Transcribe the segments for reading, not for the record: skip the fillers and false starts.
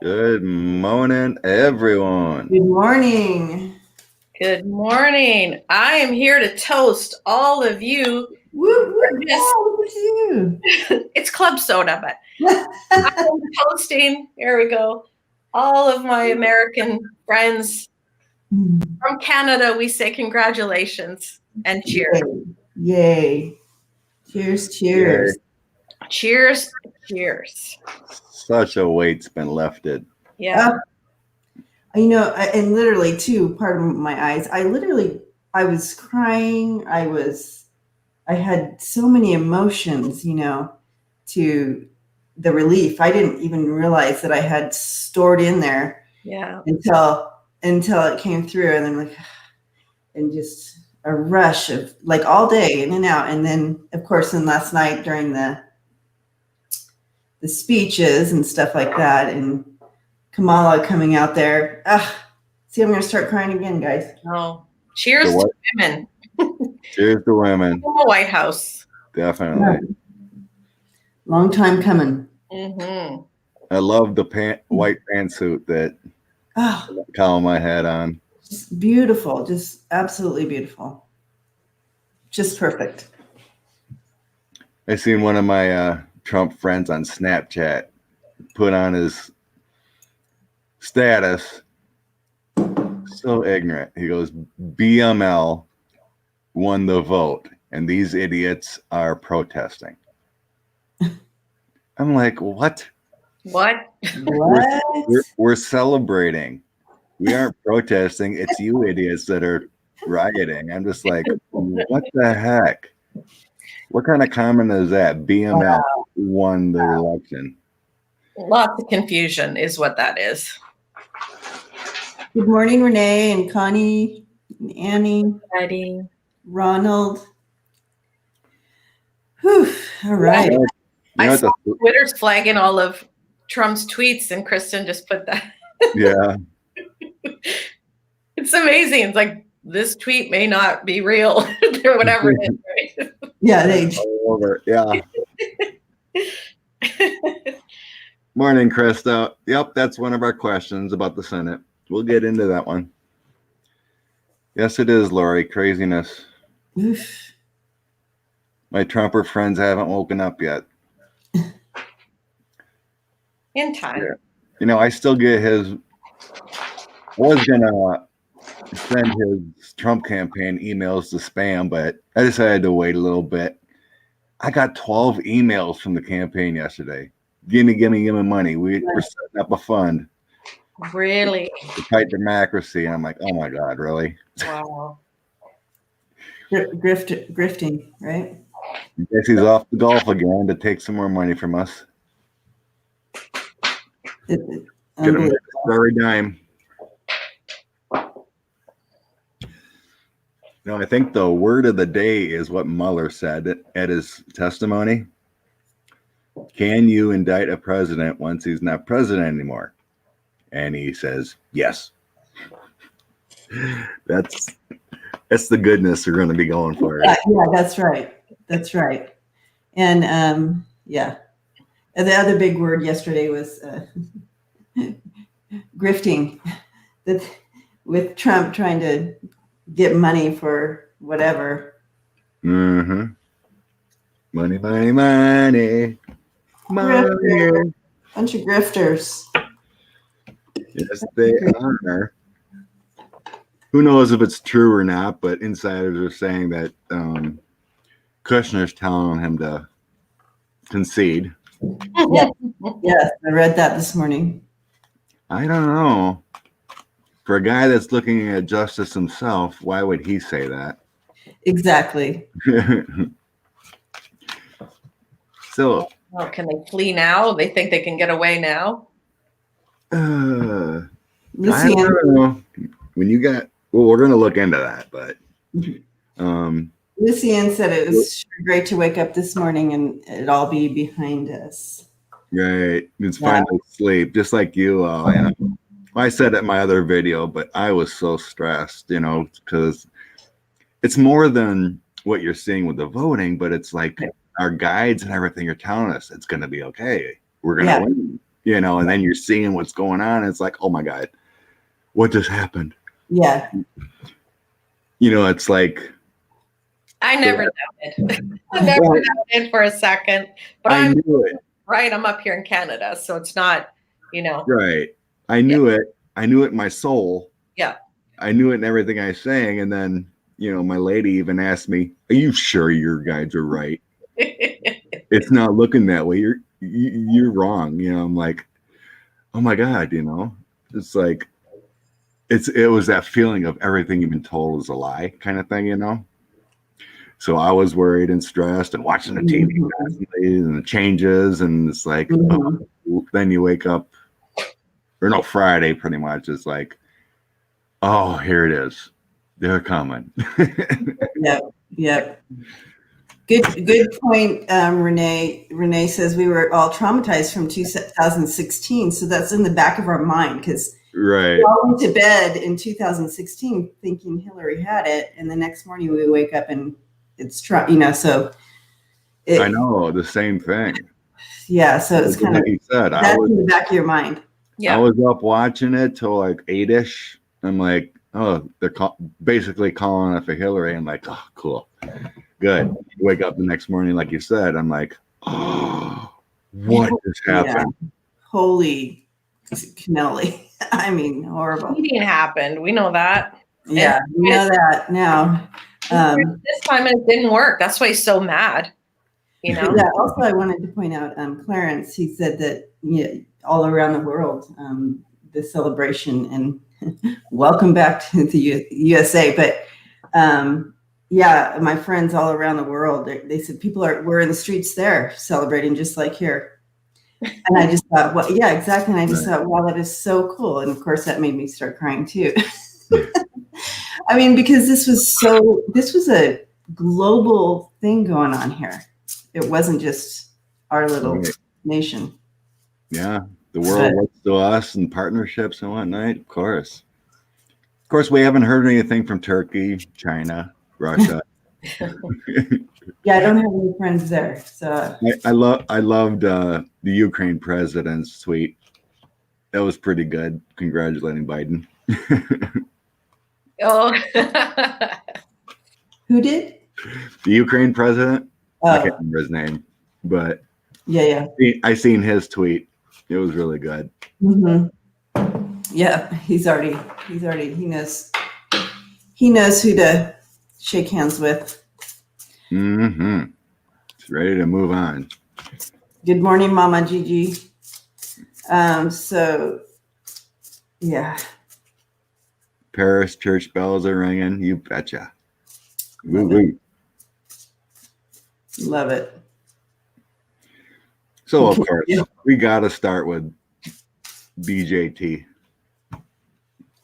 Good morning, everyone. Good morning. Good morning. I am here to toast all of you. Whoop, whoop. Just, Oh, look at you. it's club soda, but I'm toasting. Here we go. All of my American friends from Canada, we say congratulations and cheers. Yay. Cheers, cheers. Cheers, cheers. Such a weight's been lifted. Yeah. And literally too, part of my eyes, I was crying. I had so many emotions, to the relief. I didn't even realize that I had stored in there Yeah. until it came through, and then like, and just a rush of like all day in and out. And then of course, then last night during the speeches and stuff like that, and Kamala coming out there. See, I'm going to start crying again, guys. Oh, cheers to women. Cheers to women. From the White House. Definitely. Yeah. Long time coming. Mm-hmm. I love the white pantsuit that Kamala had on. Just beautiful. Just absolutely beautiful. Just perfect. I seen one of my Trump friends on Snapchat put on his status. So ignorant. He goes, BML won the vote, and these idiots are protesting. I'm like, what? What? We're celebrating. We aren't protesting. It's you idiots that are rioting. I'm just like, what the heck? What kind of comment is that? BML won the election. Lots of confusion is what that is. Good morning, Renee and Connie and Annie. Ready. Ronald. Whew. All right. I saw Twitter's flagging all of Trump's tweets, and Kristen just put that. Yeah. It's amazing. It's like, this tweet may not be real or whatever it is. Right? Yeah, they all over. Yeah. Morning, Krista. Yep, that's one of our questions about the Senate. We'll get into that one. Yes, it is, Lori. Craziness. Oof. My Trumper friends haven't woken up yet. In time. Yeah. You know, I still get his. I was gonna send his Trump campaign emails to spam, but I decided to wait a little bit. I got 12 emails from the campaign yesterday. Gimme money. We're setting up a fund. Really? To fight democracy. And I'm like, oh my God, really? Wow. Grifting, right? I guess he's off the golf again to take some more money from us. Get him every dime. No, I think the word of the day is what Mueller said at his testimony. Can you indict a president once he's not president anymore? And he says, yes. That's the goodness we're going to be going for. Yeah, that's right. That's right. And yeah. And the other big word yesterday was grifting. That with Trump trying to get money for whatever. Mm-hmm. Money. Grifter. Bunch of grifters. Yes, they are. Who knows if it's true or not, but insiders are saying that Kushner's telling him to concede. Yes, I read that this morning. I don't know. For a guy that's looking at justice himself, why would he say that? Exactly. So, can they flee now? They think they can get away now? I don't know. When you got, well, we're going to look into that, but Lucianne said it was great to wake up this morning and it all be behind us. Right. It's finally sleep, just like you. I said it in my other video, but I was so stressed, because it's more than what you're seeing with the voting, but it's like our guides and everything are telling us it's going to be okay. We're going to win. you know, and then you're seeing what's going on. It's like, oh my God, what just happened? Yeah. You know, it's like, I never doubted. I never doubted for a second. But I I'm knew it. right. I'm up here in Canada, so it's not, you know. Right. I knew it. I knew it in my soul. Yeah. I knew it in everything I sang. And then, you know, my lady even asked me, are you sure your guides are right? It's not looking that way. You're wrong. You know, I'm like, oh my God, you know, it's like, it was that feeling of everything you've been told is a lie kind of thing, you know? So I was worried and stressed and watching the TV constantly and the changes. And it's like, then you wake up, or no, Friday pretty much. It's like, oh, here it is. They're coming. Yep. Good point, Renee. Renee says we were all traumatized from 2016, so that's in the back of our mind because Right. we all went to bed in 2016 thinking Hillary had it, and the next morning we wake up and it's Trump. You know, so I know the same thing. Yeah, so it's kind like you said, that's in the back of your mind. Yeah. I was up watching it till like 8ish. I'm like, oh, they're basically calling it for Hillary. I'm like, oh, cool. Good. Wake up the next morning, like you said. I'm like, oh, what just happened? Yeah. Holy cannoli. I mean, horrible. Cheating happened. We know that. Yeah, we know that now. This time it didn't work. That's why he's so mad. You know? Yeah, also I wanted to point out Clarence, he said that all around the world, the celebration and welcome back to the USA. But yeah, my friends all around the world, they said we're in the streets there celebrating just like here. And I just thought, well, yeah, exactly. And I just thought, wow, that is so cool. And of course that made me start crying too. I mean, because this was a global thing going on here. It wasn't just our little nation. Yeah, the world looks to us and partnerships and whatnot. Of course, we haven't heard anything from Turkey, China, Russia. Yeah, I don't have any friends there. So I loved the Ukraine president's tweet. That was pretty good. Congratulating Biden. Oh, who did? The Ukraine president. Oh. I can't remember his name, but yeah, I seen his tweet. It was really good. Yeah, he knows who to shake hands with. It's ready to move on. Good morning, Mama Gigi. So yeah. Paris church bells are ringing. You betcha. Woo-woo. Love it. So, of course, we got to start with BJT.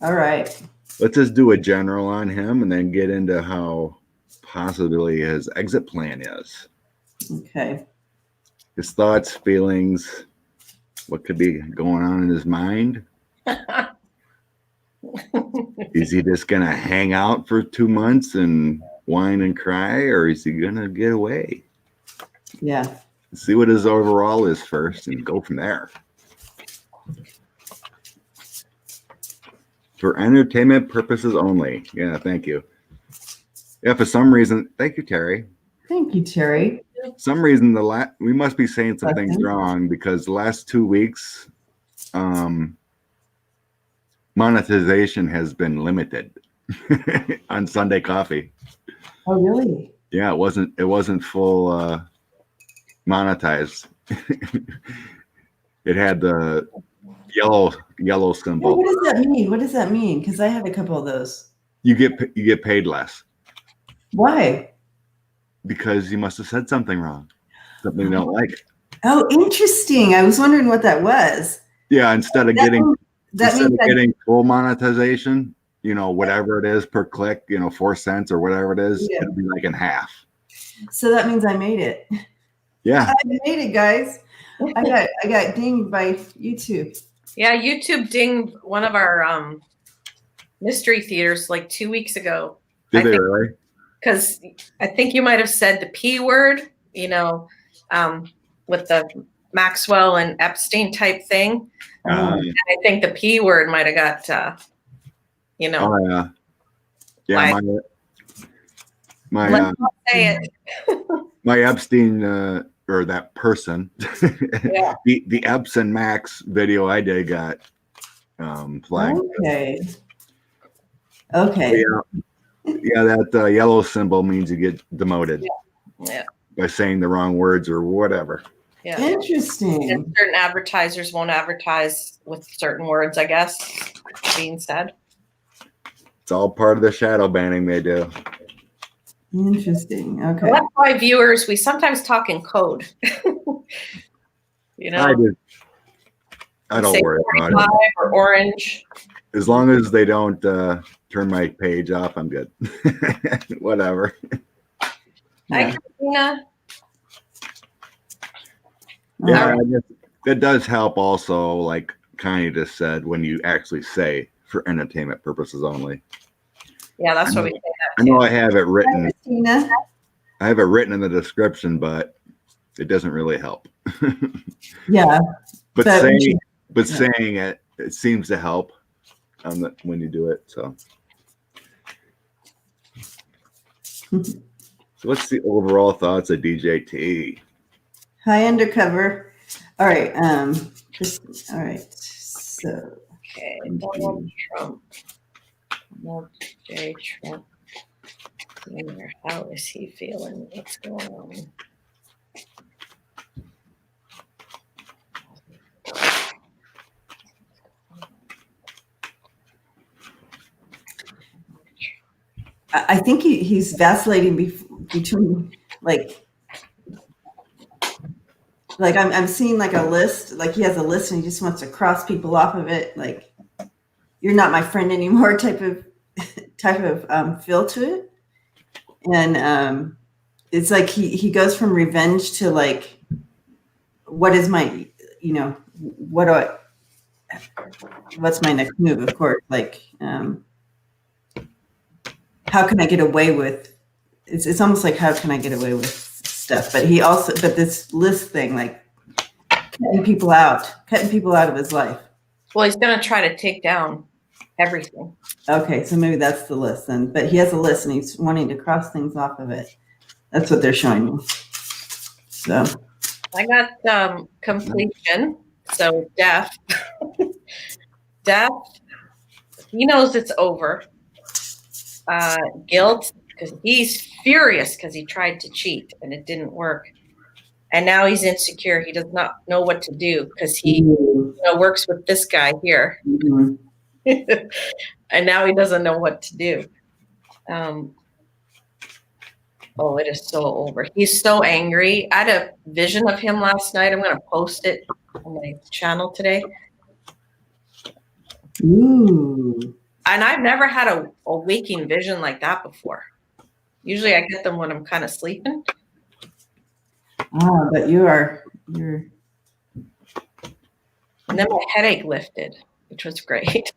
All right. Let's just do a general on him and then get into how possibly his exit plan is. Okay. His thoughts, feelings, what could be going on in his mind. Is he just going to hang out for 2 months and whine and cry, or is he going to get away? Yeah. See what his overall is first and go from there. For entertainment purposes only. Yeah, thank you. Yeah, for some reason, thank you, Terry. Thank you, Terry. Some reason we must be saying some things wrong because the last 2 weeks, monetization has been limited on Sunday Coffee. Oh, really? Yeah, it wasn't full monetized. It had the yellow symbol. What does that mean? What does that mean? Because I had a couple of those. You get paid less. Why? Because you must have said something wrong, something you don't like. Oh, interesting. I was wondering what that was. Yeah, instead of getting full monetization, whatever it is per click, 4 cents or whatever it is, it'll be like in half. So that means I made it. Yeah, I made it, guys. I got dinged by YouTube. Yeah, YouTube dinged one of our mystery theaters like 2 weeks ago. Did they really? Because I think you might have said the P word, with the Maxwell and Epstein type thing. Uh, And I think the P word might have got, you know. oh yeah, yeah. Like, My let's not say it. my Epstein or that person, Yeah. the Epps and Max video I did got flagged. Okay. Okay. Yeah, that yellow symbol means you get demoted Yeah. by saying the wrong words or whatever. Yeah. Interesting. And certain advertisers won't advertise with certain words, I guess, being said. It's all part of the shadow banning they do. Interesting. Okay. Well, that's why viewers, we sometimes talk in code. You know, I don't say worry about 45 it. or orange. As long as they don't turn my page off, I'm good. Whatever. Hi, Christina. Yeah, I guess it does help also, like Connie just said, when you actually say for entertainment purposes only. Yeah, that's what we say that I know too. I have it written. Hi, Christina. I have it written in the description, but it doesn't really help. Yeah. But But saying it seems to help when you do it. So what's the overall thoughts of DJT? Hi, Undercover. All right. All right. So. Okay, Donald Trump. Donald J. Trump. Jr. How is he feeling? What's going on? I think he's vacillating between like I'm seeing like a list, like he has a list and he just wants to cross people off of it, like you're not my friend anymore type of feel to it. And it's like he goes from revenge to like, what is my, what's my next move, of course, like how can I get away with, it's almost like how can I get away with stuff. But this list thing, like cutting people out of his life. Well, he's going to try to take down everything. Okay, so maybe that's the list then. But he has a list and he's wanting to cross things off of it. That's what they're showing me. So I got completion. So death. Death. He knows it's over. Guilt, because he's furious because he tried to cheat and it didn't work. And now he's insecure. He does not know what to do because he works with this guy here. mm-hmm. And now he doesn't know what to do. It is so over. He's so angry. I had a vision of him last night. I'm going to post it on my channel today. Ooh. And I've never had a waking vision like that before. Usually I get them when I'm kind of sleeping. But you're. And then my headache lifted, which was great.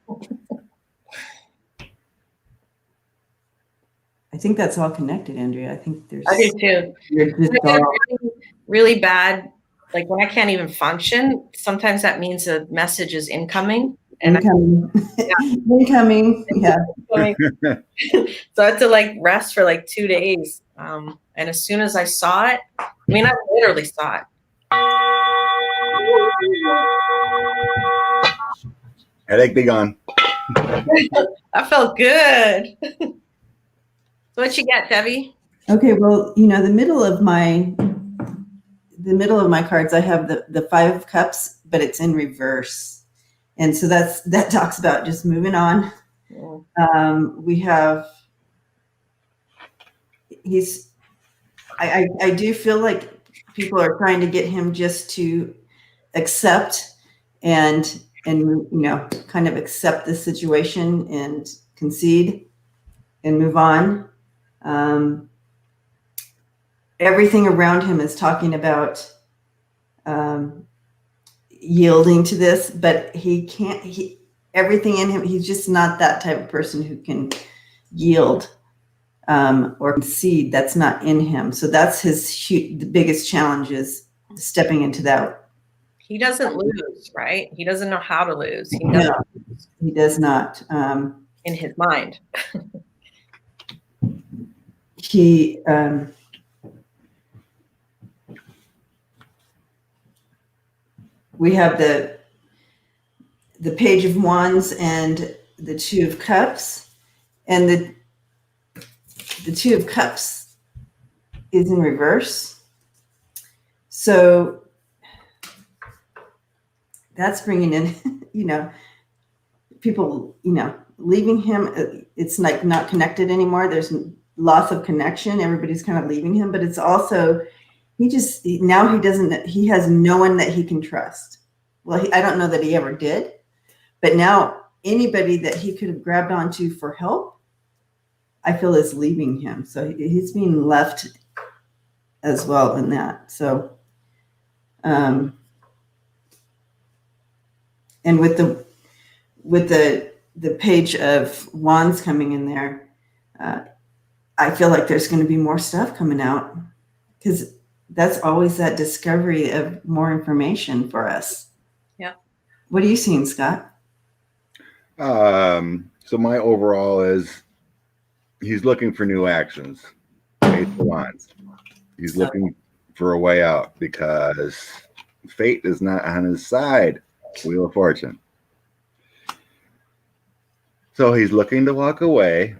I think that's all connected, Andrea. I think there's. I do too. Really bad. Like when I can't even function, sometimes that means a message is incoming. And incoming. Yeah. So I had to like rest for like 2 days. And as soon as I saw it, I literally saw it. Headache be gone. I felt good. So what you got, Debbie? Okay, well, the middle of my cards, I have the 5 of Cups, but it's in reverse. And so that talks about just moving on. We have, I do feel like people are trying to get him just to accept and kind of accept the situation and concede and move on. Everything around him is talking about yielding to this, but he can't. Everything in him, he's just not that type of person who can yield or concede. That's not in him. So that's the biggest challenge is stepping into that He doesn't lose, right? He doesn't know how to lose. He No, doesn't he does not. in his mind. He we have the Page of Wands and the Two of Cups, and the Two of Cups is in reverse. So that's bringing in, people, leaving him. It's like not connected anymore. There's loss of connection. Everybody's kind of leaving him, but it's also, he has no one that he can trust. Well, I don't know that he ever did, but now anybody that he could have grabbed onto for help, I feel is leaving him. So he's being left as well in that. So, and with the Page of Wands coming in there, I feel like there's going to be more stuff coming out, because that's always that discovery of more information for us. Yeah. What are you seeing, Scott? So my overall is he's looking for new actions. Ace of Wands. He's looking for a way out because fate is not on his side. Wheel of Fortune. So he's looking to walk away.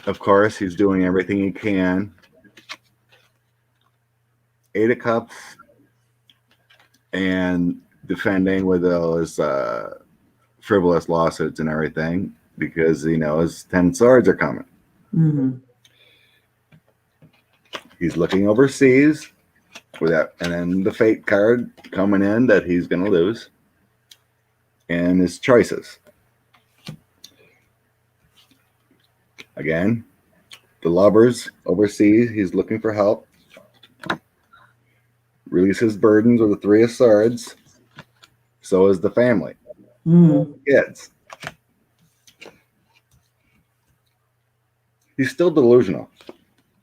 Of course, he's doing everything he can. Eight of Cups and defending with those frivolous lawsuits and everything because he knows 10 swords are coming. Mm-hmm. He's looking overseas with that, and then the fate card coming in that he's going to lose, and his choices. Again, the Lovers overseas, he's looking for help. Release his burdens with the Three of Swords. So is the family. Kids. He's still delusional.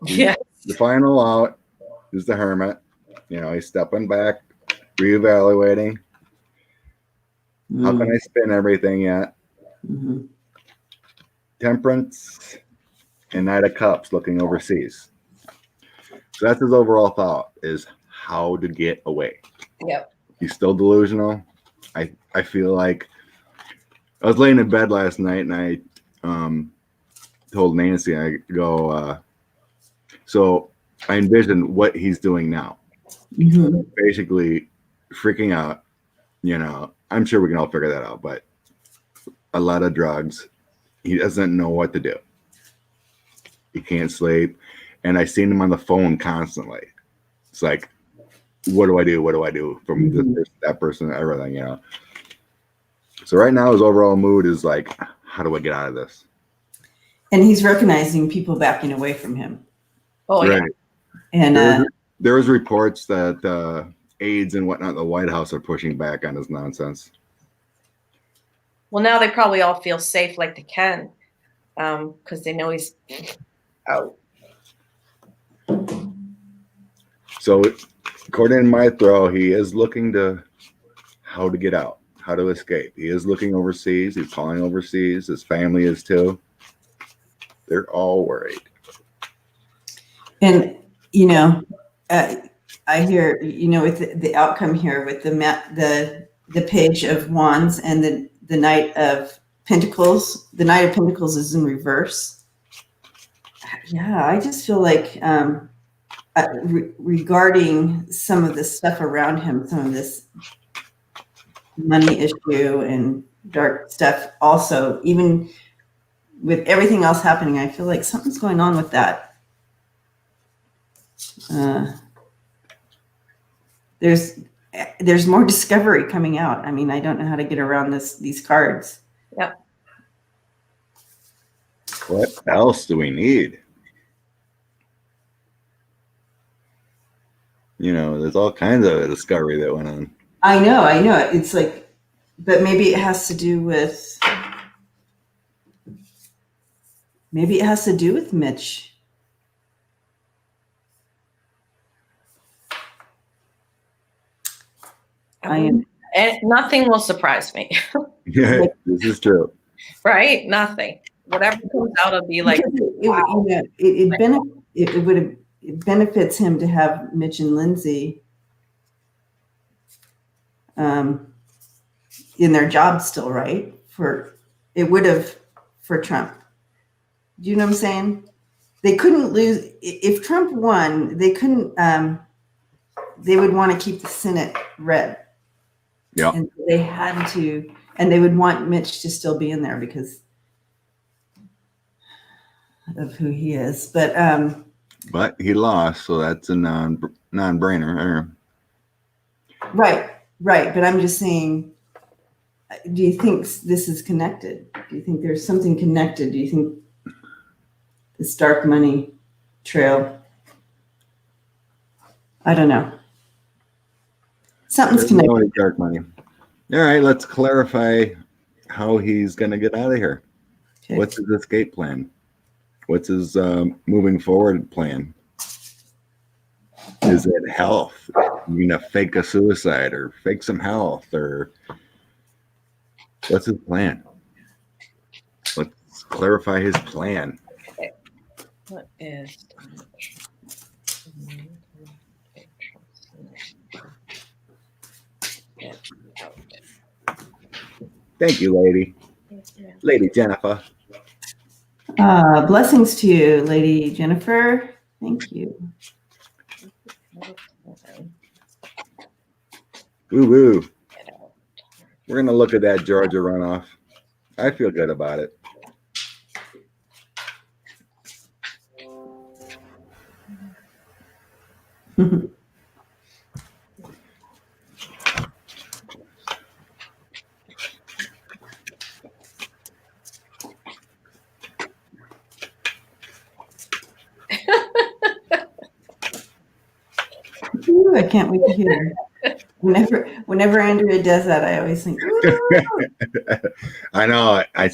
Yeah. The final out is the Hermit. He's stepping back, reevaluating. How can I spin everything yet? Mm-hmm. Temperance and Knight of Cups looking overseas. So that's his overall thought, is how to get away. Yep. He's still delusional. I feel like I was laying in bed last night and I told Nancy, I go, so I envisioned what he's doing now. Mm-hmm. Basically freaking out, I'm sure we can all figure that out, but a lot of drugs. He doesn't know what to do. He can't sleep. And I seen him on the phone constantly. It's like, what do I do? What do I do from this person, that person, everything, So right now his overall mood is like, how do I get out of this? And he's recognizing people backing away from him. Oh, yeah. Right. And there was reports that aides and whatnot, the White House are pushing back on his nonsense. Well, now they probably all feel safe like they can because they know he's out. So according to my throw, he is looking to how to get out, how to escape. He is looking overseas. He's calling overseas. His family is too. They're all worried. And, I hear, with the outcome here with the Page of Wands and the Knight of Pentacles. The Knight of Pentacles is in reverse. Yeah, I just feel like regarding some of the stuff around him, some of this money issue and dark stuff also, even with everything else happening, I feel like something's going on with that. There's more discovery coming out. I mean, I don't know how to get around these cards. Yep. What else do we need? There's all kinds of discovery that went on. I know. It's like, but maybe it has to do with Mitch. am. And nothing will surprise me. Yeah, this is true. Right? Nothing. Whatever comes out will be like, wow. It benefits him to have Mitch and Lindsay in their jobs still, right? It would have for Trump. Do you know what I'm saying? They couldn't lose if Trump won. They couldn't. They would want to keep the Senate red. Yeah. And they had to, and they would want Mitch to still be in there because of who he is. But he lost, so that's a non-brainer. Right. But I'm just saying, do you think this is connected? Do you think there's something connected? Do you think this dark money trail? I don't know. Something's connected. No dark money. All right, let's clarify how he's going to get out of here. Okay. What's his escape plan? What's his moving forward plan? Is it health? You gonna fake a suicide or fake some health, or what's his plan? Let's clarify his plan. Okay. What is Thank you, Lady Jennifer. Blessings to you, Lady Jennifer. Thank you. Woo woo. We're gonna look at that Georgia runoff. I feel good about it. Ooh, I can't wait to hear. Whenever Andrea does that, I always think, I know. I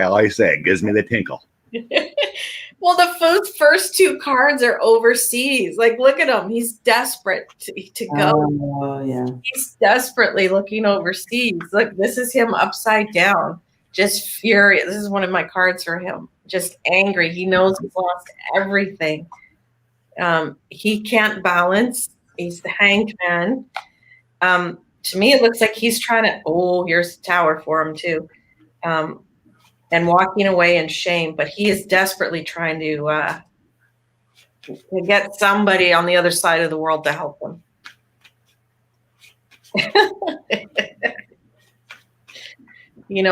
always say it gives me the tinkle. Well, the first two cards are overseas. Like, look at him. He's desperate to go. Oh, yeah. He's desperately looking overseas. Look, this is him upside down, just furious. This is one of my cards for him. Just angry. He knows he's lost everything. He can't balance. He's the hanged man. To me, it looks like he's trying to, here's the tower for him too. And walking away in shame, but he is desperately trying to get somebody on the other side of the world to help him.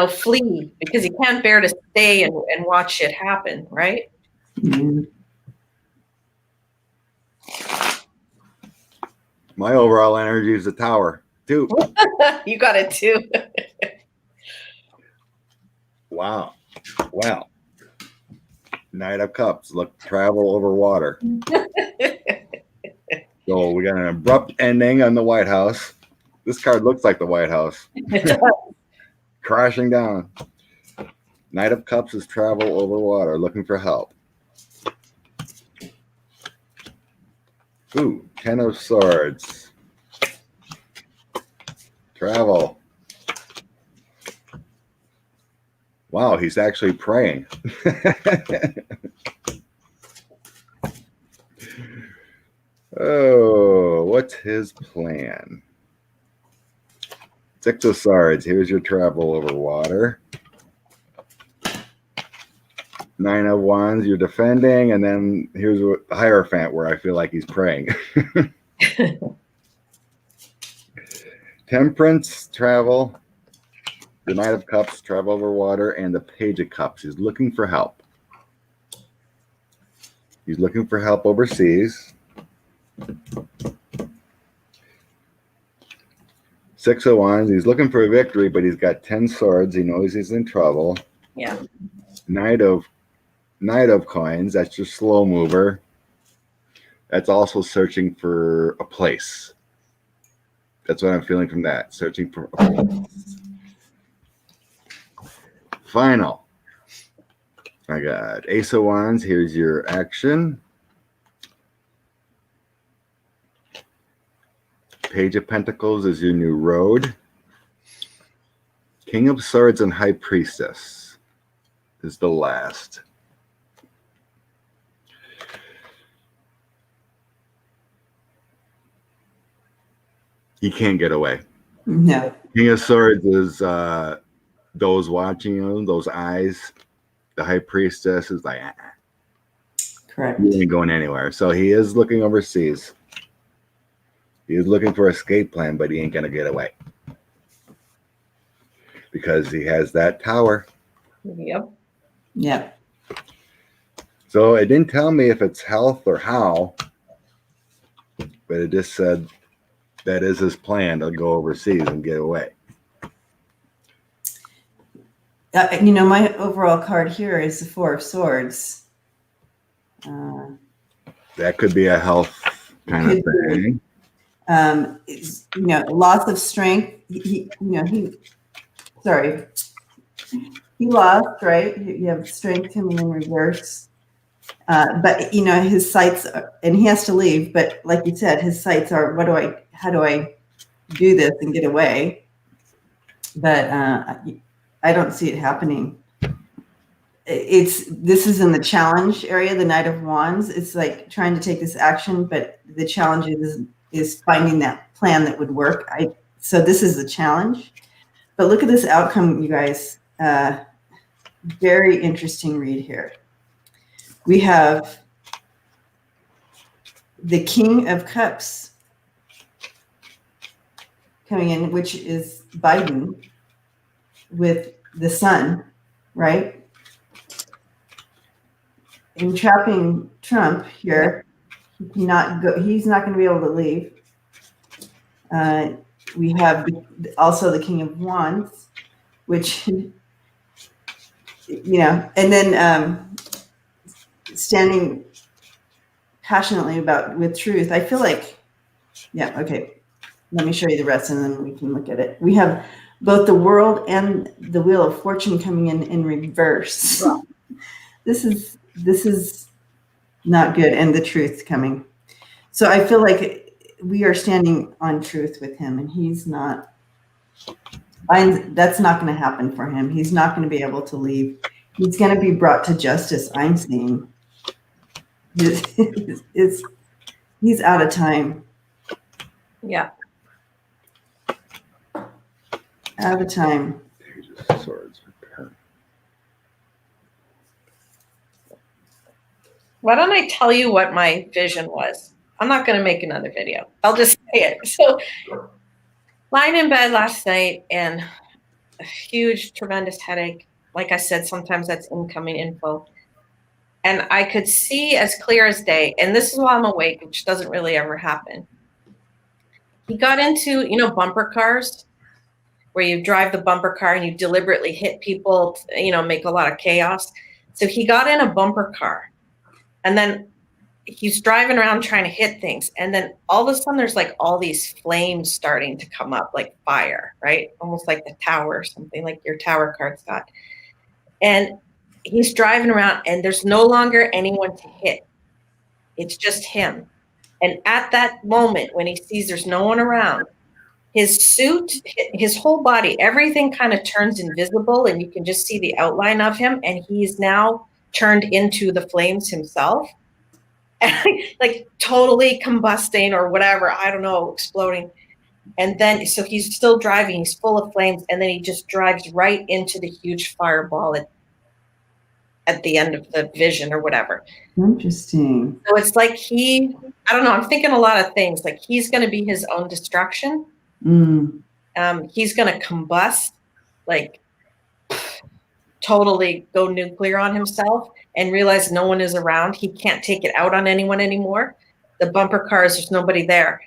Flee, because he can't bear to stay and watch shit happen, right? Mm-hmm. My overall energy is the tower, too. You got it, too. Wow. Knight of Cups. Look, travel over water. So we got an abrupt ending on the White House. This card looks like the White House. Crashing down. Knight of Cups is travel over water, looking for help. Ooh, Ten of Swords. Travel. Wow, he's actually praying. Oh, what's his plan? Six of Swords. Here's your travel over water. Nine of Wands, you're defending, and then here's the Hierophant, where I feel like he's praying. Temperance, travel. The Knight of Cups, travel over water, and the Page of Cups. He's looking for help. He's looking for help overseas. Six of Wands. He's looking for a victory, but he's got 10 swords. He knows he's in trouble. Yeah. Knight of Coins. That's your slow mover. That's also searching for a place. That's what I'm feeling from that. Searching for a place. Final. I got Ace of Wands. Here's your action. Page of Pentacles is your new road. King of Swords and High Priestess is the last. He can't get away. No. King of Swords is those watching you, those eyes. The High Priestess is like, Correct. he ain't going anywhere. So he is looking overseas. He is looking for an escape plan, but he ain't going to get away. Because he has that tower. Yep. Yep. So it didn't tell me if it's health or how, but it just said that is his plan to go overseas and get away. You know, my overall card here is the Four of Swords. That could be a health kind of thing. You know, loss of strength. He lost, right? You have strength coming in reverse. But you know, his sights and he has to leave, but like you said, his sights are how do I do this and get away? But I don't see it happening. This is in the challenge area, the Knight of Wands. It's like trying to take this action, but the challenge is finding that plan that would work. So this is the challenge. But look at this outcome, you guys. Very interesting read here. We have the King of Cups coming in, which is Biden with the Sun, right? Entrapping Trump here. He's not going to be able to leave. We have also the King of Wands, which, you know, and then standing passionately with truth. I feel like, yeah, okay. Let me show you the rest and then we can look at it. We have both the World and the Wheel of Fortune coming in reverse. Wow. This is not good, and the truth coming. So I feel like we are standing on truth with him, and he's not. That's not going to happen for him. He's not going to be able to leave. He's going to be brought to justice. I'm seeing. He's out of time. Yeah. Out of time. Swords. Why don't I tell you what my vision was? I'm not going to make another video. I'll just say it. So, lying in bed last night and a huge, tremendous headache. Like I said, sometimes that's incoming info. And I could see as clear as day, and this is while I'm awake, which doesn't really ever happen. He got into, you know, bumper cars, where you drive the bumper car and you deliberately hit people, you know, make a lot of chaos. So he got in a bumper car, and then he's driving around trying to hit things. And then all of a sudden there's like all these flames starting to come up, like fire, right? Almost like the tower or something, like your tower card, Scott. And he's driving around and there's no longer anyone to hit. It's just him. And at that moment when he sees there's no one around, his suit, his whole body, everything kind of turns invisible and you can just see the outline of him. And he's now turned into the flames himself. Like totally combusting or whatever, I don't know, exploding. And then, so he's still driving, he's full of flames, and then he just drives right into the huge fireball at the end of the vision or whatever. Interesting. So it's like I don't know, I'm thinking a lot of things. Like he's going to be his own destruction. He's going to combust, like totally go nuclear on himself and realize no one is around. He can't take it out on anyone anymore. The bumper cars, there's nobody there.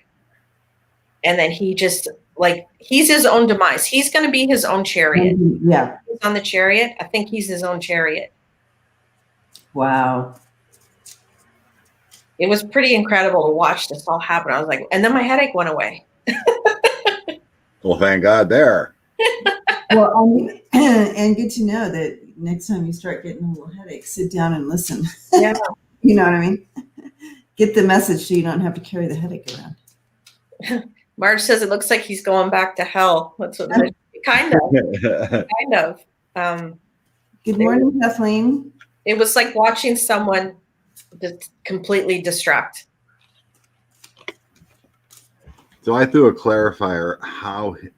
And then he just, like, he's his own demise. He's going to be his own chariot. Yeah. He's on the chariot. I think he's his own chariot. Wow. It was pretty incredible to watch this all happen. I was like, and then my headache went away. Well, thank God there. Well, I mean, and good to know that next time you start getting a little headache, sit down and listen. Yeah. You know what I mean? Get the message so you don't have to carry the headache around. Marge says it looks like he's going back to hell. That's what kind of. Good morning, Kathleen. It was like watching someone just completely distract. So I threw a clarifier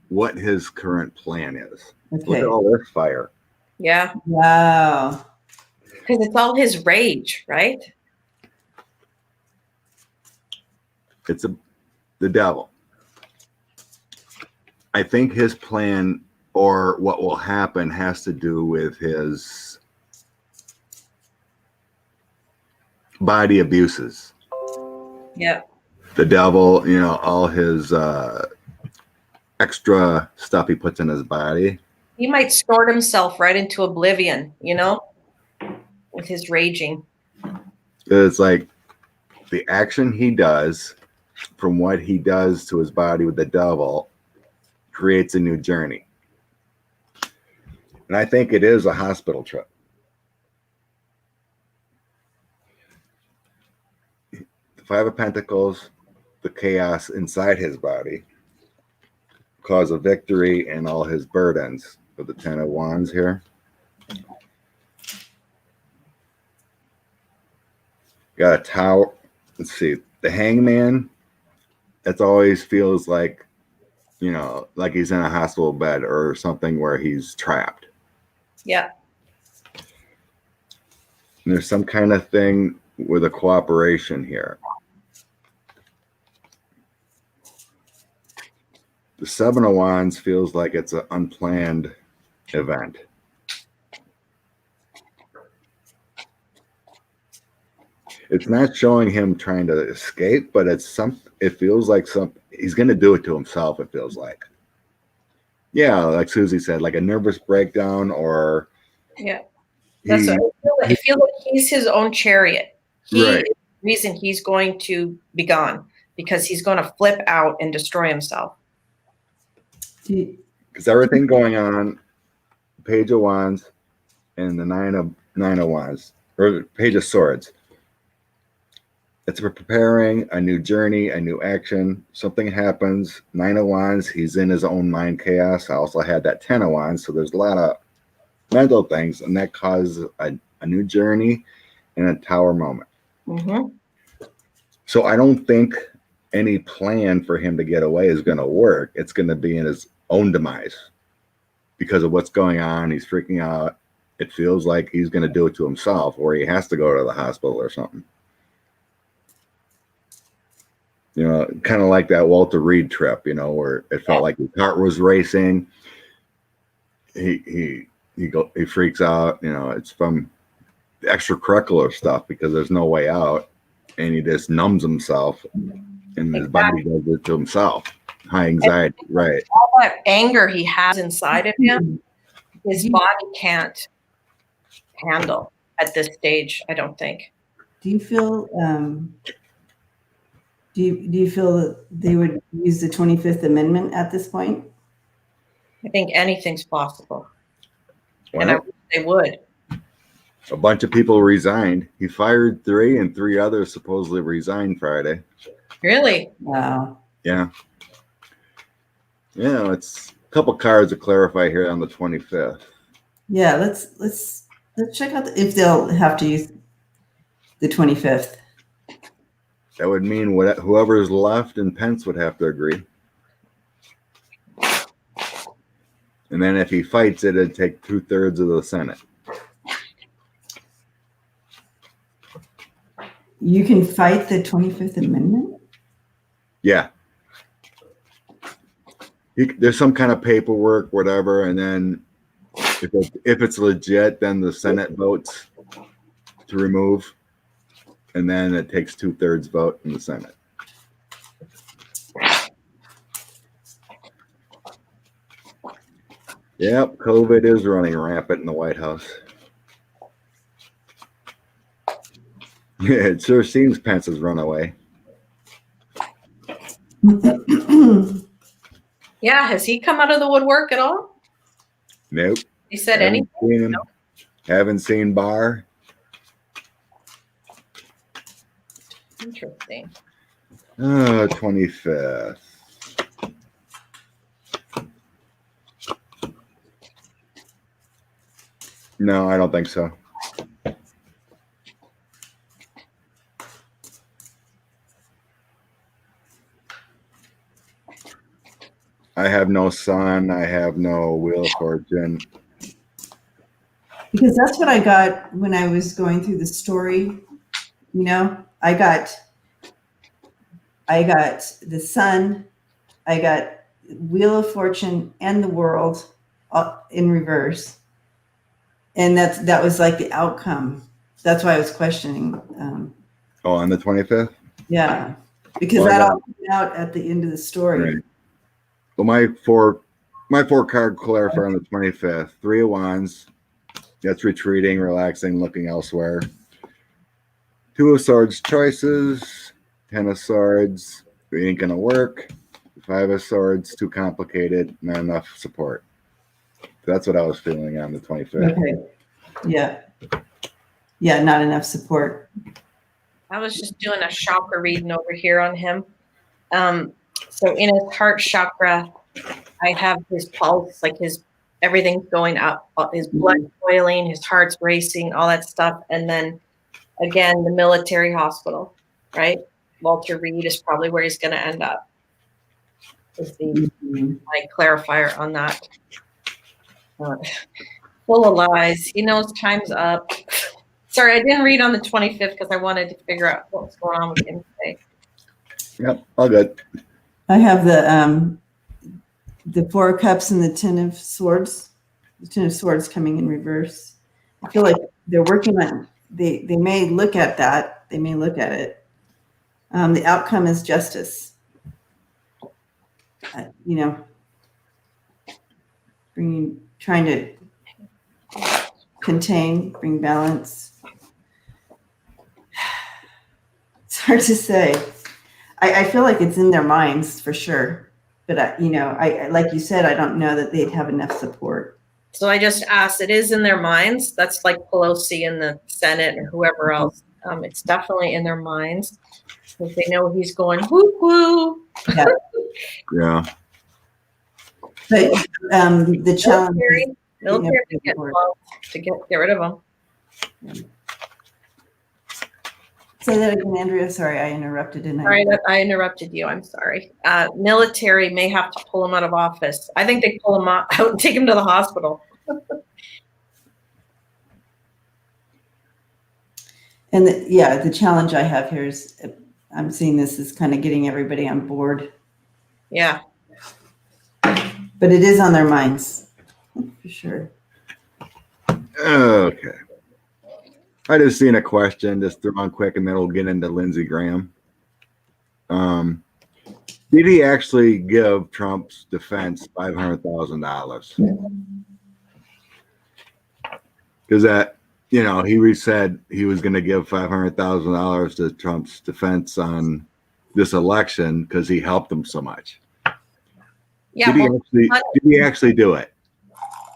what his current plan is. Okay. Look at all this fire. Yeah. Wow. Because it's all his rage, right? It's the devil. I think his plan or what will happen has to do with his body abuses. Yeah. The devil, all his extra stuff he puts in his body. He might snort himself right into oblivion, with his raging. It's like the action he does from what he does to his body with the devil creates a new journey. And I think it is a hospital trip. The Five of Pentacles, the chaos inside his body, cause of victory and all his burdens with the Ten of Wands here. Got a tower. Let's see. The Hangman, that always feels like, like he's in a hospital bed or something where he's trapped. Yeah. And there's some kind of thing with a cooperation here. The Seven of Wands feels like it's an unplanned event. It's not showing him trying to escape, but it feels like he's going to do it to himself, it feels like. Yeah, like Susie said, like a nervous breakdown or... Yeah. That's what I feel like he's his own chariot. He right. is the reason he's going to be gone, because he's going to flip out and destroy himself. Because everything going on, Page of Wands and the Nine of Wands, or Page of Swords. It's preparing a new journey, a new action. Something happens. Nine of Wands, he's in his own mind chaos. I also had that 10 of Wands, so there's a lot of mental things, and that causes a new journey and a tower moment. Mm-hmm. So I don't think any plan for him to get away is going to work. It's going to be in his own demise because of what's going on. He's freaking out. It feels like he's going to do it to himself, or he has to go to the hospital or something. Kind of like that Walter Reed trip, where it felt like his heart was racing. He freaks out. It's from the extracurricular stuff because there's no way out, and he just numbs himself, and his body does it to himself. High anxiety, right? All that anger he has inside of him, his body can't handle at this stage, I don't think. Do you feel? Do you feel that they would use the 25th Amendment at this point? I think anything's possible. Well, and I wish they would. A bunch of people resigned. He fired 3, and 3 others supposedly resigned Friday. Really? Wow. Yeah. It's a couple cards to clarify here on the 25th. Yeah, let's check out if they'll have to use the 25th. That would mean whoever's left in Pence would have to agree. And then if he fights it, it'd take 2/3 of the Senate. You can fight the 25th Amendment? Yeah. There's some kind of paperwork, whatever, and then if it's legit, then the Senate votes to remove, and then it takes 2/3 vote in the Senate. Yep, COVID is running rampant in the White House. Yeah, it sure seems Pence has run away. Yeah, has he come out of the woodwork at all? Nope. He said anything? Nope. Haven't seen Barr. Interesting. 25th. No, I don't think so. I have no son. I have no Wheel of Fortune. Because that's what I got when I was going through the story. I got the Sun, I got Wheel of Fortune and the World in reverse, and that was like the outcome. That's why I was questioning. On the 25th. Yeah, because that all came out at the end of the story. Right. Well, my four card clarifier on the 25th. 3 of Wands. That's retreating, relaxing, looking elsewhere. 2 of Swords choices. 10 of Swords. It ain't gonna work. 5 of Swords, too complicated, not enough support. That's what I was feeling on the 25th. Okay. Yeah. Yeah, not enough support. I was just doing a chakra reading over here on him. So in his heart chakra, I have his pulse, like everything's going up, his blood boiling, his heart's racing, all that stuff. And then again, the military hospital, right? Walter Reed is probably where he's going to end up. Is my clarifier on that. Full of lies. He knows time's up. Sorry, I didn't read on the 25th because I wanted to figure out what was going on with him today. Yep, all good. I have the 4 of Cups and the 10 of Swords. The 10 of Swords coming in reverse. I feel like they're working on. They may look at that. They may look at it. The outcome is justice. Trying to contain, bring balance. It's hard to say. I feel like it's in their minds for sure, but I like you said, I don't know that they'd have enough support. So I just asked. It is in their minds. That's like Pelosi in the Senate or whoever else. It's definitely in their minds because they know he's going whoo whoo. Yeah. Yeah. But the challenge military to get involved, to get rid of them. Say that again, Andrea. Sorry, I interrupted. Sorry that I interrupted you. I'm sorry. Military may have to pull him out of office. I think they pull him out and take him to the hospital. And the challenge I have here is I'm seeing this as kind of getting everybody on board. Yeah. But it is on their minds, for sure. Okay. I just seen a question, just throw on quick, and then we'll get into Lindsey Graham. Did he actually give Trump's defense $500,000? Because that, he said he was going to give $500,000 to Trump's defense on this election because he helped him so much. Yeah. Did he actually do it?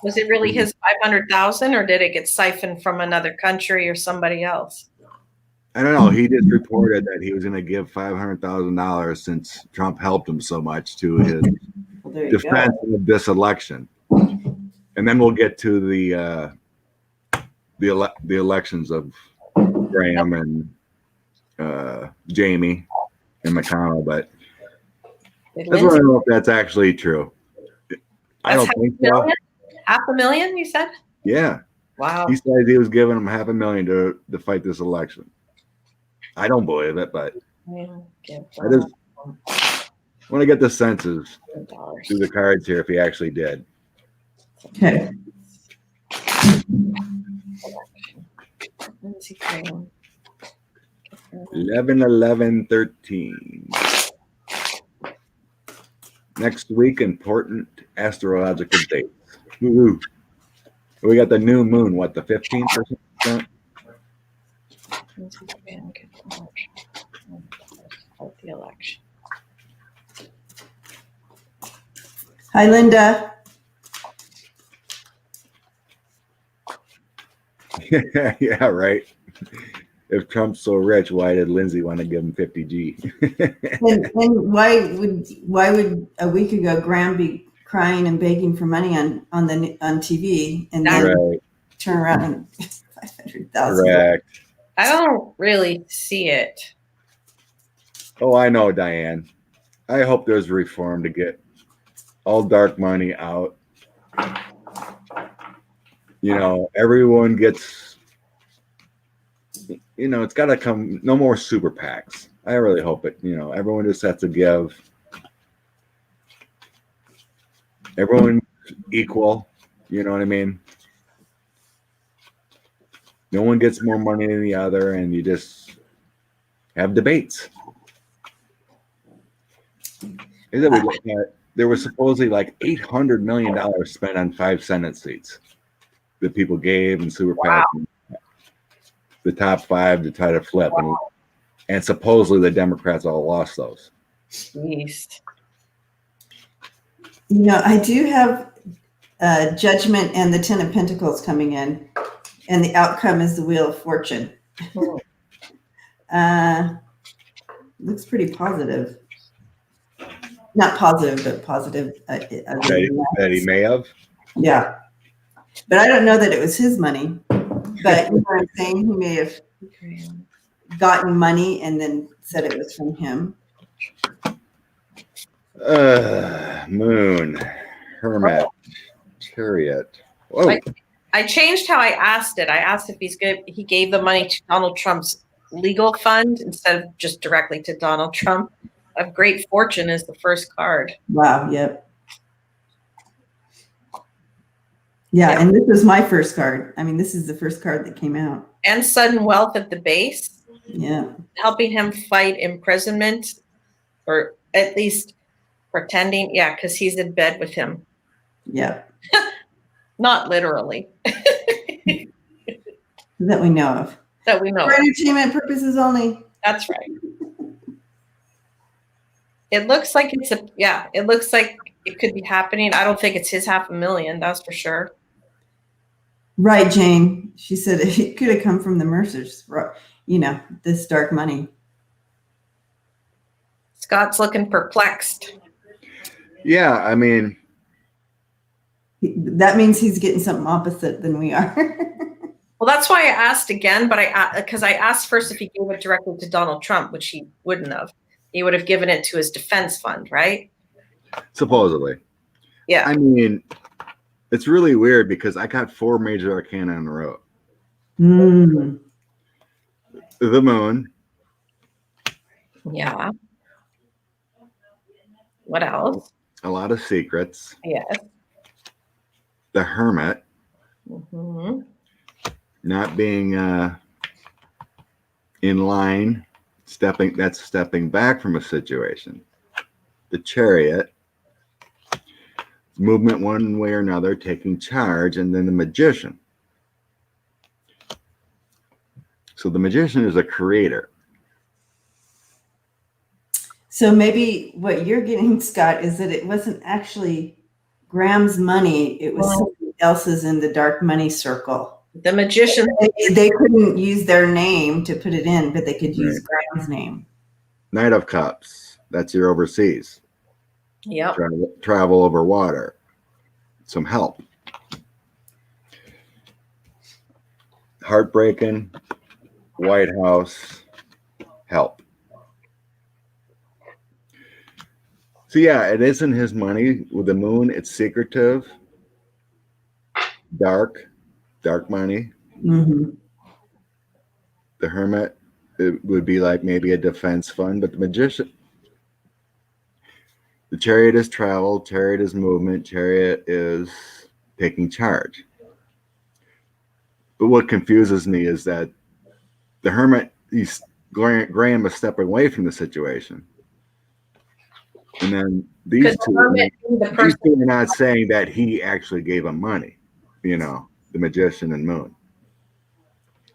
Was it really his 500,000, or did it get siphoned from another country or somebody else? I don't know. He just reported that he was going to give $500,000 since Trump helped him so much to his defense of this election. And then we'll get to the elections of Graham and Jamie and McConnell, but I just want to know if that's actually true. I don't think so. $500,000, you said? Yeah. Wow. He said he was giving him $500,000 to fight this election. I don't believe it, but I just want to get the senses through the cards here if he actually did. Okay. 11/11/13. Next week, important astrological dates. Woo-hoo. We got the new moon, what, the 15%? The election. Hi, Linda. Yeah, right. If Trump's so rich, why did Lindsey want to give him 50G? and why would a week ago Graham be crying and begging for money on TV, and then turn around and 500,000. Correct. I don't really see it. Oh, I know, Diane. I hope there's reform to get all dark money out. You know, everyone gets, you know, it's got to come, no more super PACs. I really hope it, you know, everyone just has to give. Everyone equal, you know what I mean? No one gets more money than the other, and you just have debates. There was supposedly like $800 million spent on 5 Senate seats that people gave and super PAC, the top 5 to try to flip, and supposedly the Democrats all lost those. Jeez. You know, I do have Judgment and the Ten of Pentacles coming in, and the outcome is the Wheel of Fortune. Looks pretty positive. Not positive, but positive. That he may have. Yeah. But I don't know that it was his money. But you know what I'm saying? He may have gotten money and then said it was from him. Moon, Hermit, Chariot. Whoa. I changed how I asked it. I asked if he gave the money to Donald Trump's legal fund instead of just directly to Donald Trump. Of Great Fortune is the first card. Wow. Yep. Yeah, and this was my first card. I mean, this is the first card that came out. And sudden wealth at the base. Yeah. Helping him fight imprisonment, or at least pretending. Yeah, because he's in bed with him. Yeah. Not literally. That we know of. That we know For entertainment purposes only. That's right. It looks like it looks like it could be happening. I don't think it's his $500,000, that's for sure. Right, Jane. She said it could have come from the Mercers, you know, this dark money. Scott's looking perplexed. Yeah, I mean, that means he's getting something opposite than we are. Well, that's why I asked again, but because I asked first if he gave it directly to Donald Trump, which he wouldn't have. He would have given it to his defense fund, right? Supposedly. Yeah. I mean, it's really weird because I got 4 major arcana in a row. Mm. The Moon. Yeah. What else? A lot of secrets. Yes. The Hermit. Mm-hmm. Not being in line. That's stepping back from a situation. The Chariot. Movement one way or another, taking charge, and then the Magician. So the Magician is a creator. So maybe what you're getting, Scott, is that it wasn't actually Graham's money. It was somebody else's in the dark money circle. The Magician. They couldn't use their name to put it in, but they could use Graham's name. Knight of Cups. That's your overseas. Yep. Trying to travel over water. Some help. Heartbreaking. White House. Help. So yeah, it isn't his money. With the Moon, it's secretive. Dark money. Mm-hmm. The Hermit, it would be like maybe a defense fund, but the Magician, the Chariot is travel, Chariot is movement, Chariot is taking charge. But what confuses me is that the Hermit, Graham is stepping away from the situation. And then these two are not saying that he actually gave him money, you know, the Magician and Moon.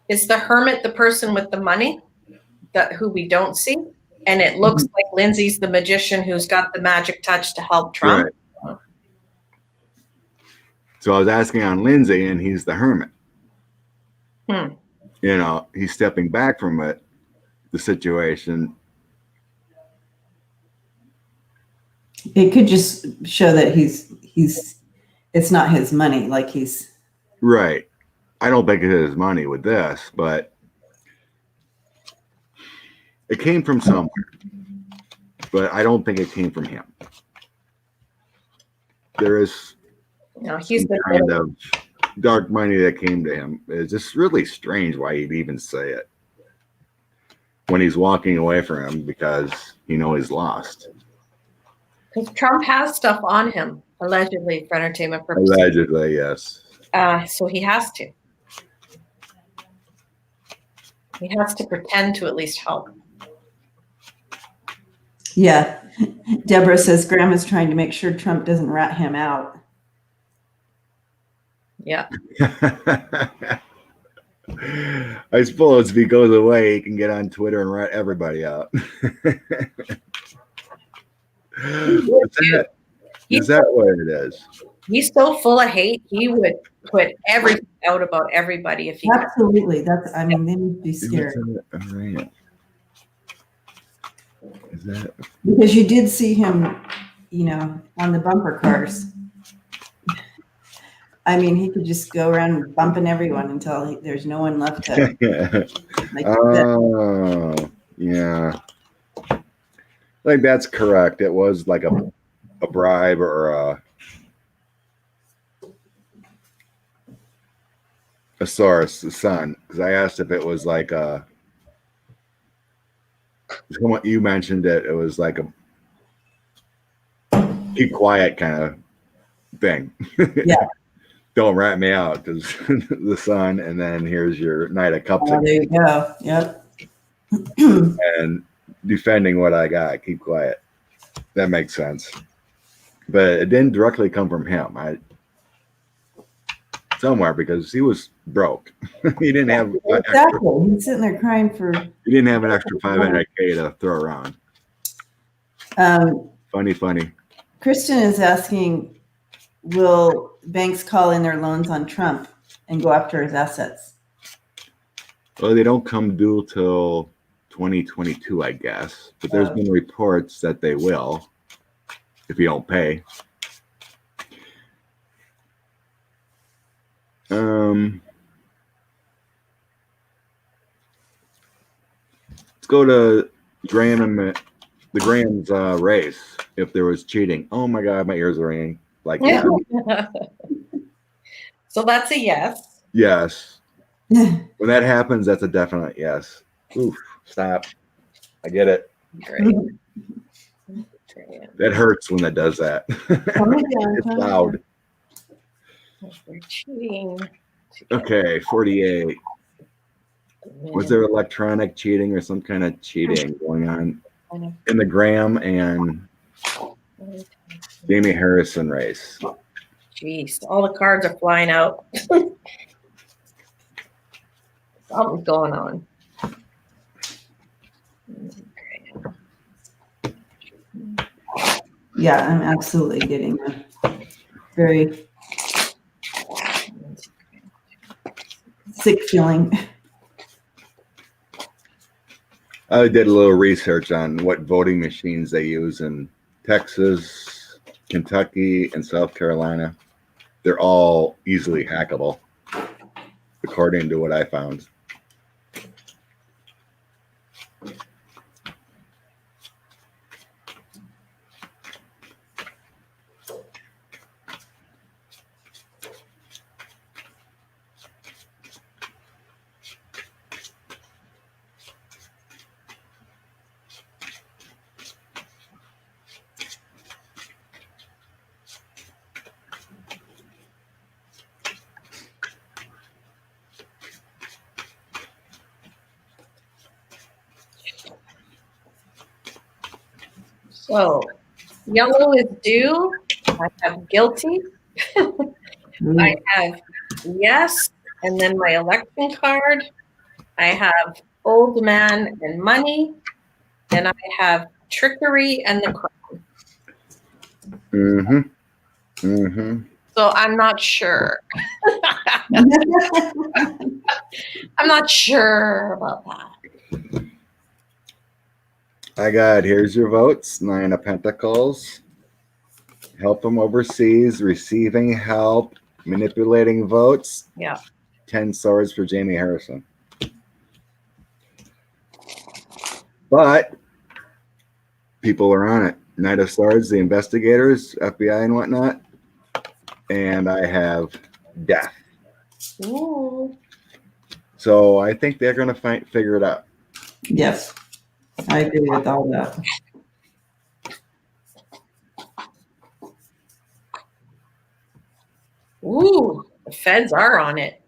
Is the Hermit the person with the money who we don't see? And it looks like Lindsay's the Magician who's got the magic touch to help Trump. Right. So I was asking on Lindsay, and he's the Hermit. You know, he's stepping back from the situation. It could just show that he's it's not his money, like he's right. I don't think it is money with this, but it came from somewhere. But I don't think it came from him. There is He's some the kind of dark money that came to him. It's just really strange why he'd even say it when he's walking away from him because he's lost. Because Trump has stuff on him, allegedly, for entertainment purposes. Allegedly, yes. So he has to. He has to pretend to at least help. Yeah. Deborah says Grandma's trying to make sure Trump doesn't rat him out. Yeah. I suppose if he goes away, he can get on Twitter and rat everybody out. Is that what it is? He's so full of hate. He would put everything out about everybody if he Absolutely. They need to be scared. All right. Is that because you did see him, on the bumper cars. He could just go around bumping everyone until there's no one left to. Oh, yeah. I think that's correct. It was like a bribe or a source, the son. Because I asked if it was like you mentioned it. It was like a keep quiet kind of thing. Yeah. Don't rat me out because the sun, and then here's your Knight of Cups. Oh, there you go. Yep. And defending what I got. Keep quiet. That makes sense. But it didn't directly come from him. Somewhere because he was broke. He didn't have exactly. He's sitting there crying for. He didn't have an extra $500K to throw around. Funny. Kristen is asking, will banks call in their loans on Trump and go after his assets? Well, they don't come due till 2022, I guess. But there's been reports that they will if you don't pay. Let's go to the Graham's race. If there was cheating, oh my God, my ears are ringing. So that's a yes. Yes. When that happens, that's a definite yes. Oof! Stop. I get it. Great. That hurts when that does that. It's loud. We're cheating. Okay, 48. Was there electronic cheating or some kind of cheating going on in the Graham and Jamie Harrison race? Jeez, all the cards are flying out. Something's going on. Yeah, I'm absolutely getting a very sick feeling. I did a little research on what voting machines they use in Texas, Kentucky, and South Carolina. They're all easily hackable, according to what I found. So, yellow is due. I have guilty. I have yes, and then my election card. I have old man and money, and I have trickery and the crown. So I'm not sure. I'm not sure about that. I got, here's your votes. 9 of Pentacles. Help them overseas, receiving help, manipulating votes. Yeah. 10 swords for Jamie Harrison. But people are on it. Knight of Swords, the investigators, FBI and whatnot. And I have death. Ooh. So I think they're going to figure it out. Yes, I agree with all that. Ooh, the feds are on it.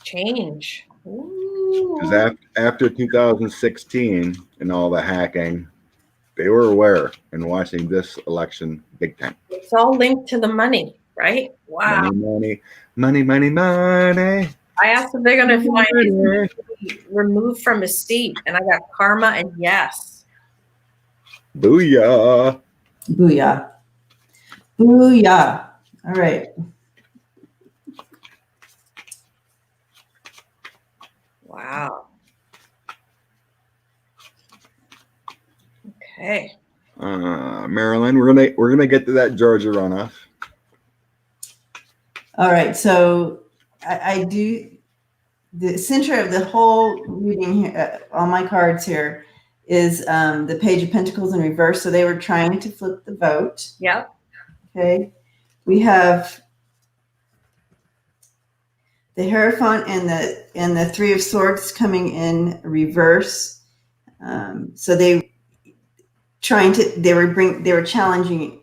Change. Because after 2016 and all the hacking, they were aware and watching this election big time. It's all linked to the money, right? Wow. Money. I asked if they're going to find him removed from his seat, and I got karma and yes. Booyah. Booyah. Booyah. All right. Wow. Okay. Maryland, we're gonna get to that Georgia runoff. All right. So I do the center of the whole reading here on my cards here is the Page of Pentacles in reverse. So they were trying to flip the vote. Yep. Okay. We have the Hierophant and the Three of Swords coming in reverse. So they were challenging,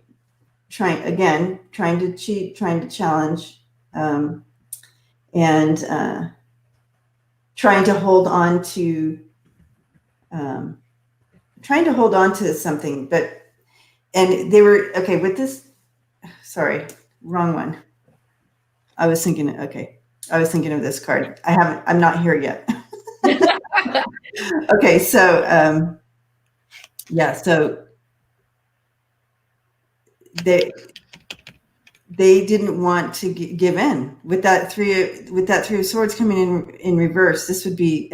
trying to cheat, trying to challenge, and trying to hold on to something. And they were okay with this. Sorry, wrong one. I was thinking of this card. I'm not here yet. Okay, so so they didn't want to give in with that three of swords coming in reverse. This would be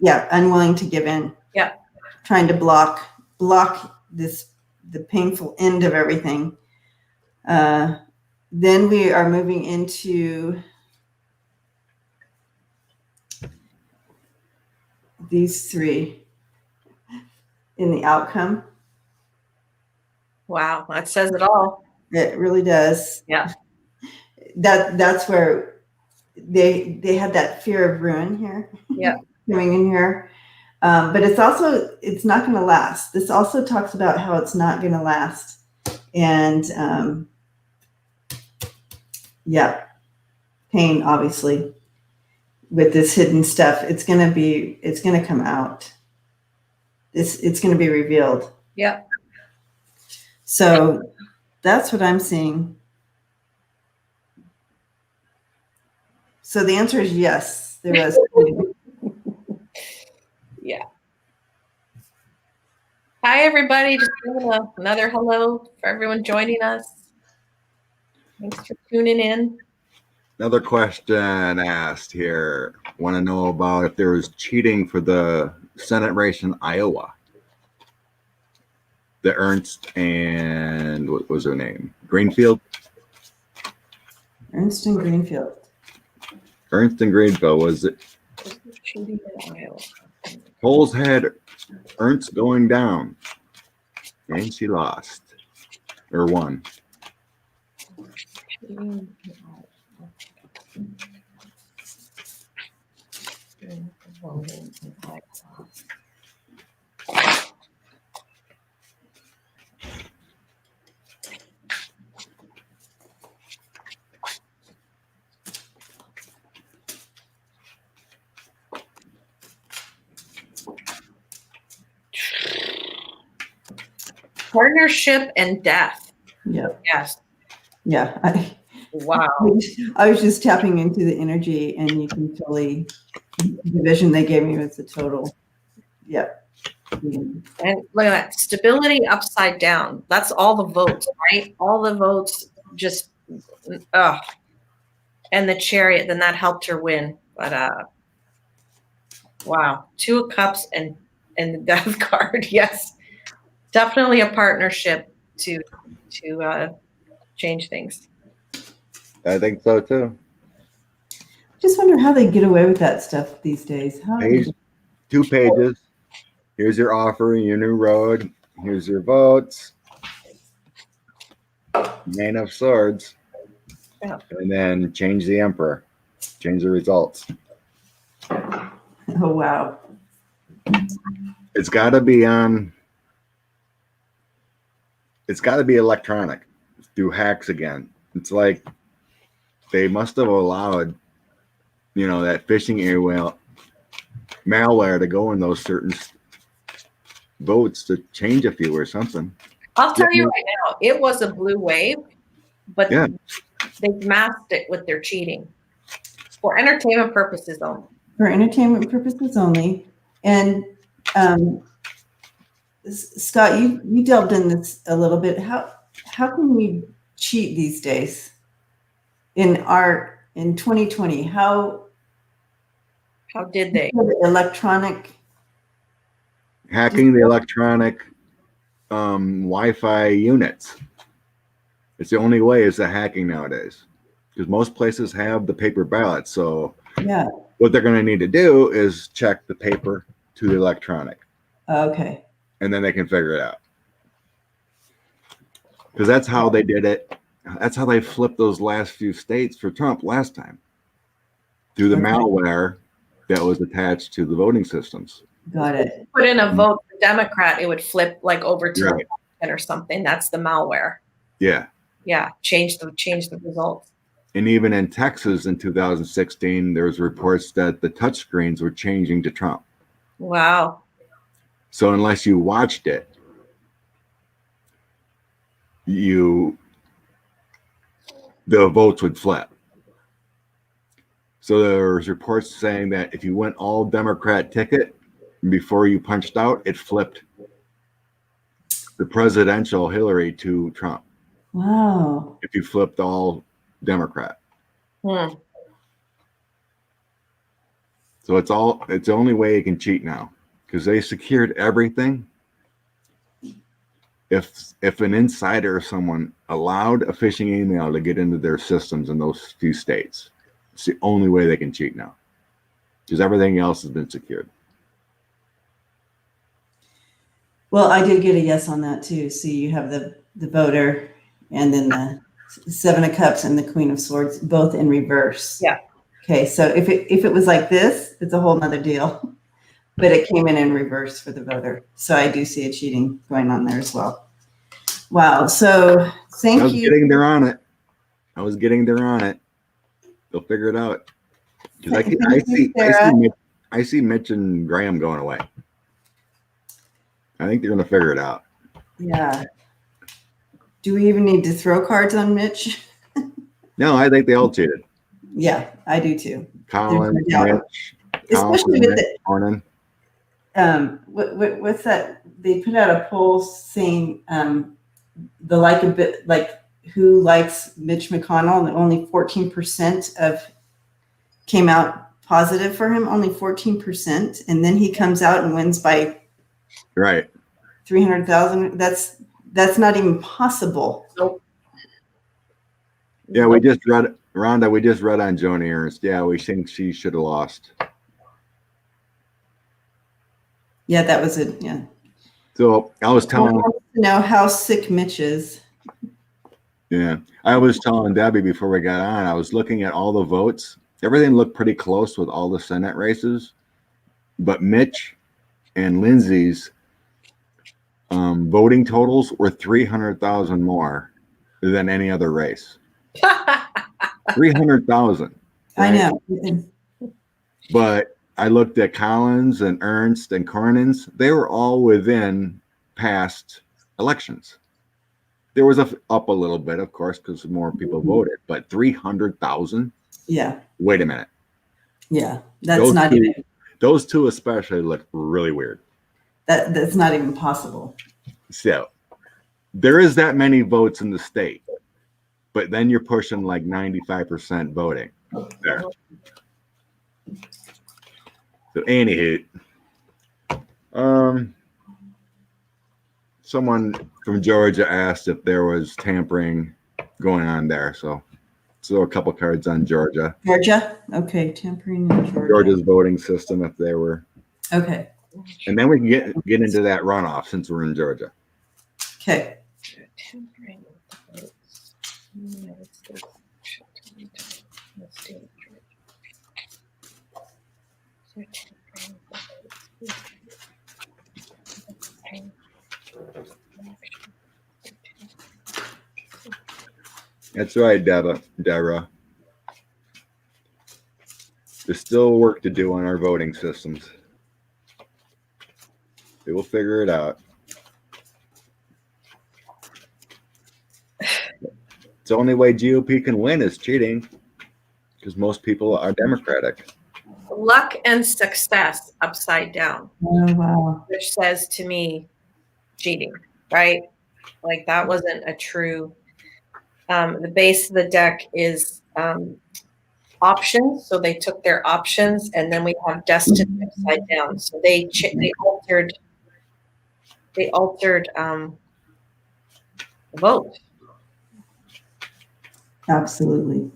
unwilling to give in. Yeah, trying to block the painful end of everything. Then we are moving into these three in the outcome. Wow, that says it all. It really does. Yeah. That's where they had that fear of ruin here. Yeah. Coming in here. But it's not going to last. This also talks about how it's not going to last. And pain, obviously, with this hidden stuff. It's going to come out. It's going to be revealed. Yeah. So that's what I'm seeing. So the answer is yes. There was. Yeah. Hi, everybody. Just another hello for everyone joining us. Thanks for tuning in. Another question asked here. Want to know about if there was cheating for the Senate race in Iowa. The Ernst and what was her name? Greenfield? Ernst and Greenfield. Ernst and Greenfield, was it? Cheating in Iowa. Polls had Ernst going down, and she lost or won. Partnership and death. Yep. Yes. Yeah. Wow. I was just tapping into the energy, and you can totally, the vision they gave me was the total. Yep. And look at that, stability upside down. That's all the votes, right? All the votes just, and the Chariot, then that helped her win. But wow, 2 of Cups and the Death card. Yes, definitely a partnership to change things. I think so too. Just wonder how they get away with that stuff these days. How do Page, 2 pages. Here's your offer, your new road. Here's your votes. Nine of Swords. Yeah. And then change the Emperor. Change the results. oh wow. It's got to be on. It's got to be electronic. Do hacks again. It's like they must have allowed, that phishing malware to go in those certain votes to change a few or something. I'll tell you right now, it was a blue wave, but Yeah. they masked it with their cheating for entertainment purposes only. For entertainment purposes only. And Scott, you delved in this a little bit. How can we cheat these days in 2020? How did they? Electronic Hacking the electronic Wi-Fi units. It's the only way is the hacking nowadays, because most places have the paper ballot. So yeah, what they're going to need to do is check the paper to the electronic. Okay. And then they can figure it out. Because that's how they did it. That's how they flipped those last few states for Trump last time. Through the malware that was attached to the voting systems. Got it. Put in a vote for Democrat, it would flip like over to Right. Republican or something. That's the malware. Yeah. Yeah, change the results. And even in Texas in 2016, there was reports that the touchscreens were changing to Trump. Wow. So unless you watched it, the votes would flip. So there was reports saying that if you went all Democrat ticket before you punched out, it flipped the presidential Hillary to Trump. Wow. If you flipped all Democrat. So it's the only way you can cheat now, because they secured everything. If an insider or someone allowed a phishing email to get into their systems in those few states, it's the only way they can cheat now, because everything else has been secured. Well, I did get a yes on that too. So you have the voter and then the Seven of Cups and the Queen of Swords, both in reverse. Yeah. Okay. So if it was like this, it's a whole nother deal. But it came in reverse for the voter. So I do see a cheating going on there as well. Wow. So thank you. I was getting there on it. They'll figure it out. Because I see Mitch and Graham going away. I think they're going to figure it out. Yeah. Do we even need to throw cards on Mitch? No, I think they all cheated. Yeah, I do too. Colin, Mitch, especially with Cornyn. What's that? They put out a poll saying who likes Mitch McConnell, and only 14% came out positive for him. Only 14%, and then he comes out and wins by 300,000. That's not even possible. Nope. Yeah, we just read Rhonda. We just read on Joni Ernst. Yeah, we think she should have lost. Yeah, that was it. Yeah. So I was telling how sick Mitch is. Yeah, I was telling Debbie before we got on. I was looking at all the votes. Everything looked pretty close with all the Senate races, but Mitch and Lindsay's voting totals were 300,000 more than any other race. 300,000. Right? I know. But I looked at Collins and Ernst and Cornyn's. They were all within past elections. There was up a little bit, of course, because more people voted. But 300,000? Yeah. Wait a minute. Yeah, that's those two especially look really weird. That's not even possible. So there is that many votes in the state, but then you're pushing like 95% voting there. So anywho, someone from Georgia asked if there was tampering going on there. So So a couple cards on Georgia. Georgia? Okay, tampering in Georgia. Georgia's voting system, if they were. Okay. And then we can get into that runoff since we're in Georgia. Okay. Tampering with the votes in the United States election 2020 in the state of Georgia. So tampering with the votes. That's right, Dara. There's still work to do on our voting systems. We will figure it out. It's the only way GOP can win is cheating, because most people are Democratic. Luck and success upside down. Oh, wow. Which says to me, cheating, right? Like that wasn't a true. The base of the deck is options, so they took their options, and then we have destiny upside down. So they altered the vote. Absolutely.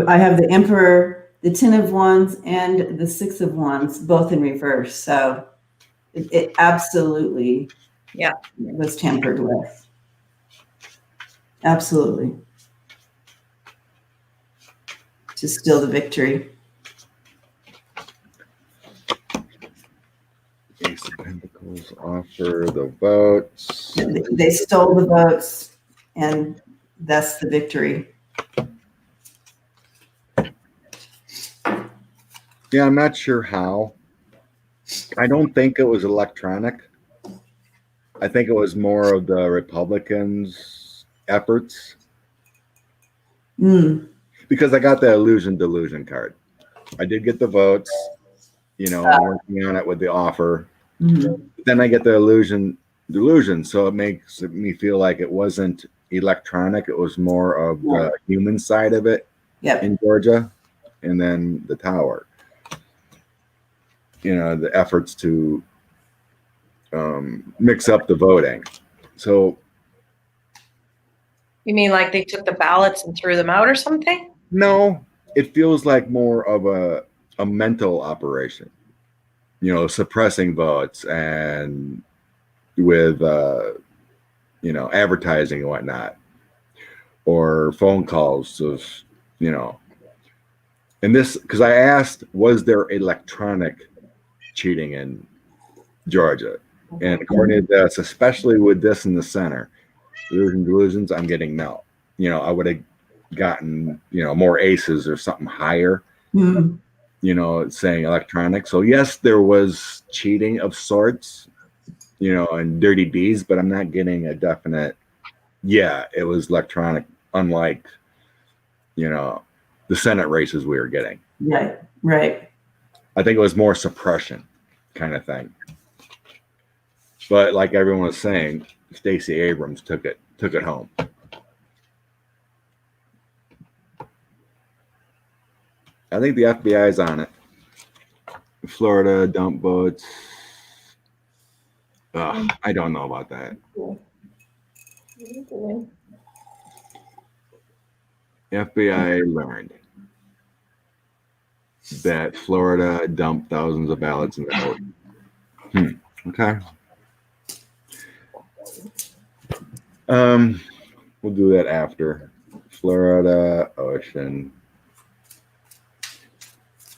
I have the Emperor, the 10 of Wands, and the 6 of Wands, both in reverse. So it absolutely was tampered with. Absolutely. To steal the victory. Ace of Pentacles offer the votes. They stole the votes, and that's the victory. Yeah, I'm not sure how. I don't think it was electronic. I think it was more of the Republicans' efforts. Because I got the illusion delusion card. I did get the votes, I'm working on it with the offer. Then I get the illusion delusion. So it makes me feel like it wasn't electronic. It was more of the human side of it in Georgia. And then the tower. The efforts to mix up the voting. So. You mean like they took the ballots and threw them out or something? No, it feels like more of a mental operation, suppressing votes and with, advertising and whatnot, or phone calls of, and this, because I asked, was there electronic cheating in Georgia? And according to this, especially with this in the center, delusions, I'm getting no. I would have gotten, more aces or something higher, saying electronic. So yes, there was cheating of sorts, and dirty deeds, but I'm not getting a definite, it was electronic, unlike, the Senate races we were getting. Right. I think it was more suppression kind of thing. But like everyone was saying, Stacey Abrams took it home. I think the FBI is on it. Florida dump votes. I don't know about that. FBI learned that Florida dumped thousands of ballots in the ocean. Okay. We'll do that after. Florida ocean.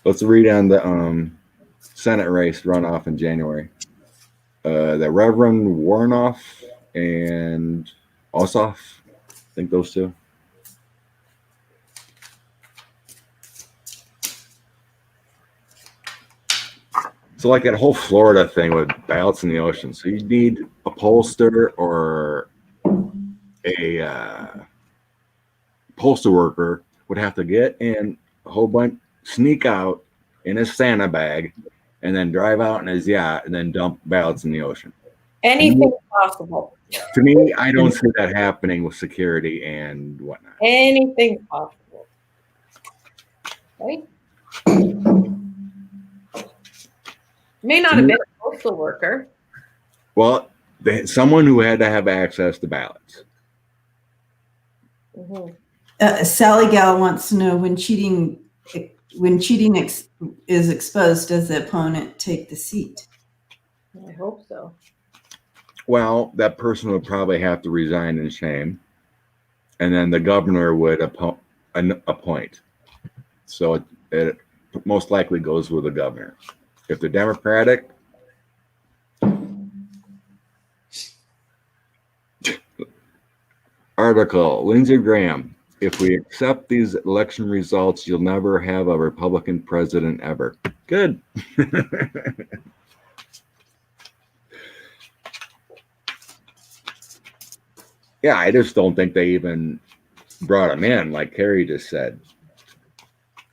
Let's read on the Senate race runoff in January. The Reverend Warnoff and Ossoff. I think those two. So like that whole Florida thing with ballots in the ocean. So you need a pollster or a postal worker would have to get in a whole bunch, sneak out in his Santa bag, and then drive out in his yacht and then dump ballots in the ocean. Anything possible. To me, I don't see that happening with security and whatnot. Anything possible. Right? May not have been a postal worker. Well, someone who had to have access to ballots. Mm-hmm. Sally Gal wants to know when cheating is exposed, does the opponent take the seat? I hope so. Well, that person would probably have to resign in shame, and then the governor would appoint. So it most likely goes with the governor. If they're Democratic, article, Lindsey Graham, if we accept these election results, you'll never have a Republican president ever. Good. Yeah, I just don't think they even brought him in, like Carrie just said.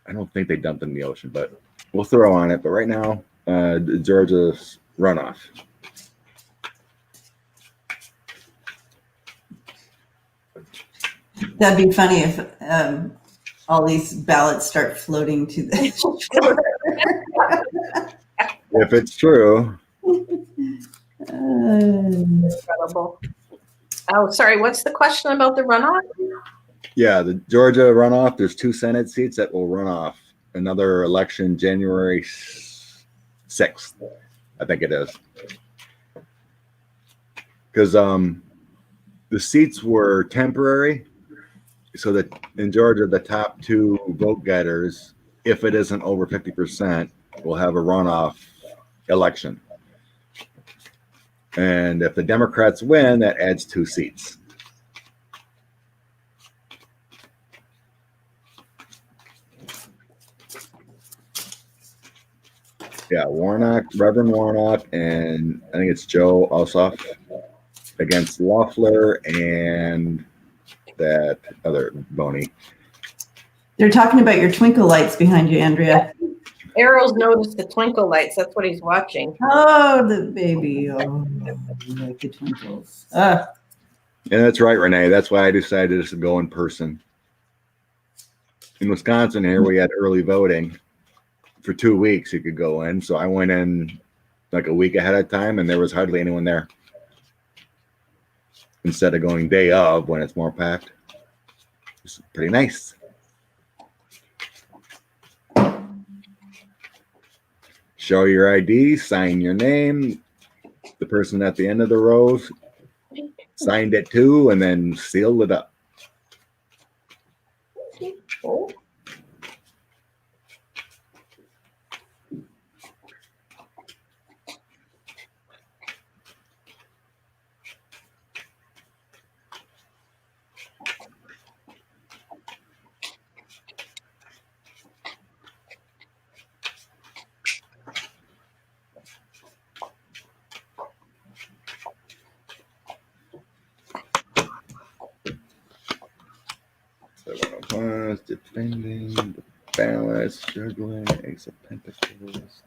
I don't think they dumped him in the ocean, but we'll throw on it. But right now, Georgia's runoff. That'd be funny if all these ballots start floating to the shore. If it's true. Incredible. Oh, sorry. What's the question about the runoff? Yeah, the Georgia runoff, there's 2 Senate seats that will run off. Another election January 6th, I think it is. Because the seats were temporary, so that in Georgia, the top 2 vote getters, if it isn't over 50%, will have a runoff election. And if the Democrats win, that adds 2 seats. Yeah, Reverend Warnock, and I think it's Joe Ossoff against Loeffler and that other Boney. They're talking about your twinkle lights behind you, Andrea. Arrow's noticed the twinkle lights. That's what he's watching. Oh, the baby. Oh, you like the twinkles. Yeah, that's right, Renee. That's why I decided to go in person. In Wisconsin here, we had early voting. For 2 weeks, you could go in. So I went in like a week ahead of time, and there was hardly anyone there. Instead of going day of when it's more packed. It's pretty nice. Show your ID, sign your name. The person at the end of the row signed it too, and then sealed it up. Oh. Defending the balance, struggling, Ace of Pentacles,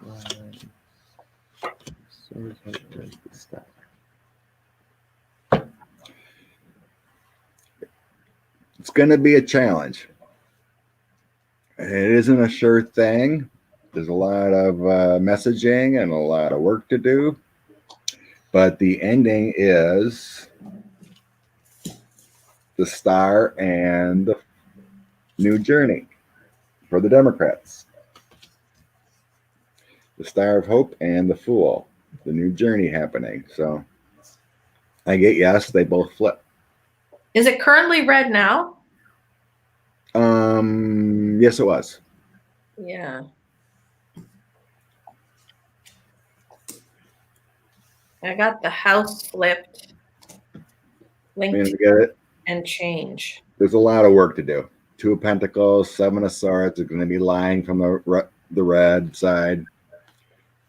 Swords, the stuff. It's going to be a challenge. It isn't a sure thing. There's a lot of messaging and a lot of work to do. But the ending is the Star and the New Journey for the Democrats. The Star of Hope and the Fool. The New Journey happening. So I get yes, they both flip. Is it currently red now? Yes, it was. Yeah. I got the house flipped, linked Get it? and change. There's a lot of work to do. 2 of Pentacles, 7 of Swords are going to be lying from the red side.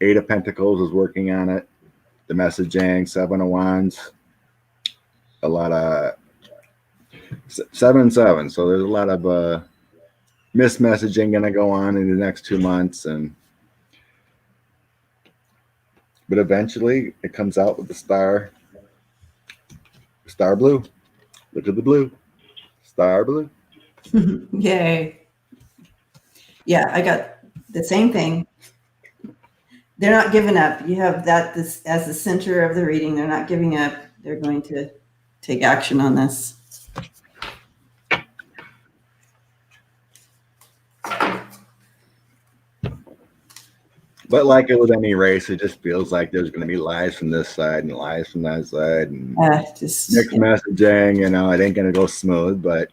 8 of Pentacles is working on it. The messaging, 7 of Wands. A lot of 7 and 7. So there's a lot of mismessaging going to go on in the next 2 months, but eventually it comes out with the star blue. Look at the blue, star blue. Yay. Yeah, I got the same thing. they're not giving up. You have this as the center of the reading. They're not giving up. They're going to take action on this. But like with any race, it just feels like there's going to be lies from this side and lies from that side, and Just mixed messaging. You know, it ain't going to go smooth. But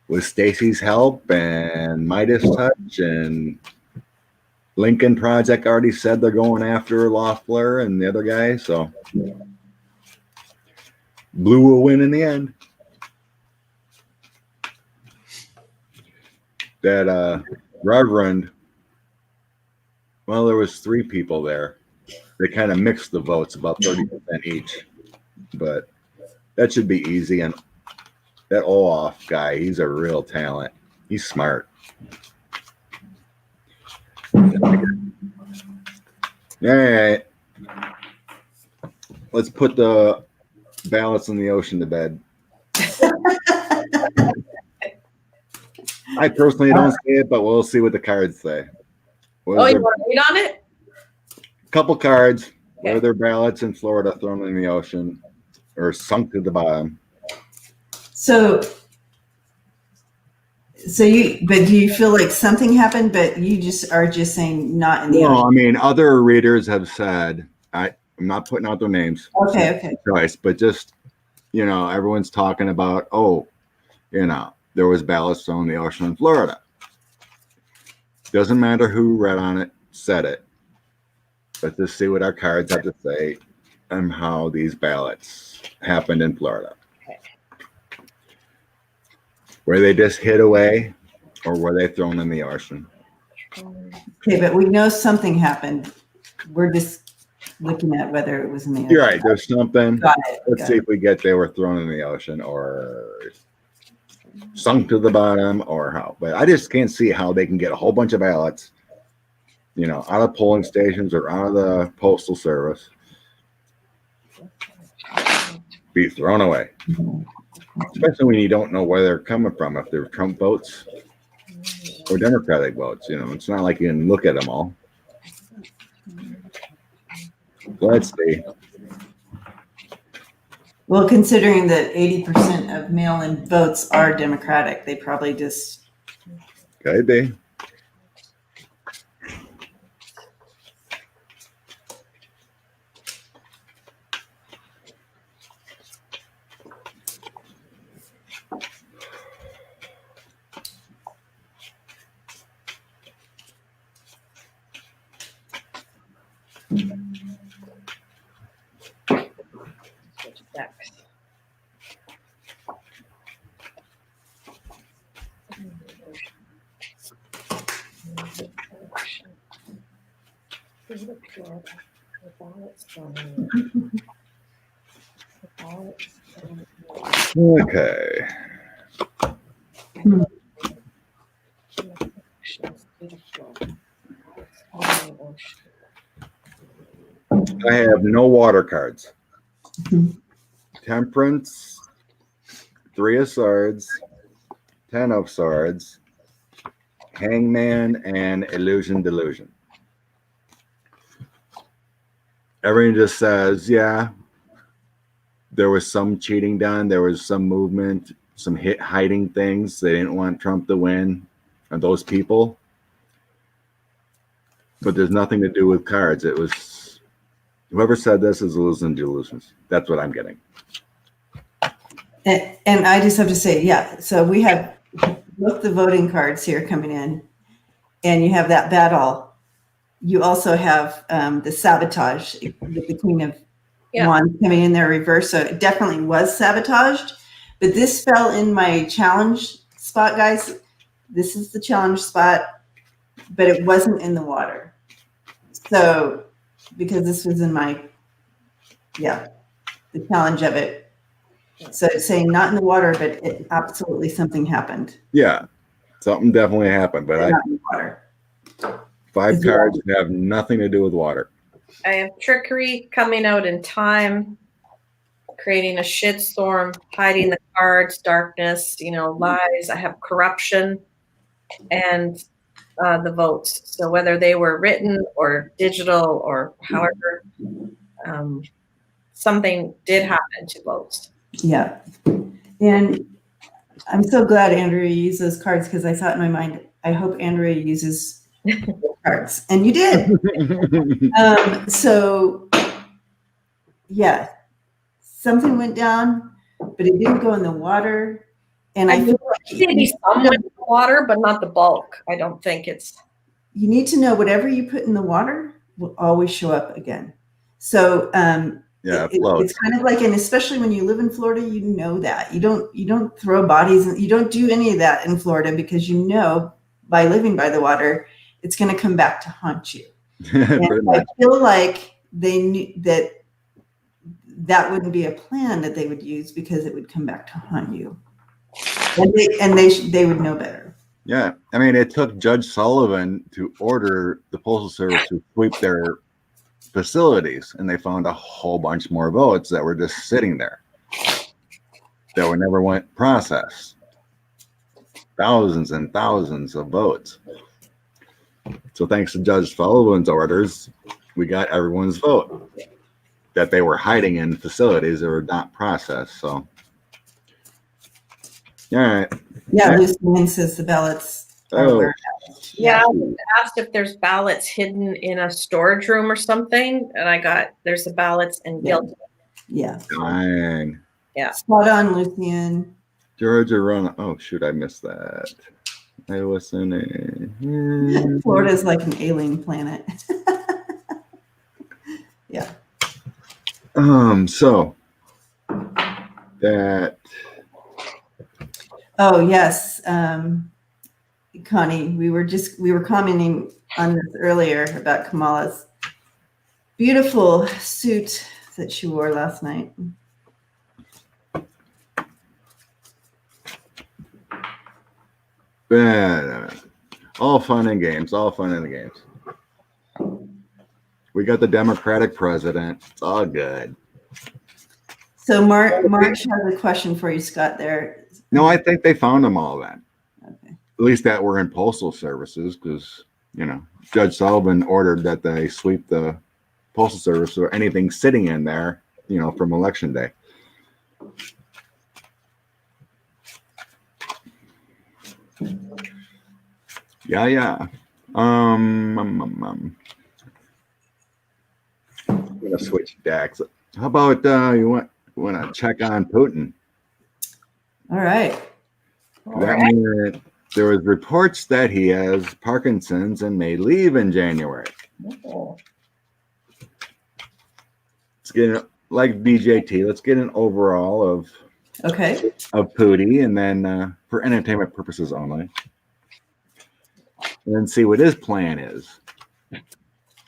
with Stacy's help and Midas Touch and Lincoln Project already said they're going after Loeffler and the other guy, so Blue will win in the end. That Reverend, well, there was 3 people there. They kind of mixed the votes, about 30% each. But that should be easy. And that Olaf guy, he's a real talent. He's smart. All right. Let's put the ballots in the ocean to bed. I personally don't see it, but we'll see what the cards say. You want to read on it? Couple cards. Okay. Were their ballots in Florida thrown in the ocean or sunk to the bottom? So do you feel like something happened, but you just are just saying not in the ocean? I mean, other readers have said, I'm not putting out their names. Okay. Choice, but just, you know, everyone's talking about, there was ballots thrown in the ocean in Florida. Doesn't matter who read on it, said it. Let's just see what our cards have to say and how these ballots happened in Florida. Okay. Were they just hid away or were they thrown in the ocean? Okay, but we know something happened. We're just looking at whether it was in the ocean. You're right, there's something. Got it. Let's see if we get they were thrown in the ocean or sunk to the bottom or how. But I just can't see how they can get a whole bunch of ballots, you know, out of polling stations or out of the postal service, be thrown away. Especially when you don't know where they're coming from, if they're Trump votes or Democratic votes. You know, it's not like you can look at them all. Let's see. Well, considering that 80% of mail-in votes are Democratic, they probably just... Could be. Okay. I have no water cards. Temperance, 3 of Swords, 10 of Swords, Hangman, and Illusion Delusion. Everyone just says, yeah, there was some cheating done. There was some movement, some hiding things. They didn't want Trump to win, and those people. But there's nothing to do with cards. It was whoever said this is losing delusions. That's what I'm getting. And I just have to say, yeah. So we have both the voting cards here coming in, and you have that battle. You also have the sabotage with the Queen of Wands coming in there reverse. So it definitely was sabotaged. But this fell in my challenge spot, guys. This is the challenge spot, but it wasn't in the water. So because this was in my, the challenge of it. So it's saying not in the water, but it absolutely something happened. Yeah, something definitely happened, but not in the water. 5 cards have nothing to do with water. I have trickery coming out in time, creating a shitstorm, hiding the cards, darkness, lies. I have corruption and the votes. So whether they were written or digital or however, something did happen to votes. Yeah. And I'm so glad Andrea used those cards because I thought in my mind, I hope Andrea uses cards. And you did. So, yeah, something went down, but it didn't go in the water. And I feel like maybe some went in the water, but not the bulk. I don't think it's. You need to know whatever you put in the water will always show up again. So, it's kind of like, and especially when you live in Florida, you know that you don't throw bodies, and you don't do any of that in Florida because you know by living by the water, it's going to come back to haunt you. And I feel like they knew that wouldn't be a plan that they would use because it would come back to haunt you, and they would know better. Yeah, I mean, it took Judge Sullivan to order the Postal Service to sweep their facilities, and they found a whole bunch more votes that were just sitting there that were never went processed. Thousands and thousands of votes. So thanks to Judge Sullivan's orders, we got everyone's vote that they were hiding in facilities that were not processed. So, all right. Yeah, Lucian says the ballots. Yeah, I asked if there's ballots hidden in a storage room or something, and there's the ballots and guilty. Yeah. Dang. Yeah. Spot on, Lucian. Georgia run. Oh shoot, I missed that. I was listening. Florida is like an alien planet. Yeah. So that. Oh yes, Connie. We were commenting on this earlier about Kamala's beautiful suit that she wore last night. All fun and games. All fun and games. We got the Democratic president. It's all good. So March has a question for you, Scott. There. No, I think they found them all then. Okay. At least that were in postal services, because Judge Sullivan ordered that they sweep the postal service or anything sitting in there, from election day. Yeah. I'm gonna switch decks. How about you want to check on Putin? All right. There was reports that he has Parkinson's and may leave in January. Oh. Let's get like DJT. Let's get an overall of Pootie, and then for entertainment purposes only, and then see what his plan is.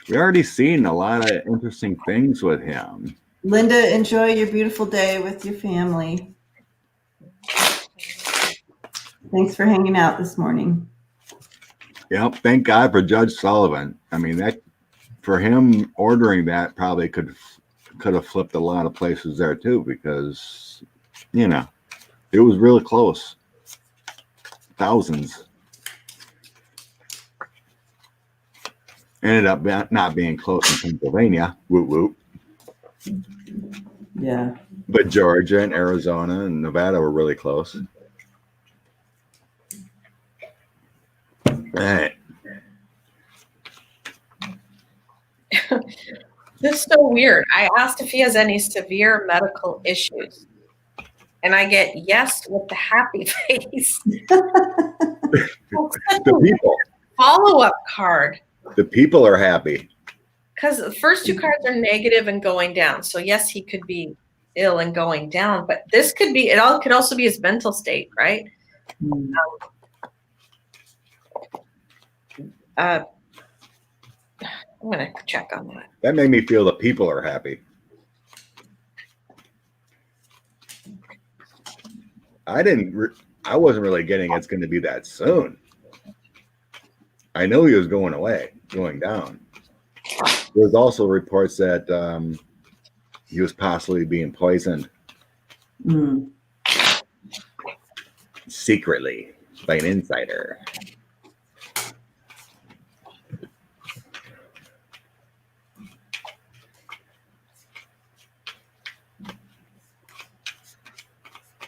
We already seen a lot of interesting things with him. Linda, enjoy your beautiful day with your family. Thanks for hanging out this morning. Yep. Thank God for Judge Sullivan. I mean, that for him ordering that probably could have flipped a lot of places there too, because it was really close. Thousands. Ended up not being close in Pennsylvania. Whoop whoop. Yeah. But Georgia and Arizona and Nevada were really close. Right. This is so weird. I asked if he has any severe medical issues, and I get yes with the happy face. The people. Follow-up card. The people are happy. Because the first two cards are negative and going down. So yes, he could be ill and going down, but this could be, could also be his mental state, right? I'm going to check on that. That made me feel the people are happy. I wasn't really getting it's going to be that soon. I know he was going down. There's also reports that he was possibly being poisoned secretly by an insider.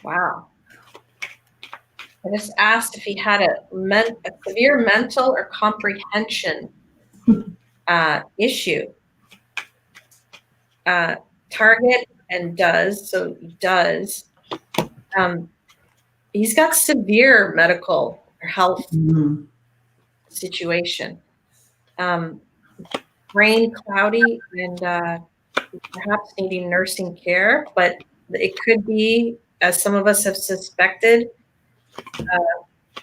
Wow. I just asked if he had a severe mental or comprehension issue. Target and does, so he does. He's got severe medical or health situation. Brain cloudy and perhaps needing nursing care, but it could be, as some of us have suspected,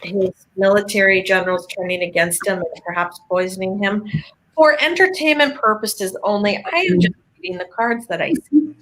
his military generals turning against him and perhaps poisoning him for entertainment purposes only. I am just reading the cards that I see.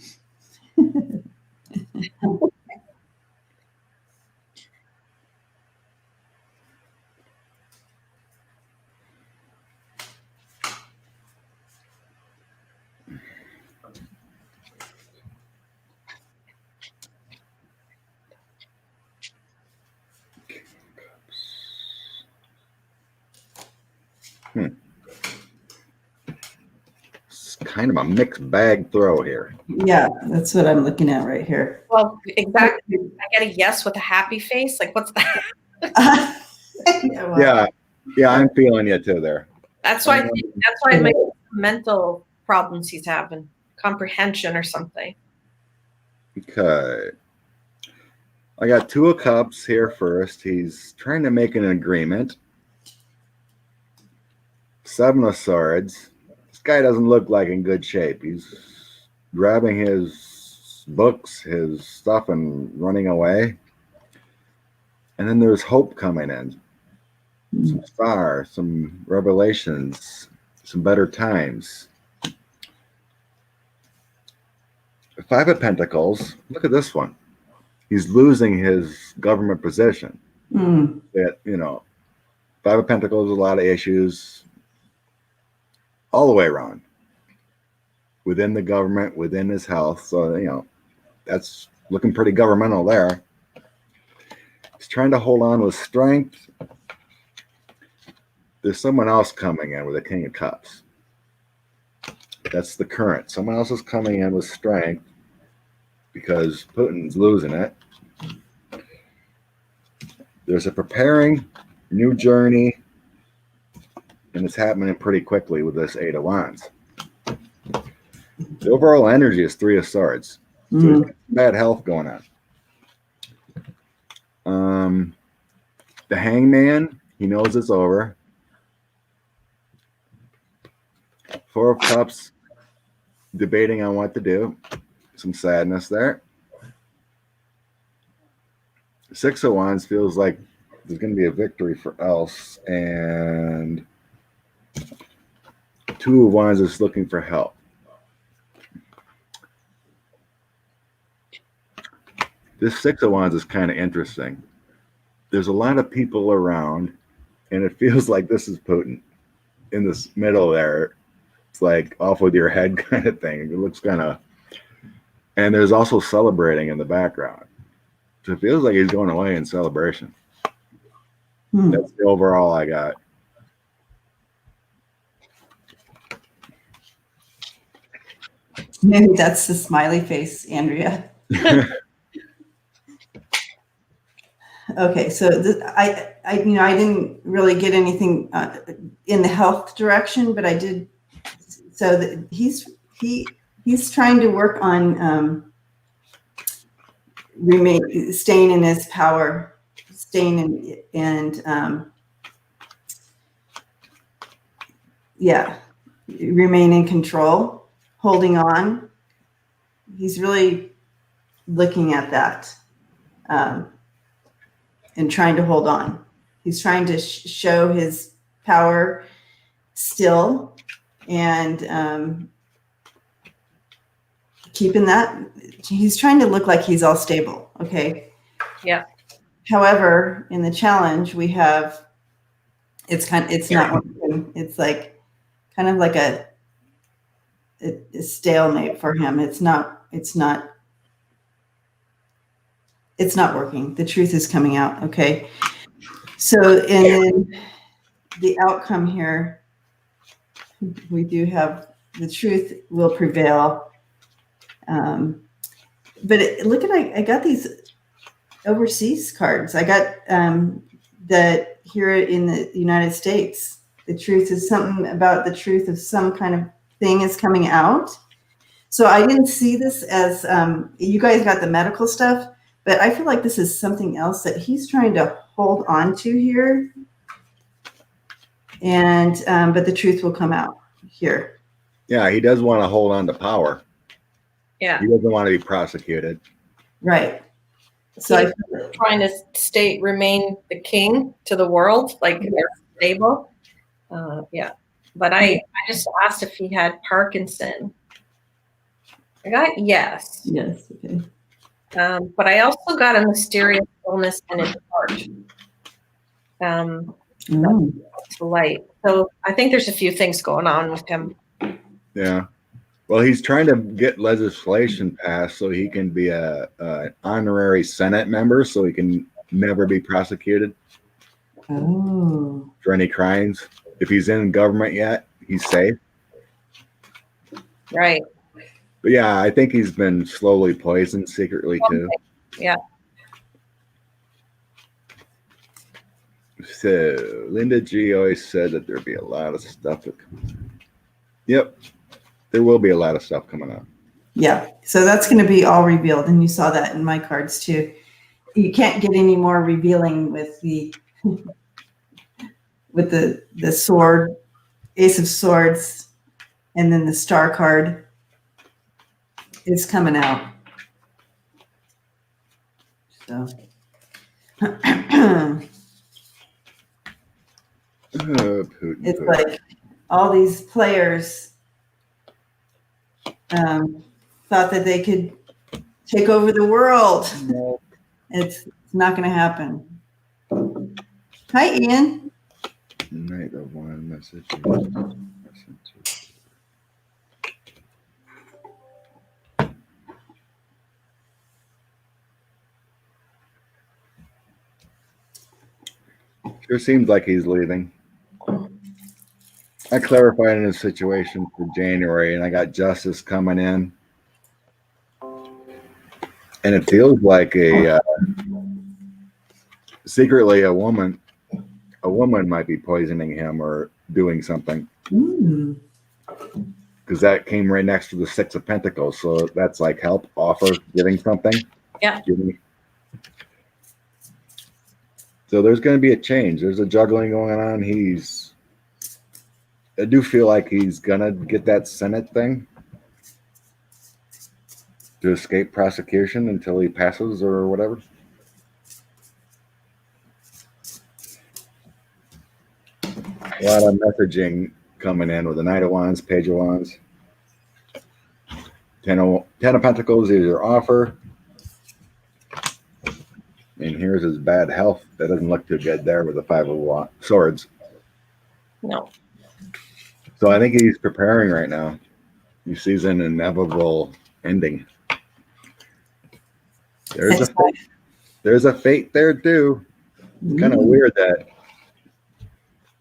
It's kind of a mixed bag throw here. Yeah, that's what I'm looking at right here. Well, exactly. I get a yes with a happy face. Like, what's that? Yeah, I'm feeling you too there. That's why it makes mental problems he's having, comprehension or something. Okay. I got 2 of Cups here first. He's trying to make an agreement. 7 of Swords. This guy doesn't look like in good shape. He's grabbing his books, his stuff, and running away. And then there's hope coming in. Some star, some revelations, some better times. 5 of Pentacles. Look at this one. He's losing his government position. That, 5 of Pentacles, a lot of issues all the way around. Within the government, within his health. So, that's looking pretty governmental there. He's trying to hold on with strength. There's someone else coming in with a King of Cups. That's the current. Someone else is coming in with strength because Putin's losing it. There's a preparing new journey, and it's happening pretty quickly with this 8 of Wands. The overall energy is 3 of Swords. So he's got bad health going on. The Hangman, he knows it's over. 4 of Cups, debating on what to do. Some sadness there. 6 of Wands feels like there's going to be a victory for else. And 2 of Wands is looking for help. This 6 of Wands is kind of interesting. There's a lot of people around, and it feels like this is Putin in this middle there. It's like off with your head kind of thing. It looks kind of, and there's also celebrating in the background. So it feels like he's going away in celebration. That's the overall I got. Maybe that's the smiley face, Andrea. Okay, so I didn't really get anything in the health direction, but I did. So that he's trying to work on staying in his power, staying remain in control, holding on. He's really looking at that. And trying to hold on. He's trying to show his power still and keeping that. He's trying to look like he's all stable. Okay. Yeah. However, in the challenge we have, it's not working. It's like kind of like a stalemate for him. It's not working. The truth is coming out. Okay. So in the outcome here, we do have the truth will prevail. But look at, I got these overseas cards. I got that here in the United States. The truth is something about the truth of some kind of thing is coming out. So I didn't see this as you guys got the medical stuff, but I feel like this is something else that he's trying to hold on to here. And but the truth will come out here. Yeah, he does want to hold on to power. Yeah. He doesn't want to be prosecuted. Right. So He's trying to remain the king to the world, like they're stable. Yeah. But I just asked if he had Parkinson. I got yes. Yes. Okay. But I also got a mysterious illness in his heart. To light. So I think there's a few things going on with him. Yeah. Well, he's trying to get legislation passed so he can be a honorary Senate member, so he can never be prosecuted for any crimes. If he's in government yet, he's safe. Right. But yeah, I think he's been slowly poisoned secretly too. Yeah. So Linda G always said that there'd be a lot of stuff. Yep. There will be a lot of stuff coming up. Yeah. So that's going to be all revealed. And you saw that in my cards too. You can't get any more revealing with the sword, Ace of Swords, and then the Star card is coming out. So it's like all these players thought that they could take over the world. No. It's not going to happen. Hi, Ian. Night of one message. Sure seems like he's leaving. I clarified in his situation for January, and I got justice coming in. And it feels like secretly a woman might be poisoning him or doing something. Because that came right next to the Six of Pentacles. So that's like help, offer, giving something. Yeah. So there's going to be a change. There's a juggling going on. I do feel like he's going to get that Senate thing to escape prosecution until he passes or whatever. A lot of messaging coming in with the Knight of Wands, Page of Wands. Ten of Pentacles is your offer. And here's his bad health. That doesn't look too good there with the Five of Swords. No. So I think he's preparing right now. He sees an inevitable ending. There's a fate there too. It's kind of weird that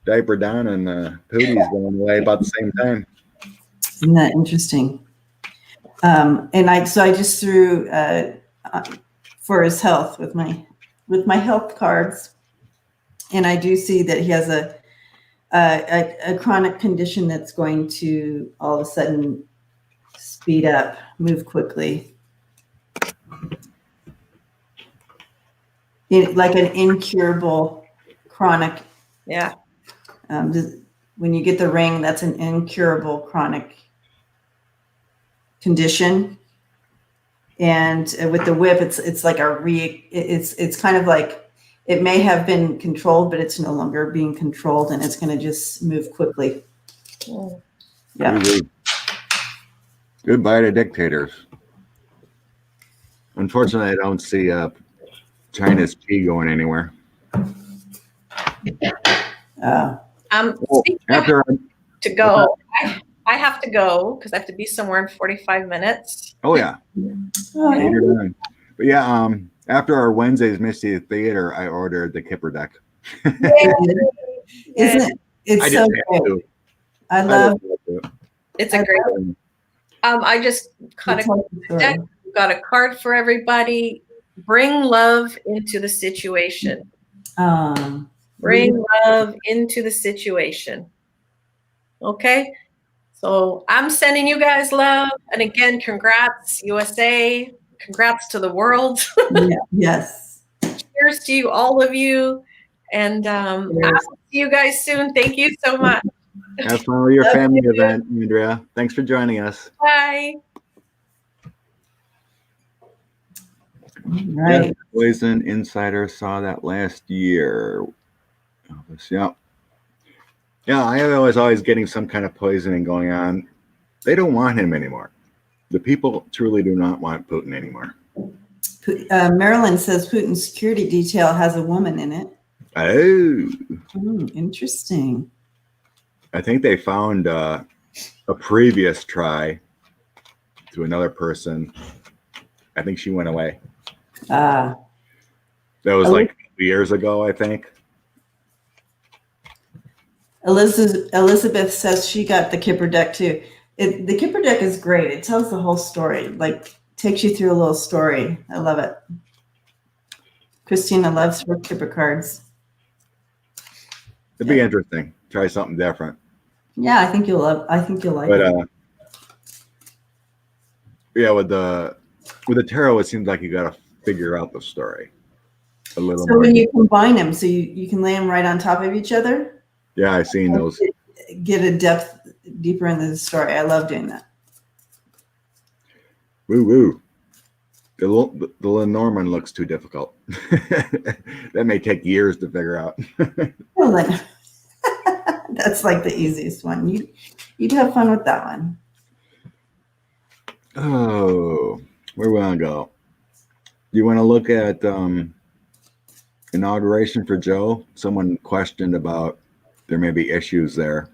Diaper Don and Pootie's going away about the same time. Isn't that interesting? And I just threw for his health with my health cards, and I do see that he has a chronic condition that's going to all of a sudden speed up, move quickly. Like an incurable chronic. Yeah. When you get the ring, that's an incurable chronic condition. And with the whip, it's like it's kind of like it may have been controlled, but it's no longer being controlled, and it's going to just move quickly. Yeah. Goodbye to dictators. Unfortunately, I don't see China's tea going anywhere. After to go, I have to go because I have to be somewhere in 45 minutes. Oh yeah. But yeah, after our Wednesday's Misty Theater, I ordered the Kipper deck. Isn't it? It's so great. I love it. It's a great. I just got a deck, got a card for everybody. bring love into the situation. Um, Bring love into the situation. Okay? So I'm sending you guys love. And again, congrats, USA. Congrats to the world. yes. Cheers to you, all of you. And I'll see you guys soon. Thank you so much. Have fun with your family event, Andrea. Thanks for joining us. Bye. Right. Yes, Poison Insider saw that last year. Yeah. Yeah, I was always getting some kind of poisoning going on. They don't want him anymore. The people truly do not want Putin anymore. Marilyn says Putin's security detail has a woman in it. Oh. Interesting. I think they found a previous try to another person. I think she went away. That was like 2 years ago, I think. Elizabeth says she got the Kipper deck too. The Kipper deck is great. It tells the whole story, like takes you through a little story. I love it. Christina loves her Kipper cards. It'd be interesting. Try something different. Yeah, I think you'll like it. Yeah, with the tarot, it seems like you got to figure out the story a little more. So when you combine them, so you can lay them right on top of each other. Yeah, I've seen those. Get a depth deeper into the story. I love doing that. Woo woo. The Lenormand looks too difficult. That may take years to figure out. Well, then, that's like the easiest one. You'd have fun with that one. Oh, where do we want to go? You want to look at inauguration for Joe? Someone questioned about there may be issues there.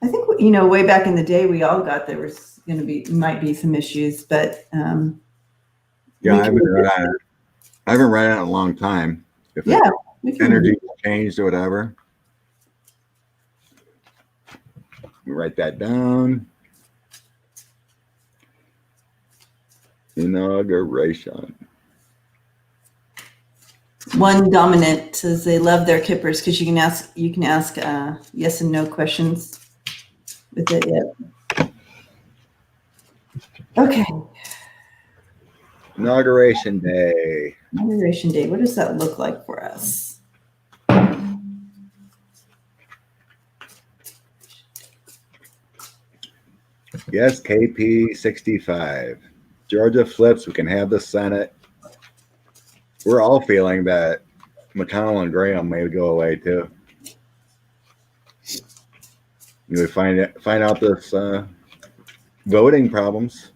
I think way back in the day, we all got there was might be some issues, but yeah, I haven't read it. I haven't read it in a long time. If energy changed or whatever, write that down. Inauguration. One dominant says they love their kippers because you can ask yes and no questions with it. Yeah. Okay. Inauguration day. Inauguration day. What does that look like for us? Yes, KP 65. Georgia flips. We can have the Senate. We're all feeling that McConnell and Graham may go away too. We find out this voting problems.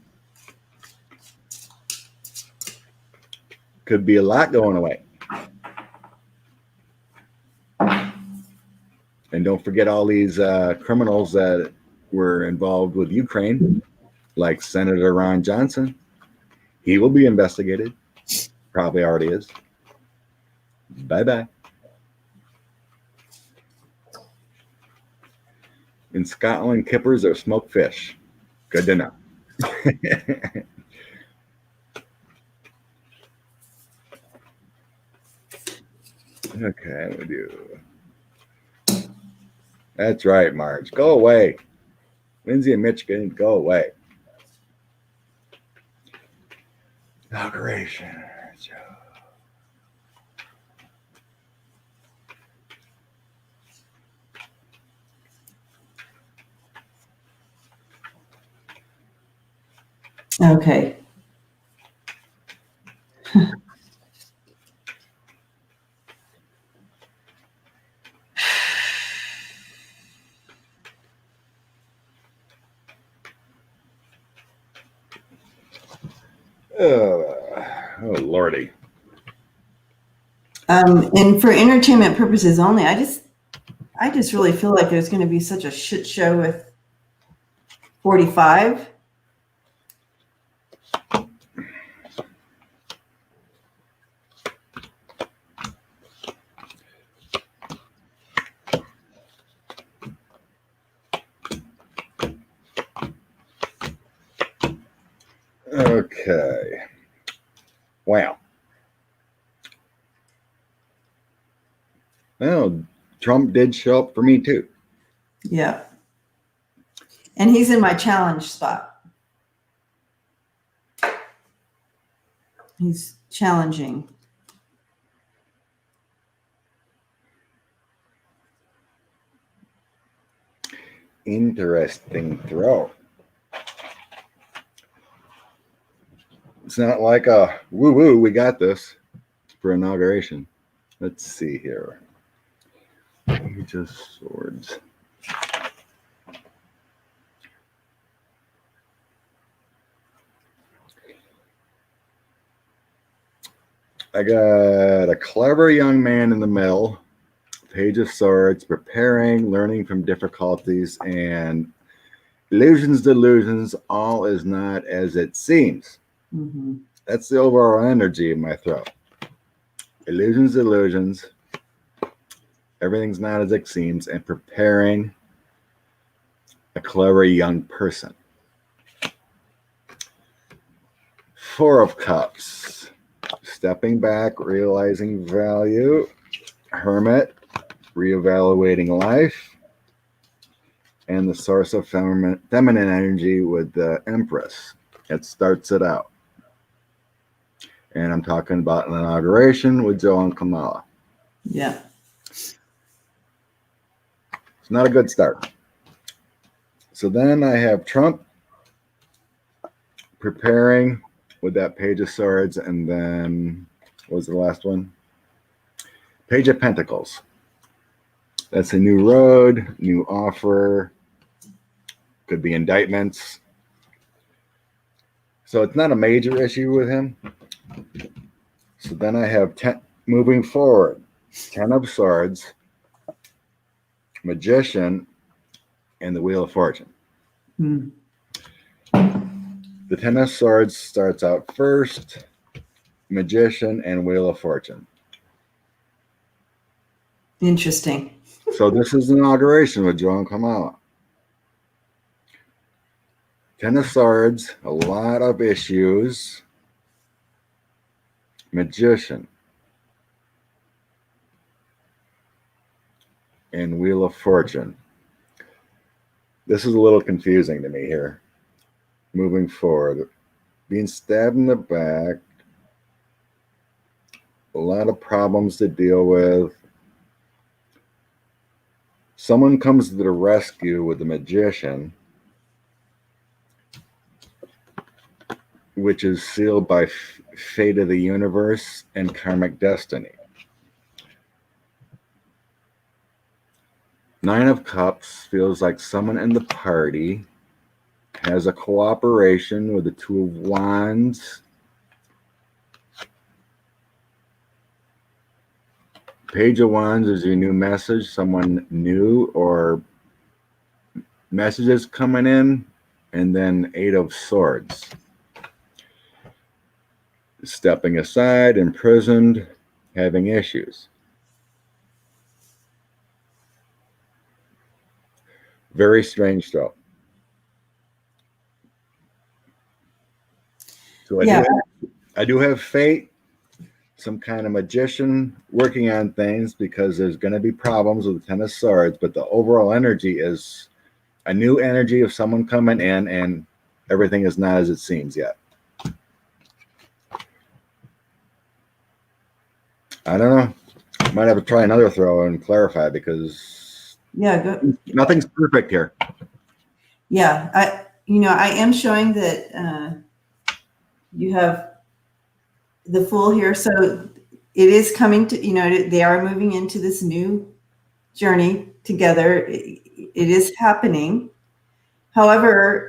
Could be a lot going away. And don't forget all these criminals that were involved with Ukraine, like Senator Ron Johnson. He will be investigated. Probably already is. Bye-bye. In Scotland, kippers are smoked fish. Good to know. Okay, we do. That's right, Marge. Go away. Lindsay and Michigan, go away. Inauguration. Okay. Oh, Lordy. And for entertainment purposes only, I just really feel like there's going to be such a shit show with 45. Okay. Wow. Well, Trump did show up for me too. Yeah. And he's in my challenge spot. He's challenging. Interesting throw. It's not like a woo-woo, we got this for inauguration. Let's see here. Page of Swords. I got a clever young man in the middle, Page of Swords, preparing, learning from difficulties, and illusions, delusions, all is not as it seems. Mm-hmm. That's the overall energy of my throw. Illusions, delusions, everything's not as it seems, and preparing, a clever young person. Four of Cups, stepping back, realizing value. Hermit, reevaluating life. And the source of feminine energy with the Empress. It starts it out. And I'm talking about an inauguration with Joe and Kamala. Yeah. It's not a good start. So then I have Trump preparing with that Page of Swords, and then what was the last one? Page of Pentacles. That's a new road, new offer, could be indictments. So it's not a major issue with him. So then I have moving forward, 10 of Swords, Magician, and the Wheel of Fortune. Mm. The 10 of Swords starts out first, Magician, and Wheel of Fortune. Interesting. So this is inauguration with Joe and Kamala. 10 of Swords, a lot of issues. Magician. And Wheel of Fortune. This is a little confusing to me here. Moving forward. Being stabbed in the back. A lot of problems to deal with. Someone comes to the rescue with the Magician, which is sealed by fate of the universe and karmic destiny. 9 of Cups feels like someone in the party has a cooperation with the 2 of Wands. Page of Wands is your new message, someone new or messages coming in. And then 8 of Swords. Stepping aside, imprisoned, having issues. Very strange though. So I do have fate, some kind of magician working on things because there's going to be problems with the 10 of Swords, but the overall energy is a new energy of someone coming in, and everything is not as it seems yet. I don't know. Might have to try another throw and clarify because nothing's perfect here. Yeah, I am showing that you have the Fool here, so it is coming to, they are moving into this new journey together. It is happening. However,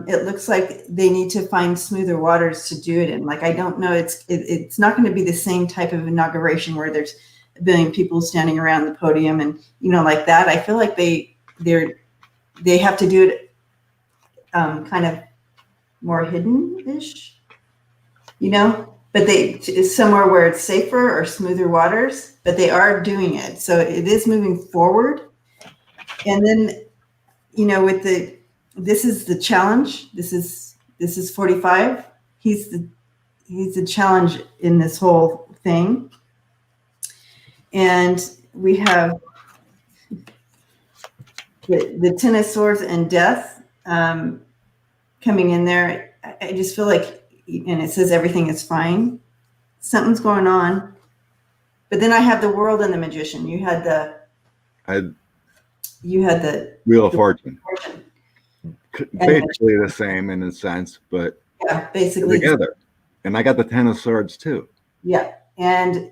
it looks like they need to find smoother waters to do it in. Like, I don't know, it's not going to be the same type of inauguration where there's a billion people standing around the podium and like that. I feel like they have to do it kind of more hidden-ish, but somewhere where it's safer or smoother waters, but they are doing it. So it is moving forward. And then, this is the challenge. This is 45. He's he's a challenge in this whole thing. And we have the Ten of Swords and Death coming in there. I just feel like, and it says everything is fine. Something's going on. But then I have the World and the Magician. You had the Wheel of Fortune. Basically the same in a sense, but yeah, basically together. And I got the Ten of Swords too. Yeah, and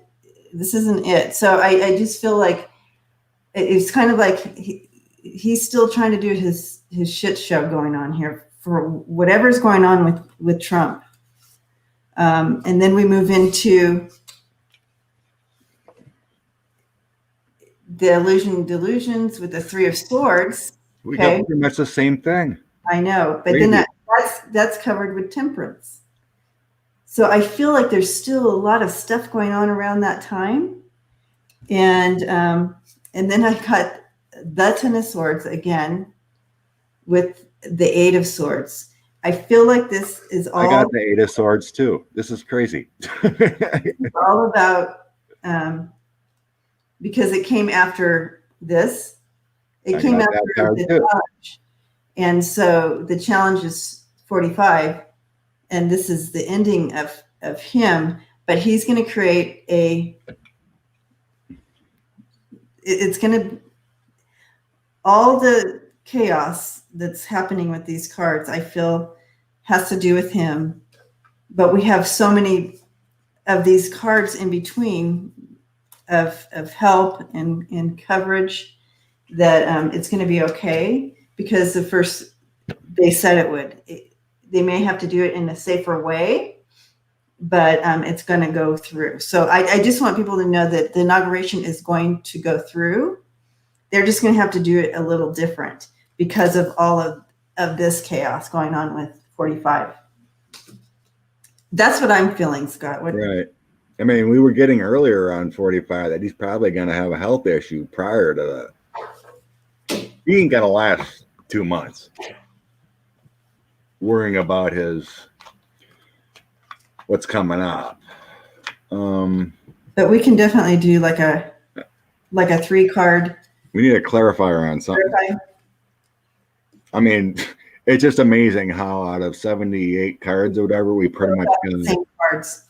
this isn't it. So I just feel like it's kind of like he's still trying to do his shit show going on here for whatever's going on with Trump. And then we move into the delusions with the Three of Swords. We got pretty much the same thing. I know, but then that's covered with Temperance. So I feel like there's still a lot of stuff going on around that time. And then I got the Ten of Swords again with the Eight of Swords. I feel like this is all. I got the Eight of Swords too. This is crazy. It's all about because it came after this. It came after the challenge. And so the challenge is 45. And this is the ending of him. But he's going to create it's going to, all the chaos that's happening with these cards, I feel, has to do with him. But we have so many of these cards in between of help and coverage that it's going to be okay, because they said it would. They may have to do it in a safer way, but it's going to go through. So I just want people to know that the inauguration is going to go through. They're just going to have to do it a little different because of all of this chaos going on with 45. That's what I'm feeling, Scott. Right. I mean, we were getting earlier on 45 that he's probably going to have a health issue prior to that. He ain't going to last 2 months worrying about what's coming up. But we can definitely do like a 3-card. We need a clarifier on something. I mean, it's just amazing how out of 78 cards or whatever, we pretty much get same cards.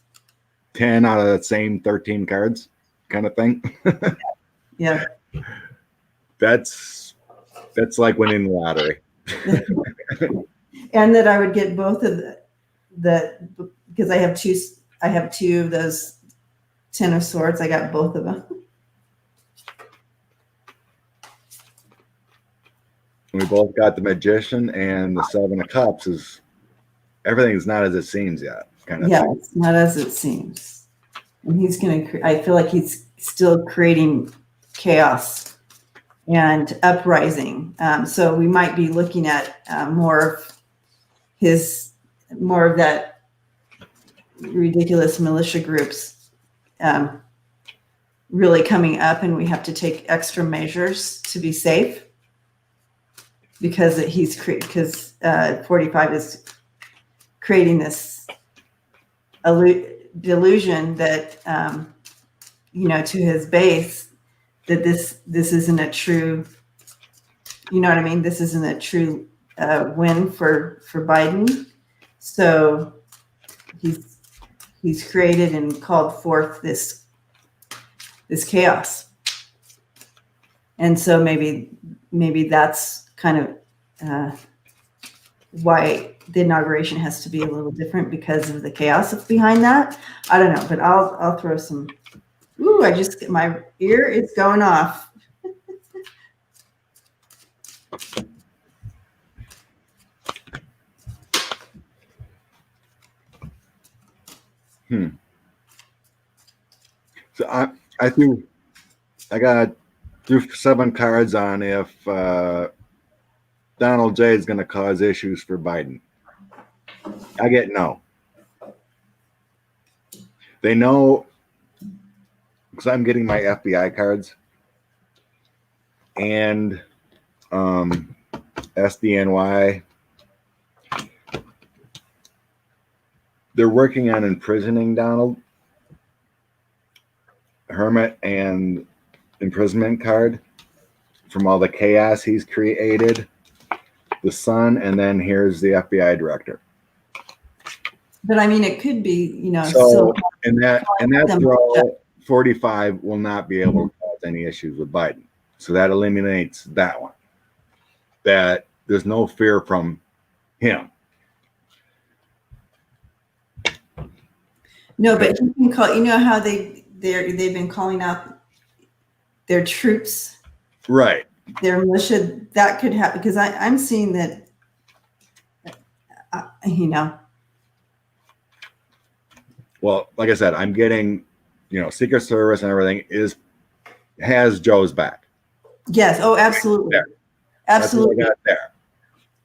10 out of the same 13 cards kind of thing. Yeah. That's like winning the lottery. And that I would get both of the because I have two of those Ten of Swords. I got both of them. We both got the Magician and the Seven of Cups. Everything's not as it seems yet. Kind of thing. It's not as it seems. And he's going to, I feel like he's still creating chaos and uprising. So we might be looking at more of that ridiculous militia groups really coming up, and we have to take extra measures to be safe because 45 is creating this delusion that to his base that this isn't a true, you know what I mean, this isn't a true win for Biden. So he's created and called forth this chaos, and so maybe that's kind of why the inauguration has to be a little different because of the chaos that's behind that. I don't know, but I'll throw some. Ooh, I just get my ear. It's going off. So I got 7 cards on if Donald J is going to cause issues for Biden. I get no. They know because I'm getting my FBI cards and SDNY. they're working on imprisoning Donald Hermit and imprisonment card from all the chaos he's created. The son, and then here's the FBI director. But I mean, it could be, So still in that them row, 45 will not be able to cause any issues with Biden. So that eliminates that one. That there's no fear from him. No, but he can call. You know how they've been calling out their troops, Right. their militia. That could happen because I'm seeing that. Well, like I said, I'm getting, Secret Service and everything has Joe's back. Yes. Oh, absolutely. There. Absolutely. That's what I got there.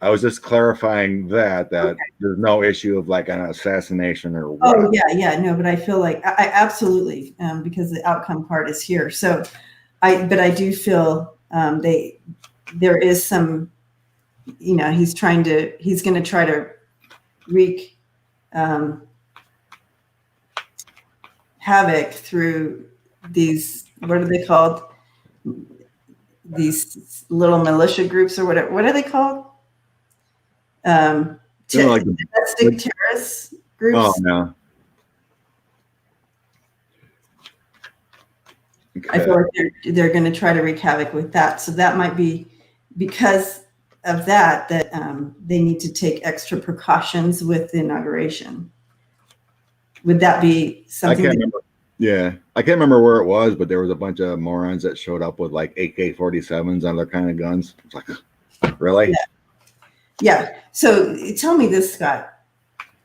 I was just clarifying that Okay. there's no issue of like an assassination or what. Oh yeah. No, but I feel like I absolutely because the outcome part is here. So I do feel there is some, he's going to try to wreak havoc through these, what are they called? These little militia groups or whatever. What are they called? Domestic terrorist groups. Oh no. Okay. I feel like they're going to try to wreak havoc with that. So that might be because of that they need to take extra precautions with the inauguration. Would that be something? I can't remember. Yeah, I can't remember where it was, but there was a bunch of morons that showed up with like AK-47s on their kind of guns. It's like, really? Yeah. So tell me this, Scott.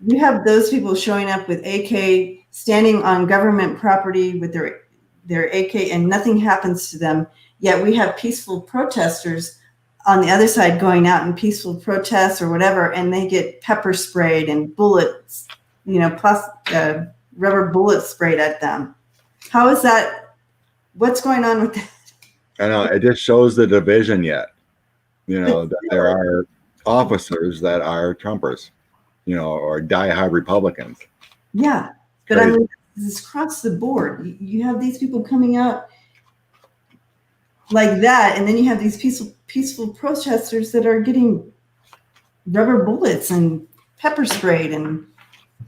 You have those people showing up with AK, standing on government property with their AK, and nothing happens to them. Yet we have peaceful protesters on the other side going out in peaceful protests or whatever, and they get pepper sprayed and bullets, rubber bullets sprayed at them. How is that? What's going on with that? I know, it just shows the division yet. That there are officers that are Trumpers, or diehard Republicans. Yeah, but I mean, this is across the board. You have these people coming out like that, and then you have these peaceful protesters that are getting rubber bullets and pepper sprayed and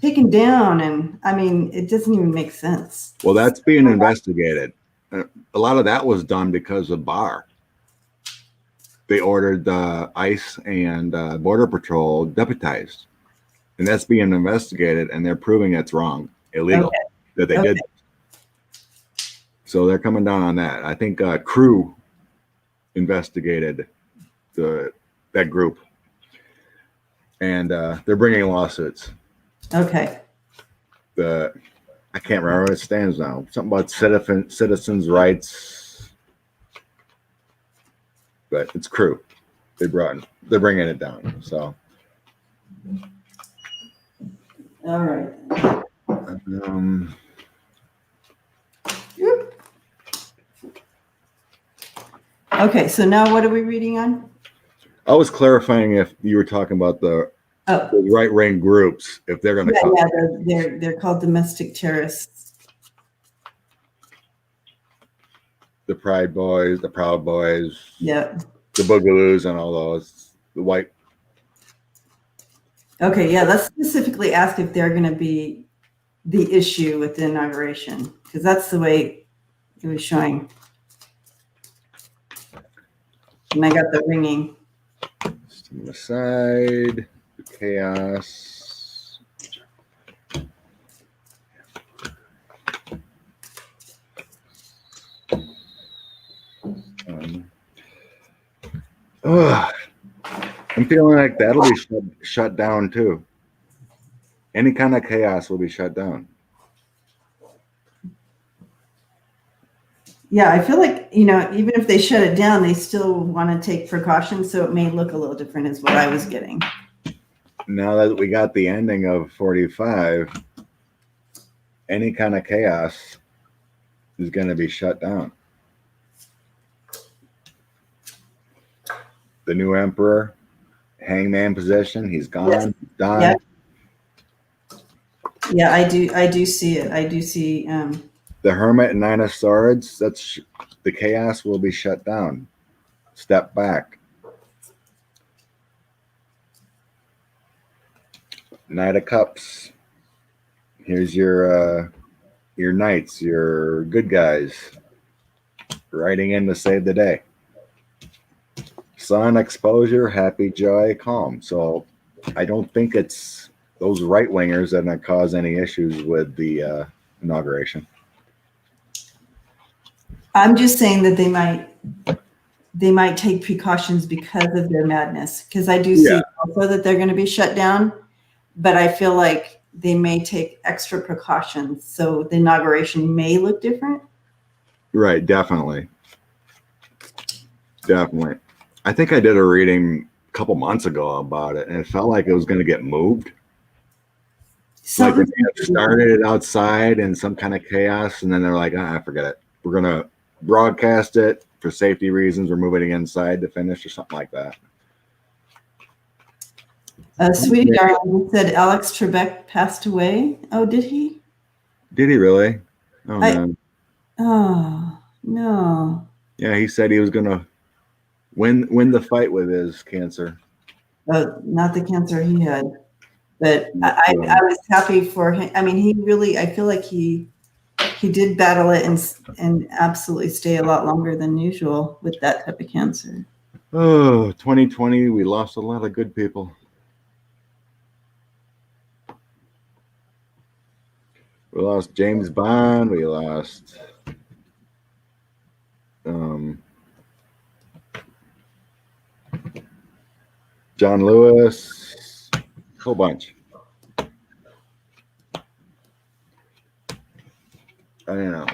taken down, and I mean, it doesn't even make sense. Well, that's being investigated. A lot of that was done because of Barr. They ordered the ICE and Border Patrol deputized, and that's being investigated, and they're proving it's wrong, illegal, that they did. So they're coming down on that. I think Crew investigated that group, and they're bringing lawsuits. Okay. I can't remember where it stands now. Something about citizens' rights, but it's Crew. They're bringing it down. So. All right. Okay, so now what are we reading on? I was clarifying if you were talking about the right-wing groups, if they're going to they're called domestic terrorists. The Pride Boys, the Proud Boys, yeah, the Boogaloos, and all those. The white. Okay, yeah. Let's specifically ask if they're going to be the issue with the inauguration, because that's the way it was showing. And I got the ringing. On the side, the chaos. I'm feeling like that'll be shut down too. Any kind of chaos will be shut down. Yeah, I feel like, even if they shut it down, they still want to take precautions, so it may look a little different is what I was getting. Now that we got the ending of 45, any kind of chaos is going to be shut down. The new emperor, hangman position, he's gone, done. Yep. Yeah, I do see it. I do see. The Hermit and Nine of Swords. That's the chaos will be shut down. Step back. Knight of Cups. Here's your knights, your good guys, riding in to save the day. Sun, exposure, happy, joy, calm. So I don't think it's those right wingers that are going to cause any issues with the inauguration. I'm just saying that they might take precautions because of their madness. Because I do see also that they're going to be shut down, but I feel like they may take extra precautions, so the inauguration may look different. Right, definitely. I think I did a reading a couple months ago about it, and it felt like it was going to get moved. Like they started it outside in some kind of chaos, and then they're like, forget it. We're going to broadcast it for safety reasons. We're moving it inside to finish or something like that. Sweetie darling said Alex Trebek passed away. Oh, did he? Did he really? Oh, man. Oh, no. Yeah, he said he was going to win the fight with his cancer. Not the cancer he had. But I was happy for him. I mean, he really, I feel like he did battle it and absolutely stay a lot longer than usual with that type of cancer. Oh, 2020, we lost a lot of good people. We lost James Bond. We lost John Lewis. A whole bunch. I don't know.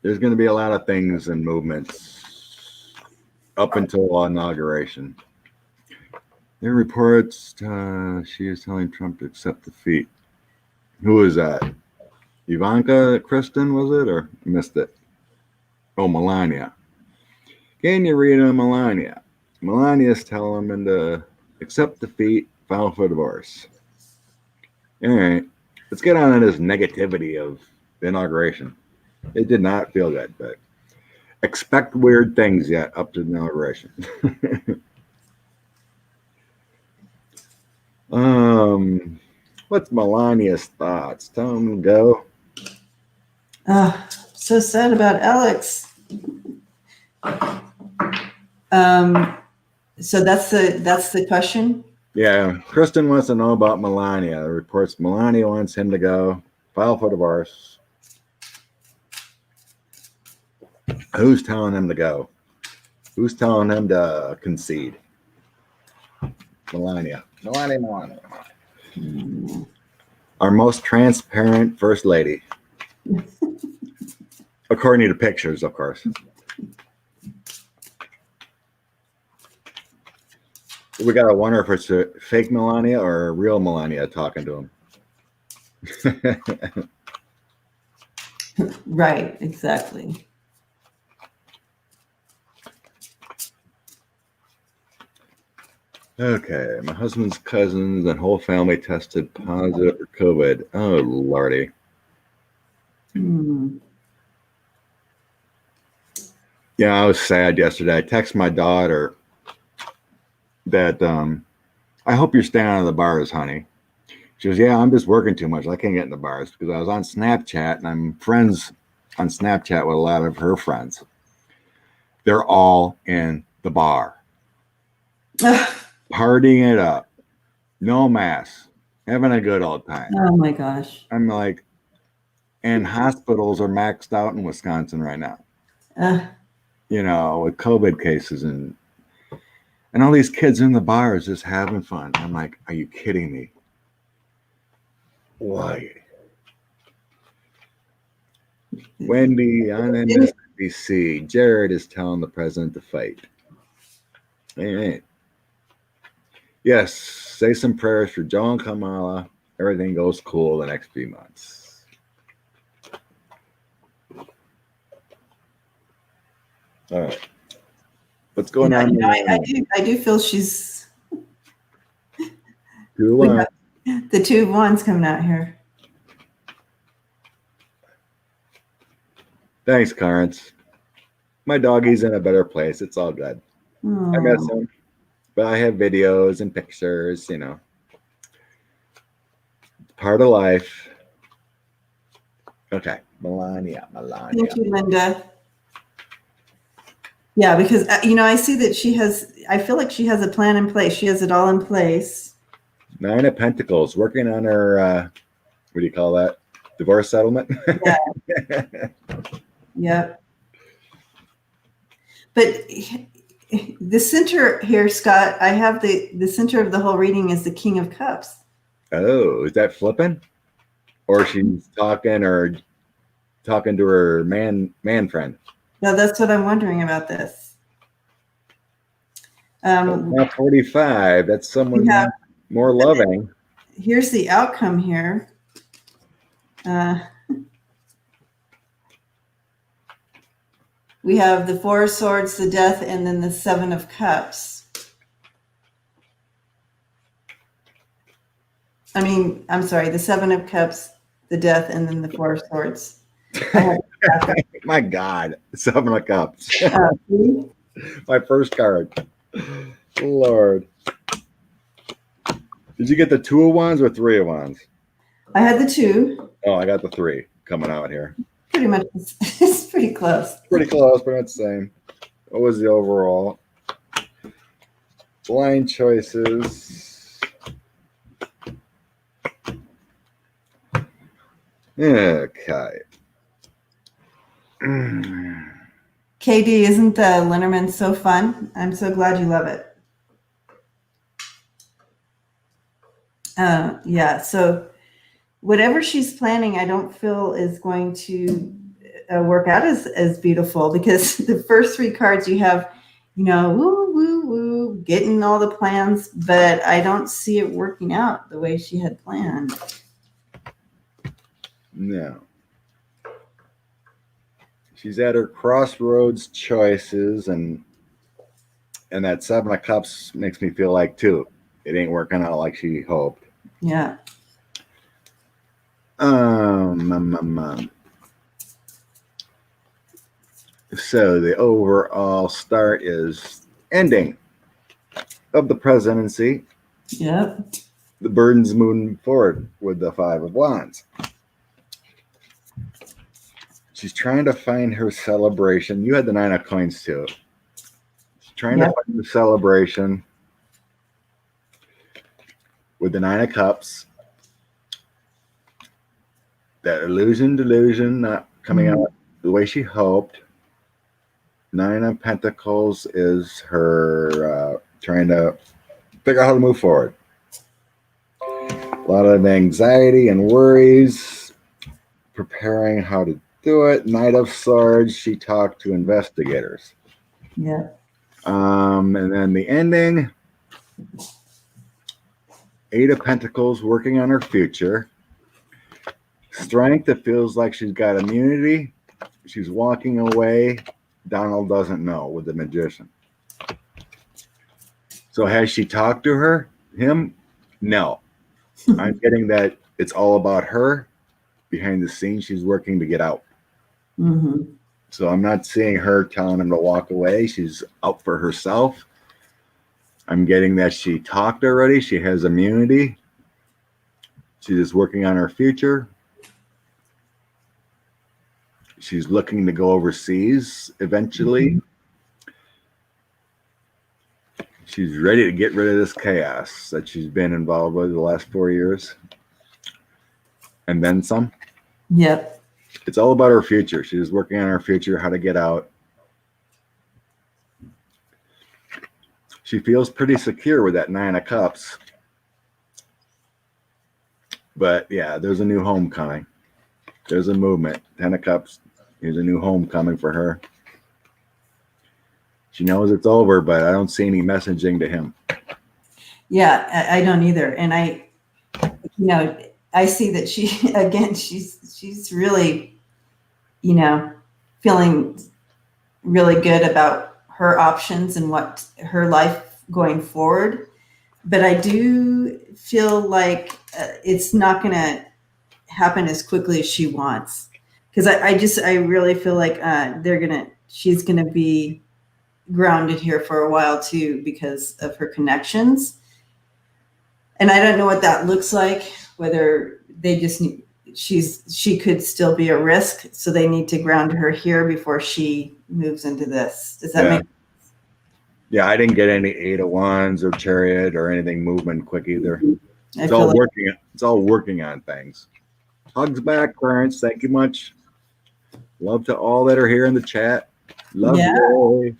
There's going to be a lot of things and movements up until inauguration. There are reports she is telling Trump to accept defeat. Who is that? Ivanka Kristen, was it? Or missed it? Oh, Melania. Can you read on Melania? Melania's telling him to accept defeat, file for divorce. All right. Let's get on to this negativity of the inauguration. It did not feel good, but expect weird things yet up to the inauguration. What's Melania's thoughts? Tell him to go. So sad about Alex. So that's the question. Yeah, Kristen wants to know about Melania. The reports Melania wants him to go file for divorce. Who's telling him to go? Who's telling him to concede? Melania. Our most transparent first lady. According to pictures, of course. We gotta wonder if it's a fake Melania or a real Melania talking to him. Right, exactly. Okay, my husband's cousins and whole family tested positive for COVID. Oh, Lordy. Yeah, I was sad yesterday. I texted my daughter that I hope you're staying out of the bars, honey. She goes, yeah, I'm just working too much. I can't get in the bars because I was on Snapchat and I'm friends on Snapchat with a lot of her friends. They're all in the bar. Partying it up. No mask. Having a good old time. Oh my gosh. I'm like, and hospitals are maxed out in Wisconsin right now. You know, with COVID cases and all these kids in the bars just having fun. I'm like, are you kidding me? Why? Wendy on MSNBC. Jared is telling the president to fight. All right. Yes, say some prayers for Joe and Kamala. Everything goes cool the next few months. All right. What's going on? I do feel she's. Do what? The Two of Wands coming out here. Thanks, Carnes. My doggy's in a better place. It's all good. I miss him, but I have videos and pictures, you know. Part of life. Okay, Melania. Thank you, Linda. Yeah, because, I see that I feel like she has a plan in place. She has it all in place. 9 of Pentacles, working on her, what do you call that? Divorce settlement? Yeah. Yep. But the center here, Scott, I have the center of the whole reading is the King of Cups. Oh, is that flipping? Or she's talking to her man friend? No, that's what I'm wondering about this. Not 45. That's someone more loving. Here's the outcome here. We have the Four of Swords, the Death, and then the Seven of Cups. I'm sorry, the Seven of Cups, the Death, and then the Four of Swords. My God, 7 of Cups. My first card. Lord. Did you get the 2 of Wands or 3 of Wands? I had the 2. Oh, I got the 3 coming out here. Pretty much, it's pretty close. Pretty close, but not the same. What was the overall? Blind choices. Okay. KD, isn't the Linnerman so fun? I'm so glad you love it. Yeah, so whatever she's planning, I don't feel is going to work out as beautiful, because the first 3 cards you have, woo, woo, woo, getting all the plans, but I don't see it working out the way she had planned. No. She's at her crossroads choices, and that 7 of Cups makes me feel like, too, it ain't working out like she hoped. Yeah. So the overall start is ending of the presidency. Yep. The burdens moving forward with the 5 of Wands. She's trying to find her celebration. You had the 9 of Coins too. She's trying to find the celebration with the 9 of Cups. That delusion not coming out the way she hoped. 9 of Pentacles is her trying to figure out how to move forward. A lot of anxiety and worries, preparing how to do it. Knight of Swords, she talked to investigators. Yeah. And then the ending, 8 of Pentacles, working on her future. Strength, it feels like she's got immunity. She's walking away. Donald doesn't know, with the Magician. So has she talked to him? No. I'm getting that it's all about her. Behind the scenes, she's working to get out. Mm-hmm. So I'm not seeing her telling him to walk away. She's out for herself. I'm getting that she talked already. She has immunity. She's just working on her future. She's looking to go overseas eventually. Mm-hmm. She's ready to get rid of this chaos that she's been involved with the last 4 years. And then some. Yep. It's all about her future. She's working on her future, how to get out. She feels pretty secure with that 9 of Cups. But yeah, there's a new homecoming. There's a movement. 10 of Cups. Here's a new homecoming for her. She knows it's over, but I don't see any messaging to him. Yeah, I don't either. And I see that she's really, feeling really good about her options and what her life going forward. but I do feel like it's not going to happen as quickly as she wants. Because I really feel like she's going to be grounded here for a while too because of her connections. And I don't know what that looks like, whether they just need, she could still be a risk. So they need to ground her here before she moves into this. Does that Yeah. make sense? Yeah, I didn't get any 8 of Wands or Chariot or anything moving quick either. I It's feel all like working. It's all working on things. Hugs back, Clarence. Thank you much. Love to all that are here in the chat. Love Yeah. you.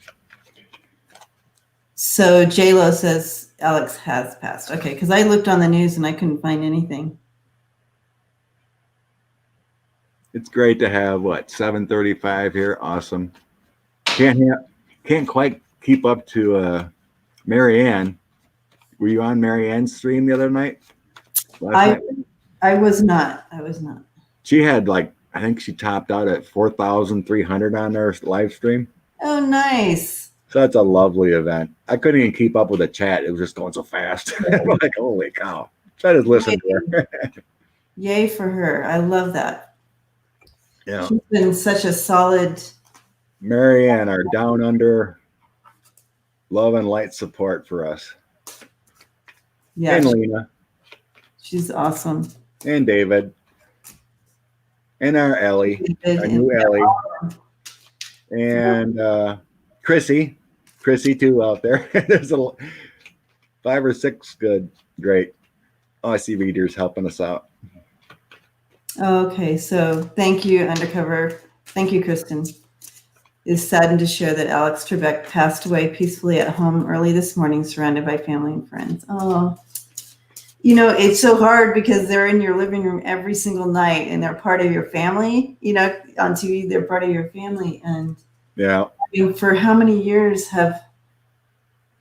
So J-Lo says Alex has passed. Okay, because I looked on the news and I couldn't find anything. It's great to have 7:35 here. Awesome. Can't quite keep up to Marianne. Were you on Marianne's stream the other night? Last night? I was not. She had I think she topped out at 4,300 on their live stream. Oh, nice. So that's a lovely event. I couldn't even keep up with the chat. It was just going so fast. I'm like, holy cow. Try to listen to her. Yay for her. I love that. Yeah. She's been such a solid. Marianne, our down under love and light support for us. Yeah. And Lena. She's awesome. And David. And our Ellie. David our new Ellie. And Chrissy too out there. There's 5 or 6 good, great Aussie readers helping us out. Okay, so thank you, Undercover. Thank you, Kristen. Is saddened to share that Alex Trebek passed away peacefully at home early this morning, surrounded by family and friends. Oh, it's so hard because they're in your living room every single night and they're part of your family. On TV, they're part of your family. And yeah, for how many years have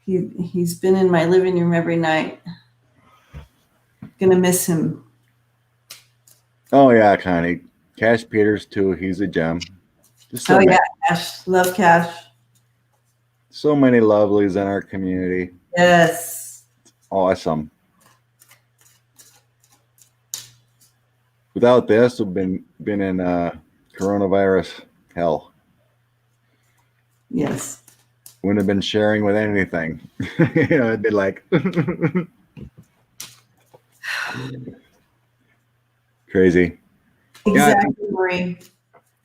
he's been in my living room every night? Gonna miss him. Oh yeah, Connie. Cash Peters too. He's a gem. Yeah, Cash. Love Cash. So many lovelies in our community. Yes. Awesome. Without this, we've been in coronavirus hell. Yes. Wouldn't have been sharing with anything. It'd be like crazy. Exactly, Marie.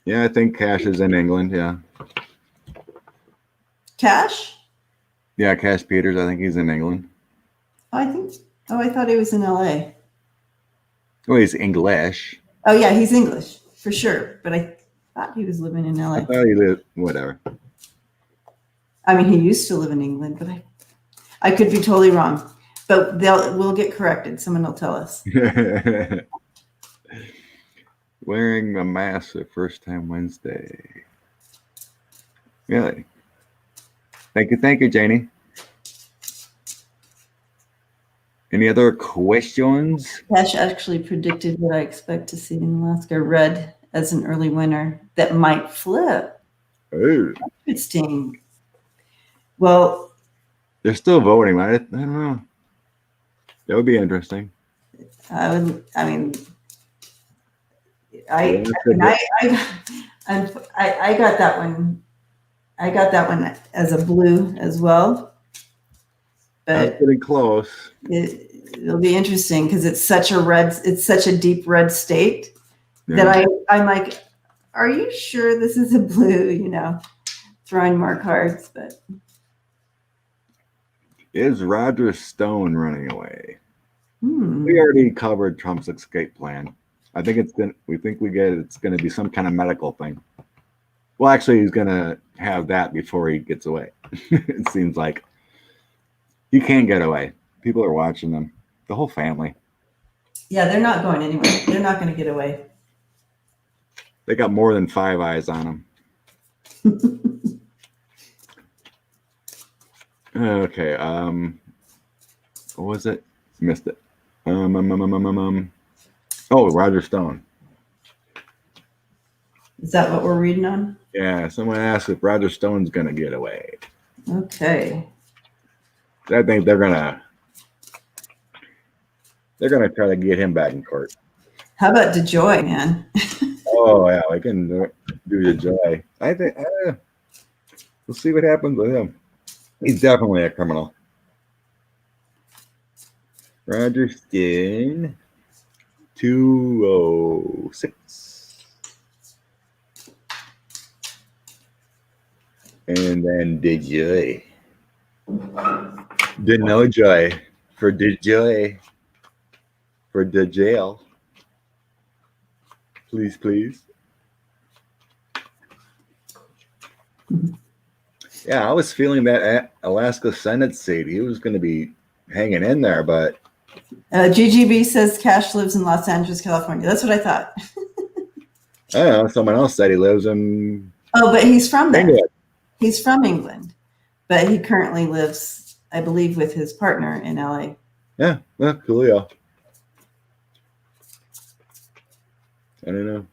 Yeah, I think Cash is in England. Yeah. Cash? Yeah, Cash Peters. I think he's in England. I thought he was in LA. Well, he's English. Oh yeah, he's English for sure. But I thought he was living in LA. I thought he lived, whatever. I mean, he used to live in England, but I could be totally wrong. But we'll get corrected. Someone will tell us. Wearing a mask the first time Wednesday. Really? Thank you, Janie. Any other questions? Cash actually predicted what I expect to see in Alaska red as an early winter that might flip. Oh. Interesting. Well, they're still voting, right? I don't know. That would be interesting. I got that one. I got that one as a blue as well. But that's getting close. It'll be interesting because it's such a deep red state that I'm like, are you sure this is a blue? Throwing more cards, but is Roger Stone running away? We already covered Trump's escape plan. I think it's going to be some kind of medical thing. Well, actually, he's going to have that before he gets away. It seems like he can't get away. People are watching them. The whole family. Yeah, they're not going anywhere. They're not going to get away. They got more than 5 eyes on them. Okay. What was it? Missed it. Oh, Roger Stone. Is that what we're reading on? Yeah. Someone asked if Roger Stone's gonna get away. Okay. I think they're gonna They're going to try to get him back in court. How about DeJoy, man? Oh, yeah, we can do the joy. I think we'll see what happens with him. He's definitely a criminal. Roger Stone, 206. And then DeJoy. The no joy for DeJoy. For the jail. Please, please. Yeah, I was feeling that Alaska Senate seat. He was going to be hanging in there, but GGB says Cash lives in Los Angeles, California. That's what I thought. I don't know. Someone else said he lives in. Oh, but he's from there. England. He's from England, but he currently lives, I believe, with his partner in LA. Yeah, well, coolio. I don't know.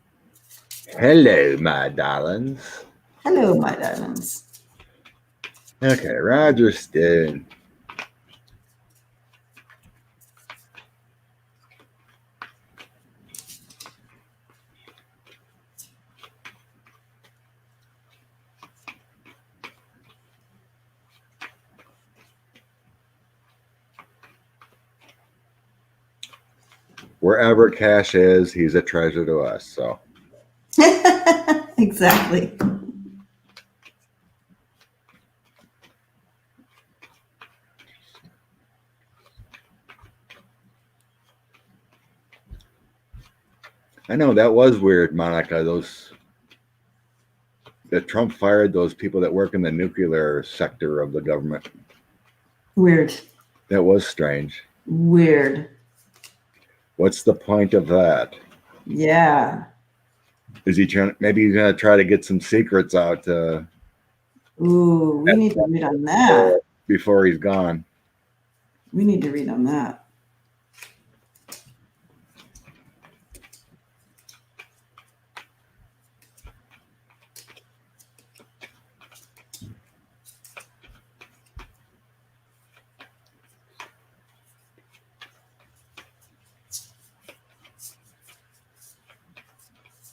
Hello, my darlings. Hello, my darlings. Okay, Roger Stone. Wherever Cash is, he's a treasure to us. So Exactly. I know that was weird, Monica. That Trump fired those people that work in the nuclear sector of the government. Weird. That was strange. Weird. What's the point of that? Yeah. Is he trying? Maybe he's gonna try to get some secrets out Ooh, we need to read on that. before he's gone. We need to read on that.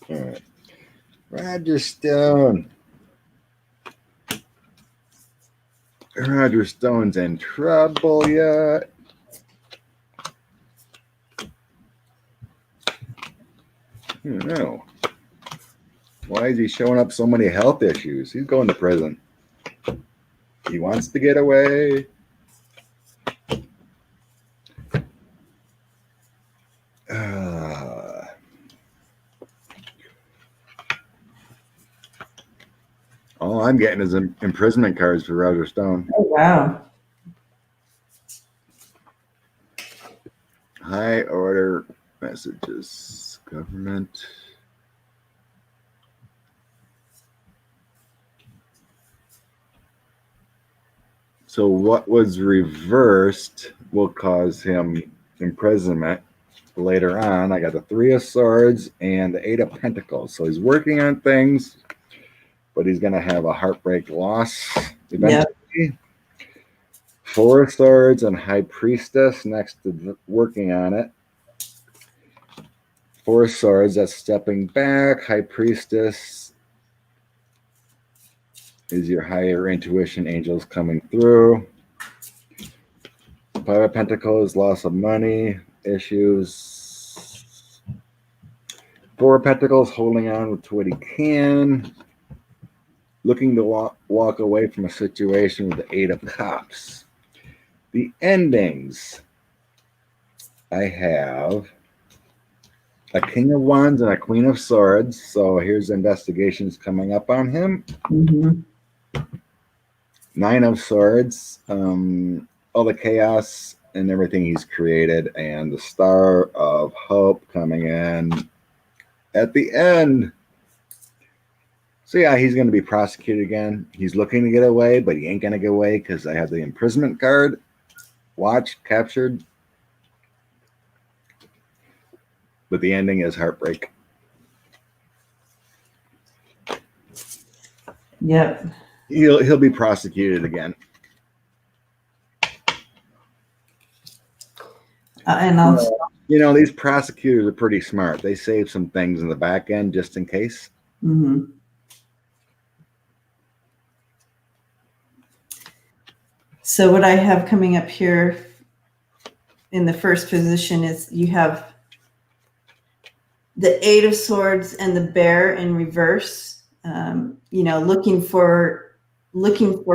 All right. Roger Stone. Roger Stone's in trouble yet. I don't know. Why is he showing up so many health issues? He's going to prison. He wants to get away. All I'm getting is imprisonment cards for Roger Stone. Oh, wow. High order messages. Government. So what was reversed will cause him imprisonment later on. I got the Three of Swords and the Eight of Pentacles. So he's working on things, but he's going to have a heartbreak loss eventually. Yep. Four of Swords and High Priestess next to working on it. Four of Swords, that's stepping back. High Priestess is your higher intuition angels coming through. Five of Pentacles, loss of money, issues. Four of Pentacles, holding on to what he can. Looking to walk away from a situation with the Eight of Cups. The endings. I have a King of Wands and a Queen of Swords. So here's investigations coming up on him. Mm-hmm. Nine of Swords. All the chaos and everything he's created. And the Star of Hope coming in at the end. So yeah, he's going to be prosecuted again. He's looking to get away, but he ain't going to get away because I have the imprisonment card. Watch, captured. But the ending is heartbreak. Yep. He'll be prosecuted again. And I'll. You know, these prosecutors are pretty smart. They save some things in the back end just in case. Mm-hmm. So what I have coming up here in the first position is you have the Eight of Swords and the Bear in reverse. You know, looking for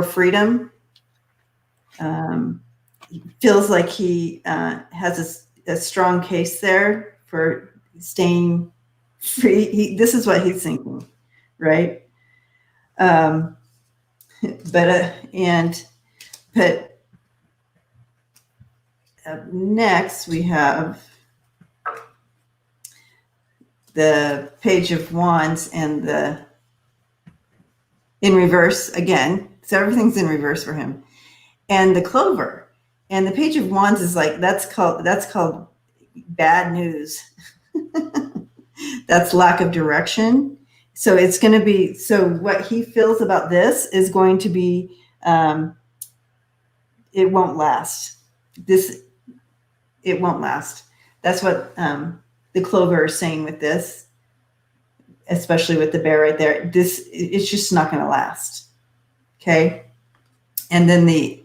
freedom. Feels like he has a strong case there for staying free. This is what he's thinking, right? But up next we have the Page of Wands and the in reverse again. So everything's in reverse for him. And the Clover. And the Page of Wands is like, that's called bad news. That's lack of direction. So it's going to be, so what he feels about this is going to be, it won't last. It won't last. That's what the Clover is saying with this, especially with the Bear right there. It's just not going to last. Okay. And then the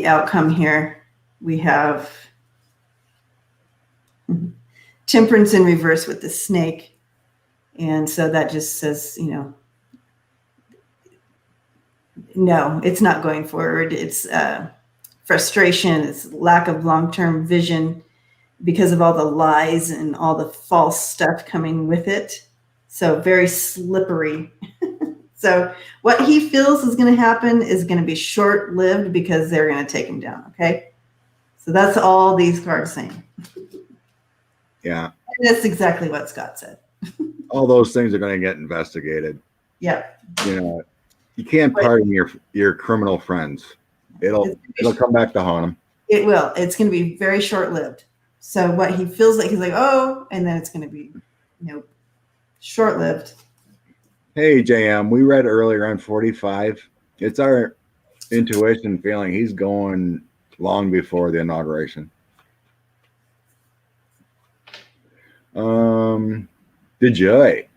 outcome here, we have Temperance in reverse with the Snake. And so that just says, you know, no, it's not going forward. It's frustration. It's lack of long-term vision because of all the lies and all the false stuff coming with it. So very slippery. So what he feels is going to happen is going to be short-lived because they're going to take him down. Okay. So that's all these cards saying. Yeah. And that's exactly what Scott said. All those things are going to get investigated. Yeah. You know, you can't pardon your criminal friends. It'll come back to haunt them. It will. It's going to be very short-lived. So what he feels like, he's like, oh, and then it's going to be, you know, short-lived. Hey, JM, we read earlier on 45. It's our intuition feeling he's going long before the inauguration. The Joy.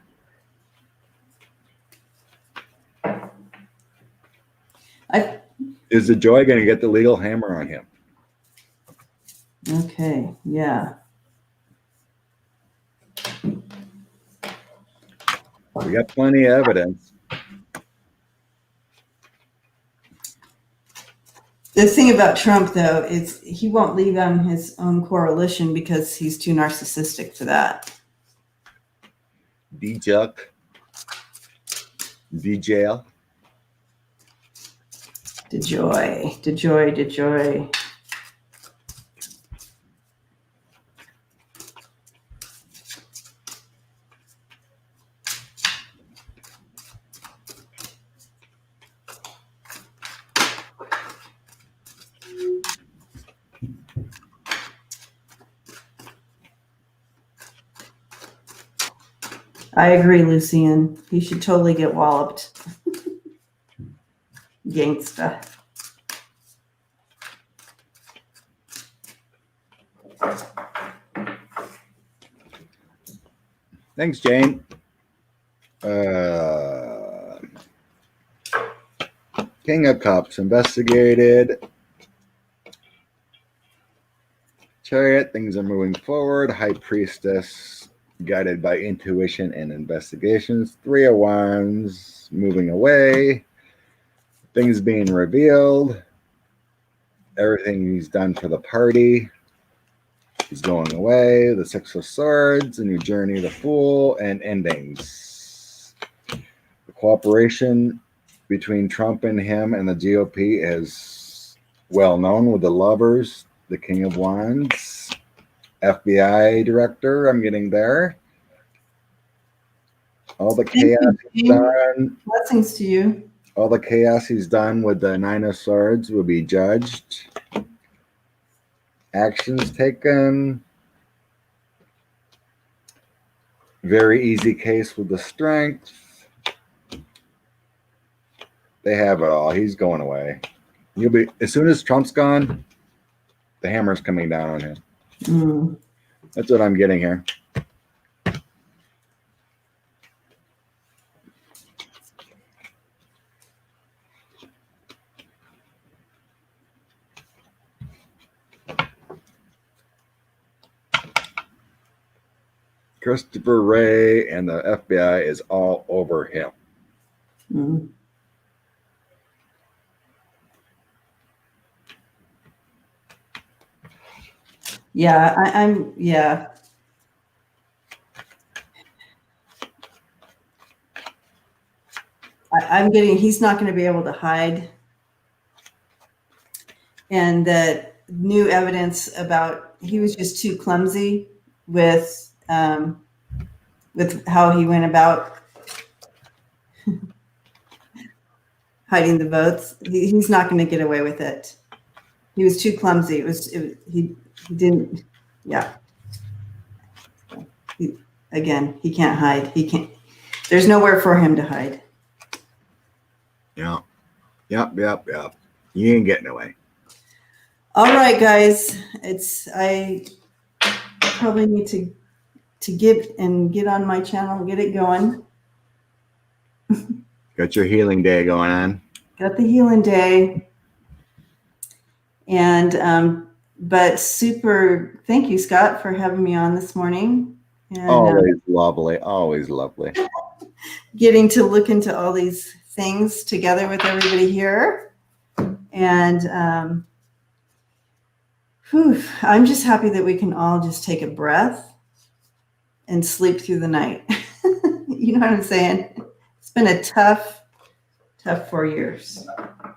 Is the Joy going to get the legal hammer on him? Okay, yeah. We got plenty of evidence. The thing about Trump, though, is he won't leave on his own coalition because he's too narcissistic for that. D-Juck. D-Jail. DeJoy, DeJoy, DeJoy. I agree, Lucian. He should totally get walloped. Gangsta. Thanks, Jane. King of Cups investigated. Chariot, things are moving forward. High Priestess, guided by intuition and investigations. Three of Wands, moving away. Things being revealed. Everything he's done for the party is going away. The Six of Swords, a new journey, the Fool, and endings. The cooperation between Trump and him and the GOP is well known with the Lovers, the King of Wands, FBI director. I'm getting there. All the chaos he's done. Blessings to you. All the chaos he's done with the Nine of Swords will be judged. Actions taken. Very easy case with the Strength. They have it all. He's going away. You'll be, as soon as Trump's gone, the hammer's coming down on him. Mm. That's what I'm getting here. Christopher Wray and the FBI is all over him. Mm. Yeah, I'm. Yeah. I'm getting. He's not going to be able to hide, and that new evidence about he was just too clumsy with how he went about hiding the votes. He's not going to get away with it. He was too clumsy. He didn't. Yeah. Again, he can't hide. He can't. There's nowhere for him to hide. Yeah. Yep. You ain't getting away. All right, guys. I probably need to get on my channel and get it going. Got your healing day going on. Got the healing day. And but super thank you, Scott, for having me on this morning. And Always lovely. Always lovely. getting to look into all these things together with everybody here. And I'm just happy that we can all just take a breath and sleep through the night. You know what I'm saying? It's been a tough 4 years.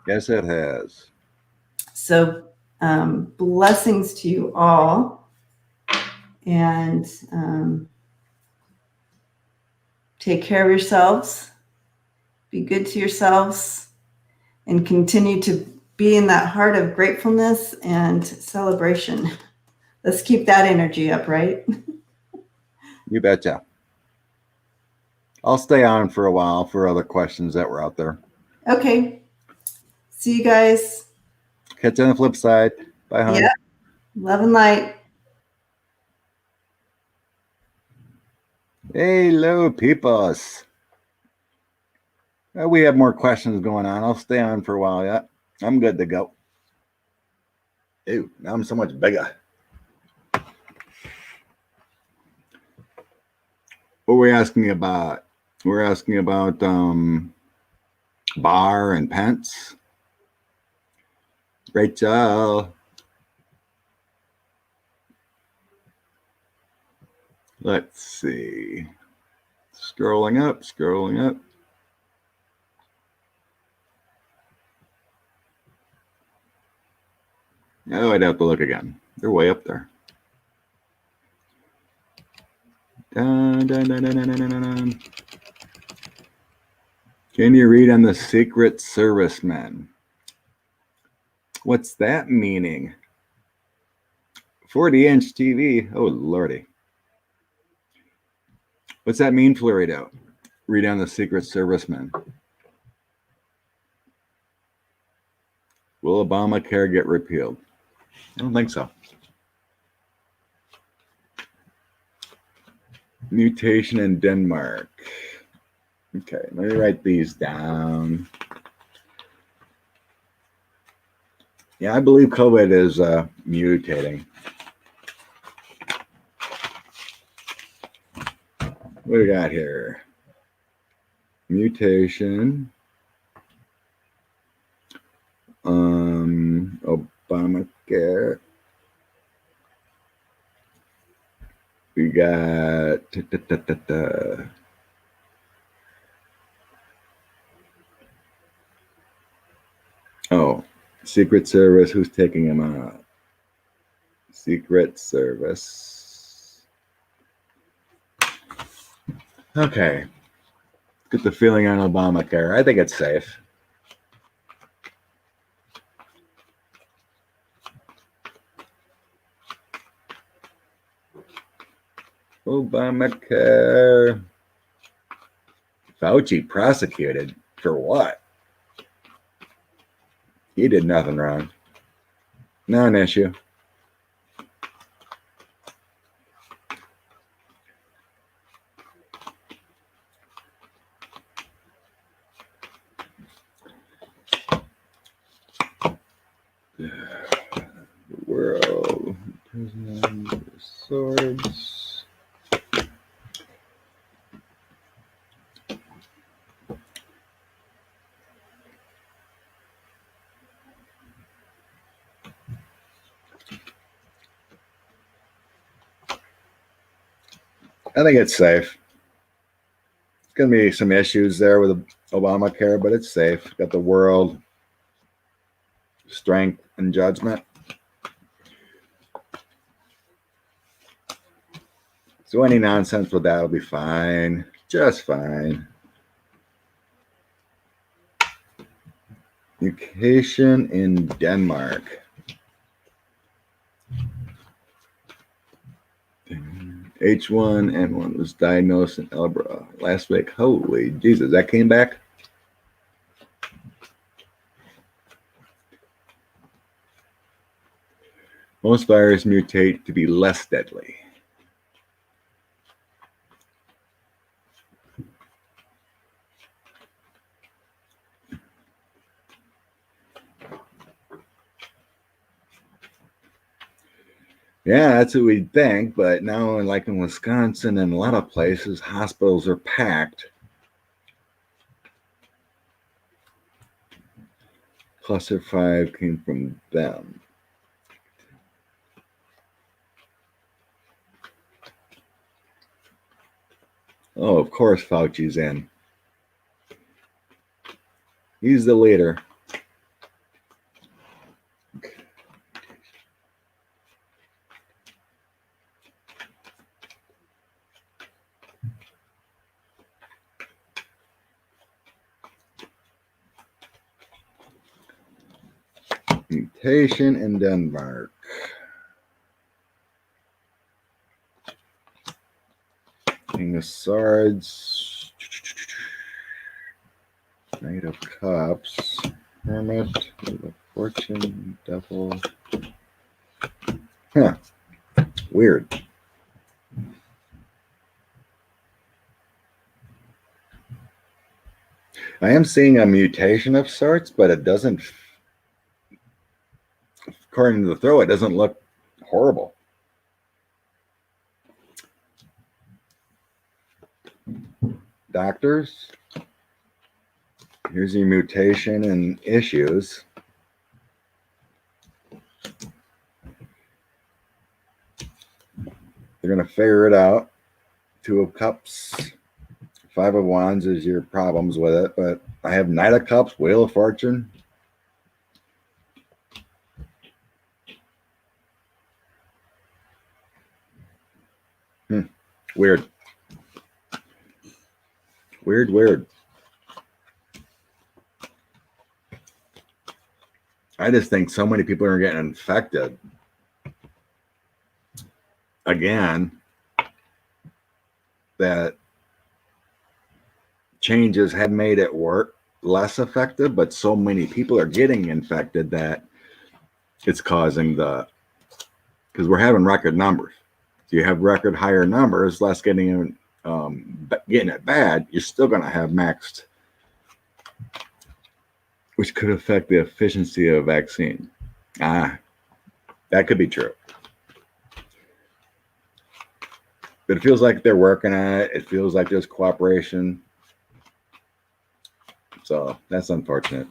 Yes, it has. So blessings to you all. And take care of yourselves. Be good to yourselves. And continue to be in that heart of gratefulness and celebration. Let's keep that energy up, right? You betcha. I'll stay on for a while for other questions that were out there. Okay. See you guys. Catch you on the flip side. Bye, hon. Yeah. Love and light. Hello, peoples. We have more questions going on. I'll stay on for a while yet. I'm good to go. Ew, now I'm so much bigger. What were we asking about? We're asking about Barr and Pence. Rachel. Let's see. Scrolling up. Oh, I'd have to look again. They're way up there. Dun. Can you read on the Secret Servicemen? What's that meaning? 40-inch TV. Oh, lordy. What's that mean, Florido? Read on the Secret Servicemen. Will Obamacare get repealed? I don't think so. Mutation in Denmark. Okay, let me write these down. Yeah, I believe COVID is mutating. What do we got here? Mutation. Obamacare. We got oh, Secret Service. Who's taking him out? Secret Service. Okay. Get the feeling on Obamacare. I think it's safe. Obamacare. Fauci prosecuted for what? He did nothing wrong. Non-issue. World swords. I think it's safe. It's going to be some issues there with Obamacare, but it's safe. Got the world, strength, and judgment. So any nonsense with that will be fine. Just fine. Mutation in Denmark. H1N1 was diagnosed in Elbra last week. Holy Jesus, that came back? Most viruses mutate to be less deadly. Yeah, that's what we'd think, but now, like in Wisconsin and a lot of places, hospitals are packed. Cluster 5 came from them. Oh, of course Fauci's in. He's the leader. Mutation in Denmark. King of Swords. Knight of Cups. Hermit. Wheel of Fortune. Devil. Huh. Weird. I am seeing a mutation of sorts, but it doesn't, according to the throw, it doesn't look horrible. Doctors, here's your mutation and issues. They're going to figure it out. Two of Cups, Five of Wands is your problems with it, but I have Knight of Cups, Wheel of Fortune. Weird. Weird. I just think so many people are getting infected. Again, that changes have made it work less effective, but so many people are getting infected that it's causing because we're having record numbers. So you have record higher numbers, less getting it bad, you're still going to have maxed, which could affect the efficiency of vaccine. That could be true. But it feels like they're working on it. It feels like there's cooperation. So that's unfortunate.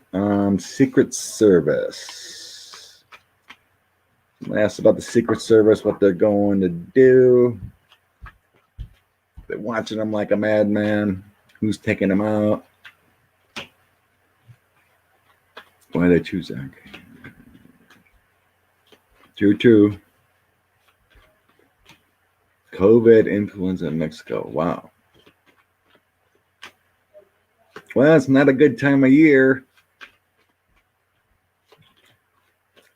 Secret Service. I asked about the Secret Service, what they're going to do. They're watching them like a madman. Who's taking them out? Why did they choose that? 2-2. COVID influenza in Mexico. Wow. Well, it's not a good time of year.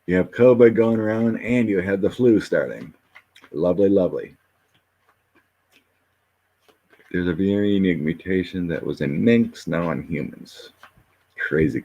You have COVID going around and you have the flu starting. Lovely. There's a very unique mutation that was in minks, now on humans. Crazy.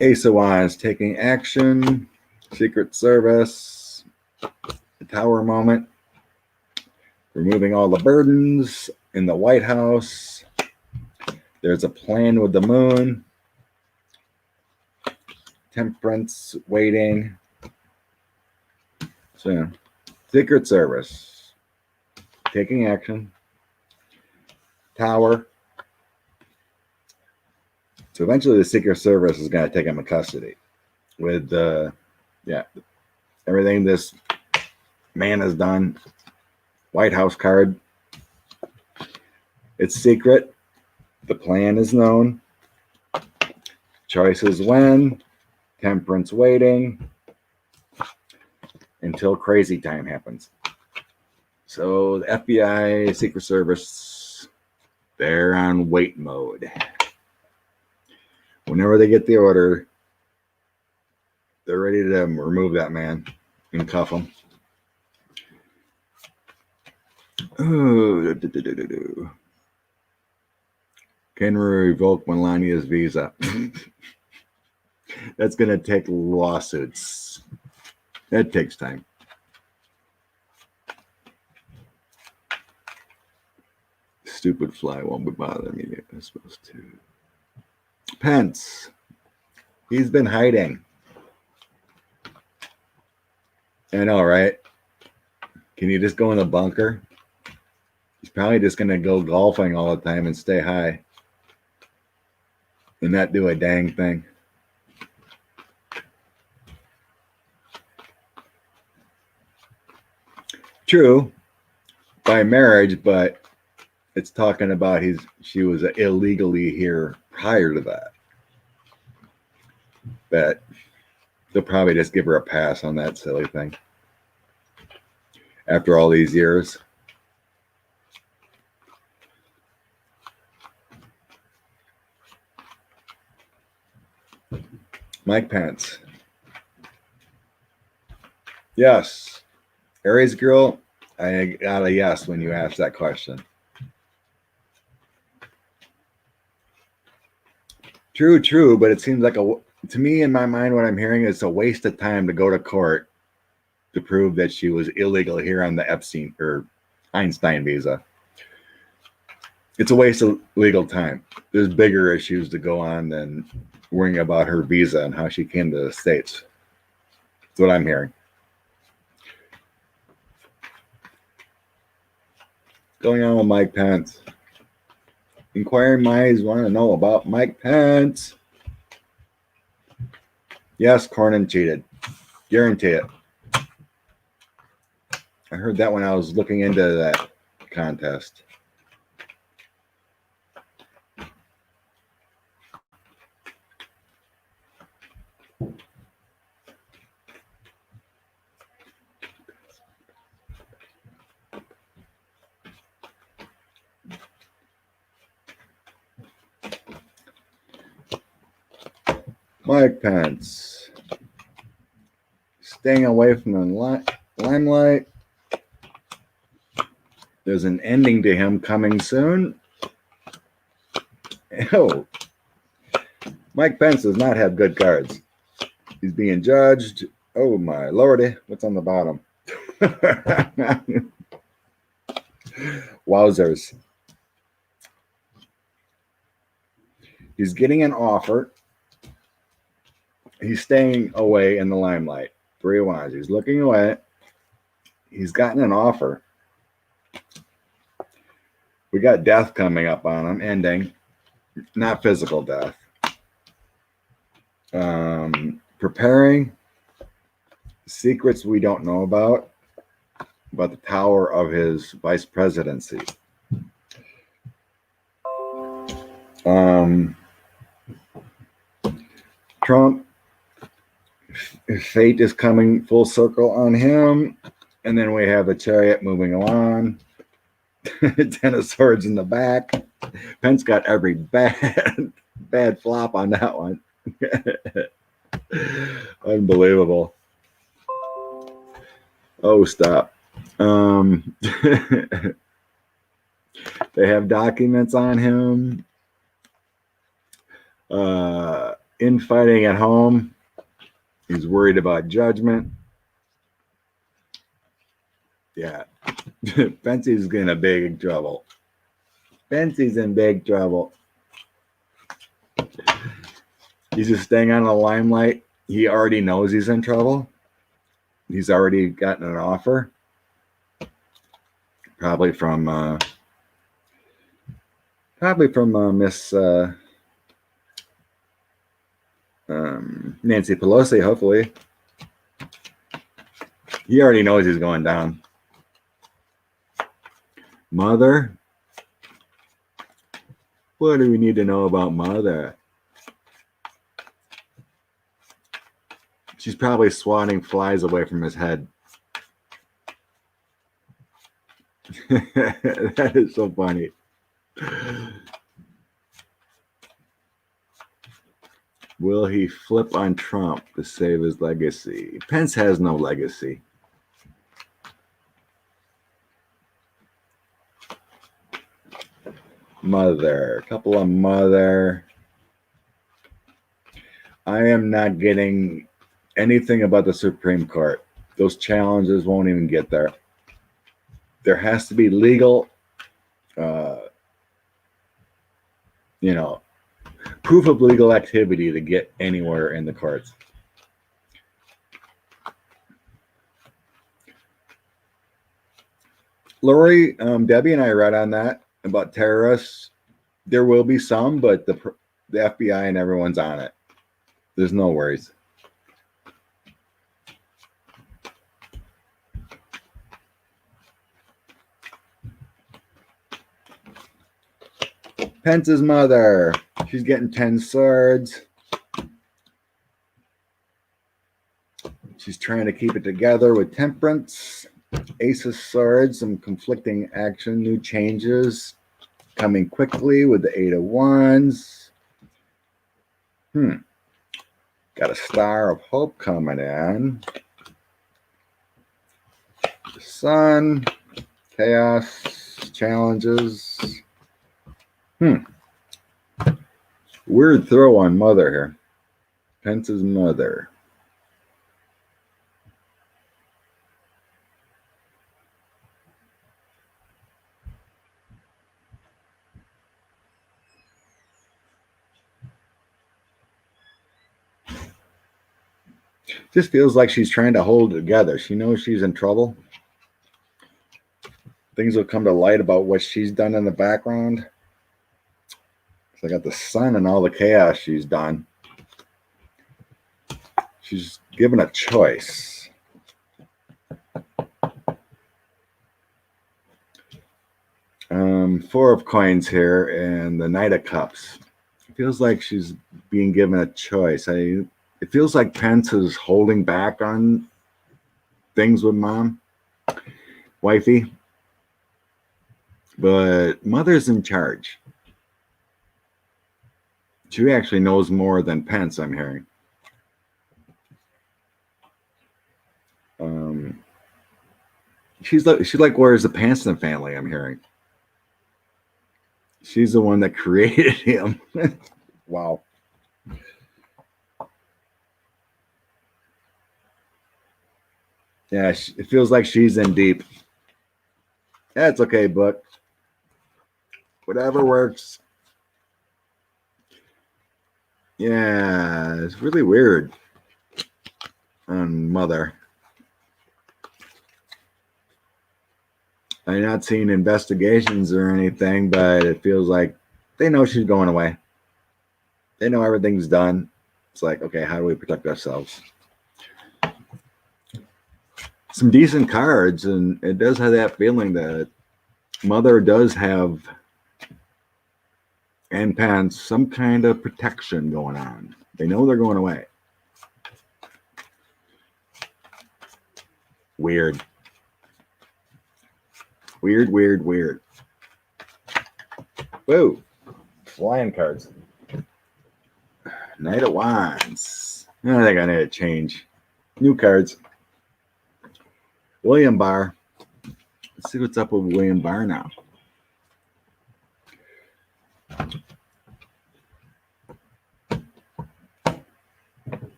Ace of Wands taking action. Secret Service. The Tower moment. Removing all the burdens in the White House. There's a plan with the moon. Temperance waiting. So, Secret Service taking action. Tower. So eventually the Secret Service is going to take him in custody with everything this man has done. White House card. It's secret. The plan is known. Choices when. Temperance waiting. Until crazy time happens. So the FBI, Secret Service, they're on wait mode. Whenever they get the order, they're ready to remove that man and cuff him. Can we revoke Melania's visa? That's going to take lawsuits. That takes time. Stupid fly won't be bothering me. I'm supposed to. Pence. He's been hiding. I know, right? Can you just go in a bunker? He's probably just going to go golfing all the time and stay high. And not do a dang thing. True, by marriage, but it's talking about she was illegally here prior to that. But they'll probably just give her a pass on that silly thing. After all these years. Mike Pence. Yes. Aries girl, I got a yes when you asked that question. True, but it seems like to me in my mind what I'm hearing is a waste of time to go to court to prove that she was illegal here on the Epstein or Einstein visa. It's a waste of legal time. There's bigger issues to go on than worrying about her visa and how she came to the States. That's what I'm hearing. Going on with Mike Pence. Inquiring minds want to know about Mike Pence. Yes, Cornyn cheated. Guarantee it. I heard that when I was looking into that contest. Mike Pence. Staying away from the limelight. There's an ending to him coming soon. Oh, Mike Pence does not have good cards. He's being judged. Oh my lordy, what's on the bottom? Wowzers. He's getting an offer. He's staying away in the limelight. 3 of Wands. He's looking away. He's gotten an offer. We got death coming up on him, ending. Not physical death. Preparing. Secrets we don't know about the tower of his vice presidency. Trump, fate is coming full circle on him. And then we have the Chariot moving along. 10 of Swords in the back. Pence got every bad flop on that one. Unbelievable. Oh, stop. They have documents on him. Infighting at home. He's worried about judgment. Yeah. Fancy's in a big trouble. Fancy's in big trouble. He's just staying on the limelight. He already knows he's in trouble. He's already gotten an offer. Probably from Miss Nancy Pelosi, hopefully. He already knows he's going down. Mother? What do we need to know about Mother? She's probably swatting flies away from his head. That is so funny. Will he flip on Trump to save his legacy? Pence has no legacy. Mother, couple of Mother. I am not getting anything about the Supreme Court. Those challenges won't even get there. There has to be legal, proof of legal activity to get anywhere in the courts. Lori, Debbie and I read on that about terrorists. There will be some, but the FBI and everyone's on it. There's no worries. Pence's mother. She's getting 10 swords. She's trying to keep it together with temperance. Ace of Swords, some conflicting action, new changes coming quickly with the 8 of Wands. Got a Star of Hope coming in. The Sun, chaos, challenges. Weird throw on Mother here. Pence's mother. Just feels like she's trying to hold it together. She knows she's in trouble. Things will come to light about what she's done in the background. So I got the Sun and all the chaos she's done. She's given a choice. Four of Coins here and the Knight of Cups. It feels like she's being given a choice. It feels like Pence is holding back on things with Mom, wifey. But Mother's in charge. She actually knows more than Pence, I'm hearing. She wears the Panston family, I'm hearing. She's the one that created him. Wow. Yeah, it feels like she's in deep. That's okay, but whatever works. Yeah, it's really weird on Mother. I'm not seeing investigations or anything, but it feels like they know she's going away. They know everything's done. It's like, okay, how do we protect ourselves? Some decent cards, and it does have that feeling that Mother does have, and Pence, some kind of protection going on. They know they're going away. Weird. Weird, weird, weird. Whoa. Flying cards. Knight of Wands. I think I need to change. New cards. William Barr. Let's see what's up with William Barr now.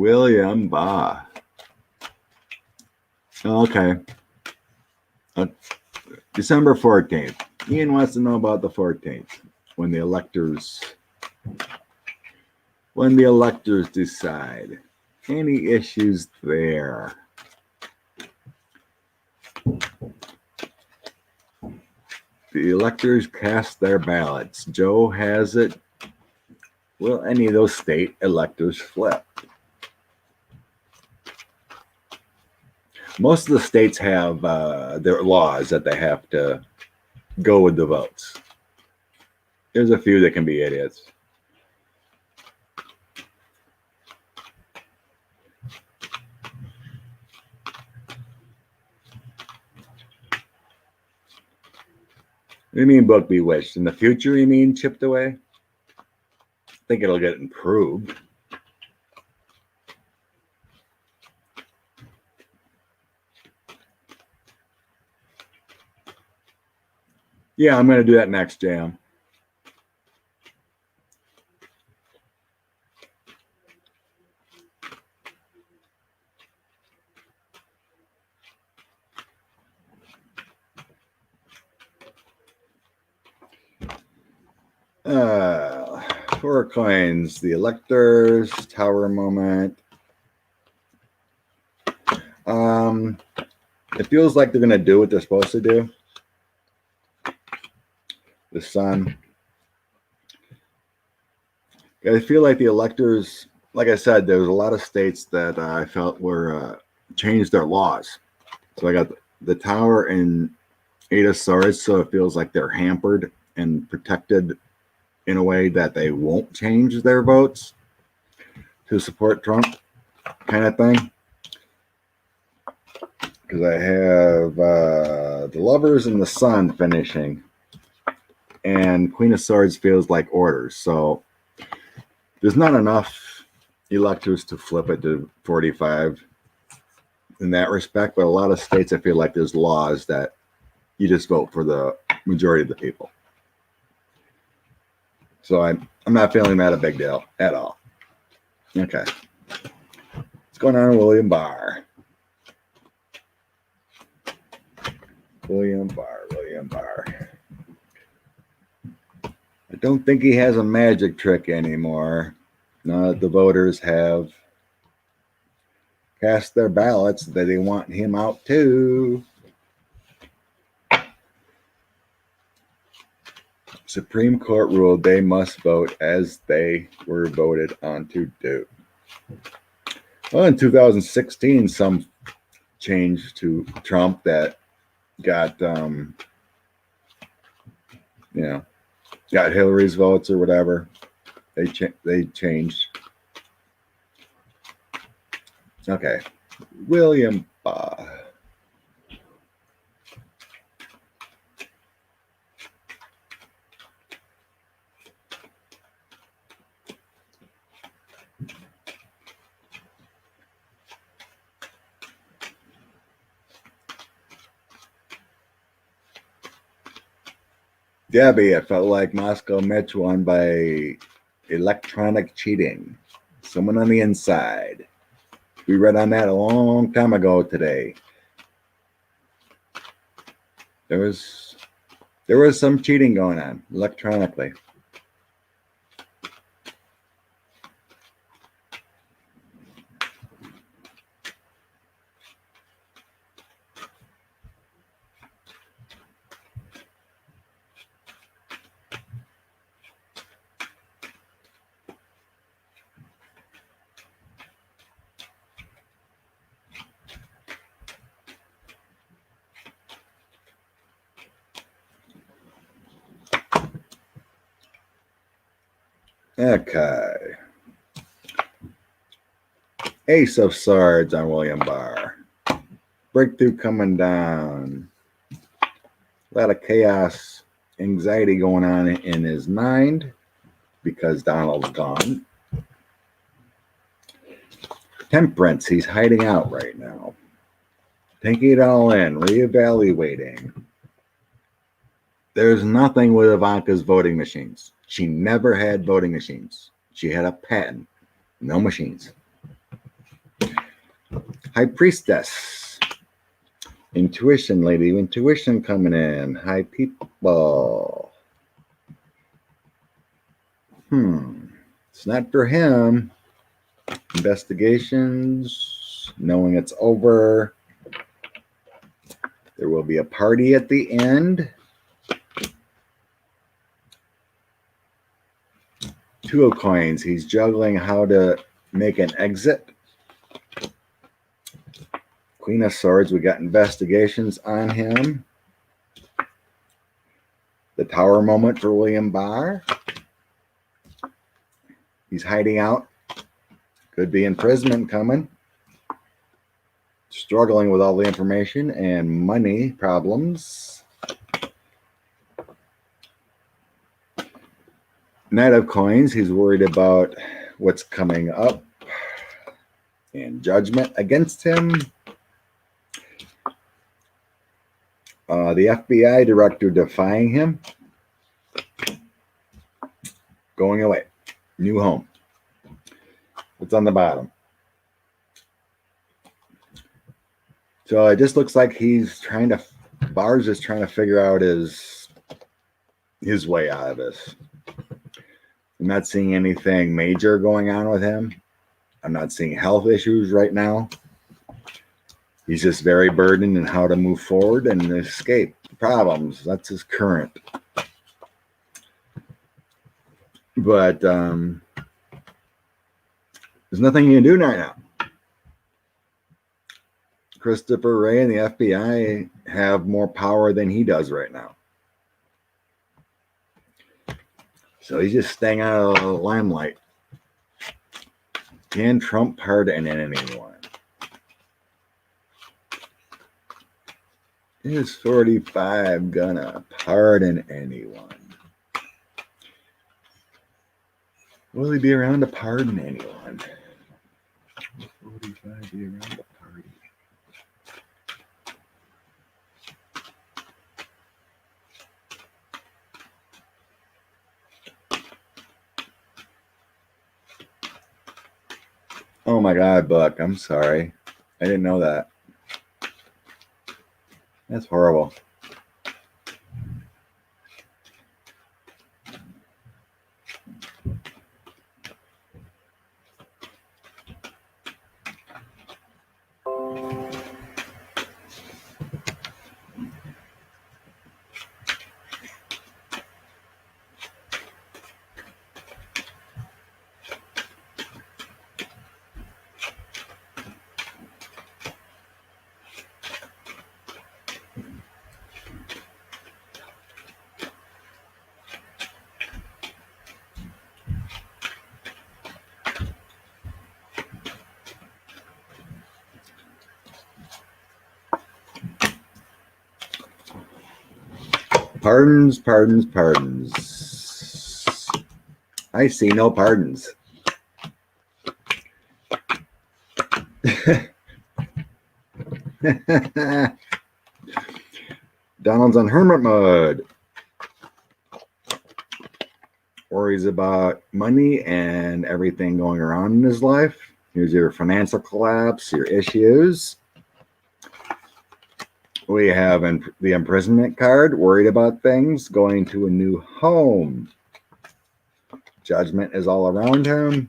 William Barr. Okay. December 14th. Ian wants to know about the 14th, when the electors decide. Any issues there? The electors cast their ballots. Joe has it. Will any of those state electors flip? Most of the states have their laws that they have to go with the votes. There's a few that can be idiots. What do you mean book bewitched? In the future, you mean chipped away? I think it'll get improved. Yeah, I'm going to do that next jam. Four coins, the electors, tower moment. It feels like they're going to do what they're supposed to do. The sun. I feel like the electors, like I said, there's a lot of states that I felt were changed their laws. So I got the tower and 8 of Swords, so it feels like they're hampered and protected in a way that they won't change their votes to support Trump, kind of thing. Because I have the Lovers and the Sun finishing, and Queen of Swords feels like orders. So there's not enough electors to flip it to 45 in that respect, but a lot of states I feel like there's laws that you just vote for the majority of the people. So I'm not feeling that a big deal at all. Okay. What's going on, William Barr? William Barr. I don't think he has a magic trick anymore. Now that the voters have cast their ballots, that they want him out too. Supreme Court ruled they must vote as they were voted on to do. Well, in 2016, some change to Trump that got, got Hillary's votes or whatever. They changed. Okay, William Barr. Debbie, I felt like Moscow Mitch won by electronic cheating. Someone on the inside. We read on that a long time ago today. There was some cheating going on electronically. Okay. Ace of Swords on William Barr. Breakthrough coming down. A lot of chaos, anxiety going on in his mind because Donald's gone. Temperance, he's hiding out right now. Taking it all in, reevaluating. There's nothing with Ivanka's voting machines. She never had voting machines. She had a patent, no machines. High Priestess. Intuition, Lady Intuition coming in. High People. It's not for him. Investigations. Knowing it's over. There will be a party at the end. Two of Coins. He's juggling how to make an exit. Queen of Swords. We got investigations on him. The Tower moment for William Barr. He's hiding out. Could be imprisonment coming. Struggling with all the information and money problems. Knight of Coins. He's worried about what's coming up and judgment against him. The FBI director defying him. Going away. New home. What's on the bottom? So it just looks like Barr's is trying to figure out his way out of this. I'm not seeing anything major going on with him. I'm not seeing health issues right now. He's just very burdened in how to move forward and escape problems. That's his current. But there's nothing you can do right now. Christopher Wray and the FBI have more power than he does right now. So he's just staying out of the limelight. Can Trump pardon anyone? Is 45 gonna pardon anyone? Will he be around to pardon anyone? Will 45 be around to pardon? Oh my God, Buck, I'm sorry. I didn't know that. That's horrible. Pardons, pardons, pardons. I see no pardons. Donald's on hermit mode. Worries about money and everything going around in his life. Here's your financial collapse, your issues. We have the imprisonment card, worried about things, going to a new home. Judgment is all around him.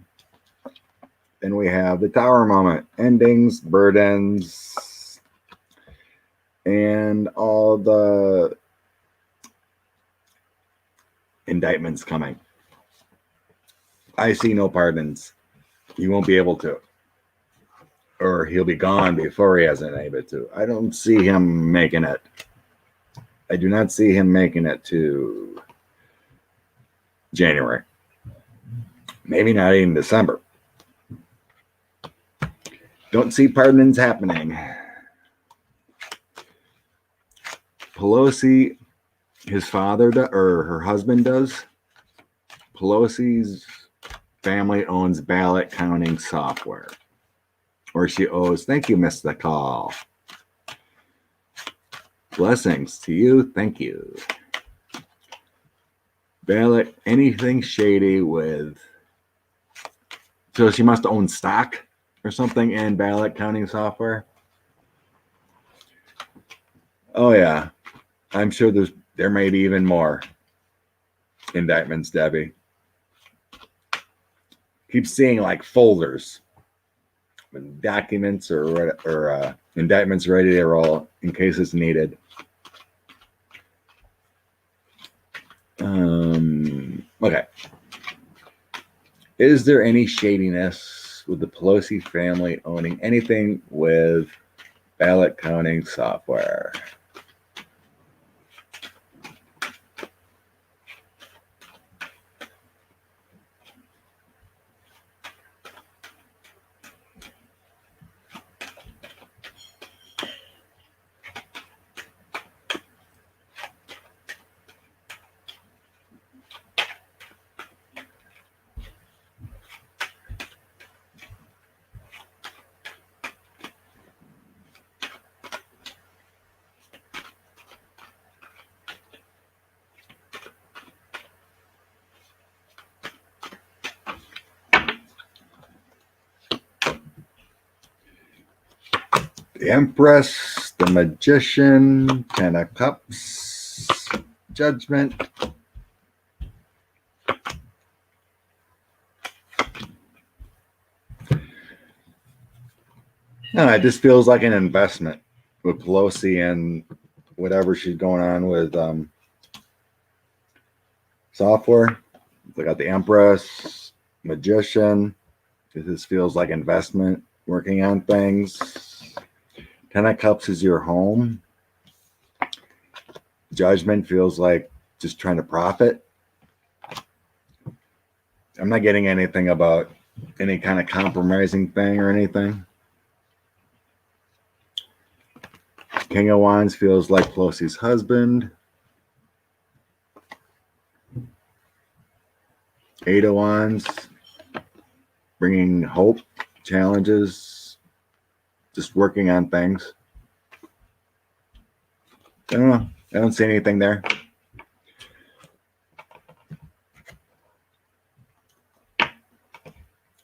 Then we have the Tower moment, endings, burdens, and all the indictments coming. I see no pardons. He won't be able to. Or he'll be gone before he hasn't able to. I don't see him making it. I do not see him making it to January. Maybe not even December. Don't see pardons happening. Pelosi, his father, or her husband does. Pelosi's family owns ballot counting software. Or she owes. Thank you, missed the call. Blessings to you. Thank you. Ballot, anything shady with. So she must own stock or something in ballot counting software. Oh yeah, I'm sure there may be even more indictments, Debbie. Keep seeing like folders with documents or indictments ready to roll in case it's needed. Okay. Is there any shadiness with the Pelosi family owning anything with ballot counting software? The Empress, the Magician, Ten of Cups, Judgment. No, it just feels like an investment with Pelosi and whatever she's going on with software. They got the Empress, Magician. It just feels like investment, working on things. Ten of Cups is your home. Judgment feels like just trying to profit. I'm not getting anything about any kind of compromising thing or anything. King of Wands feels like Pelosi's husband. Eight of Wands, bringing hope, challenges, just working on things. I don't know. I don't see anything there.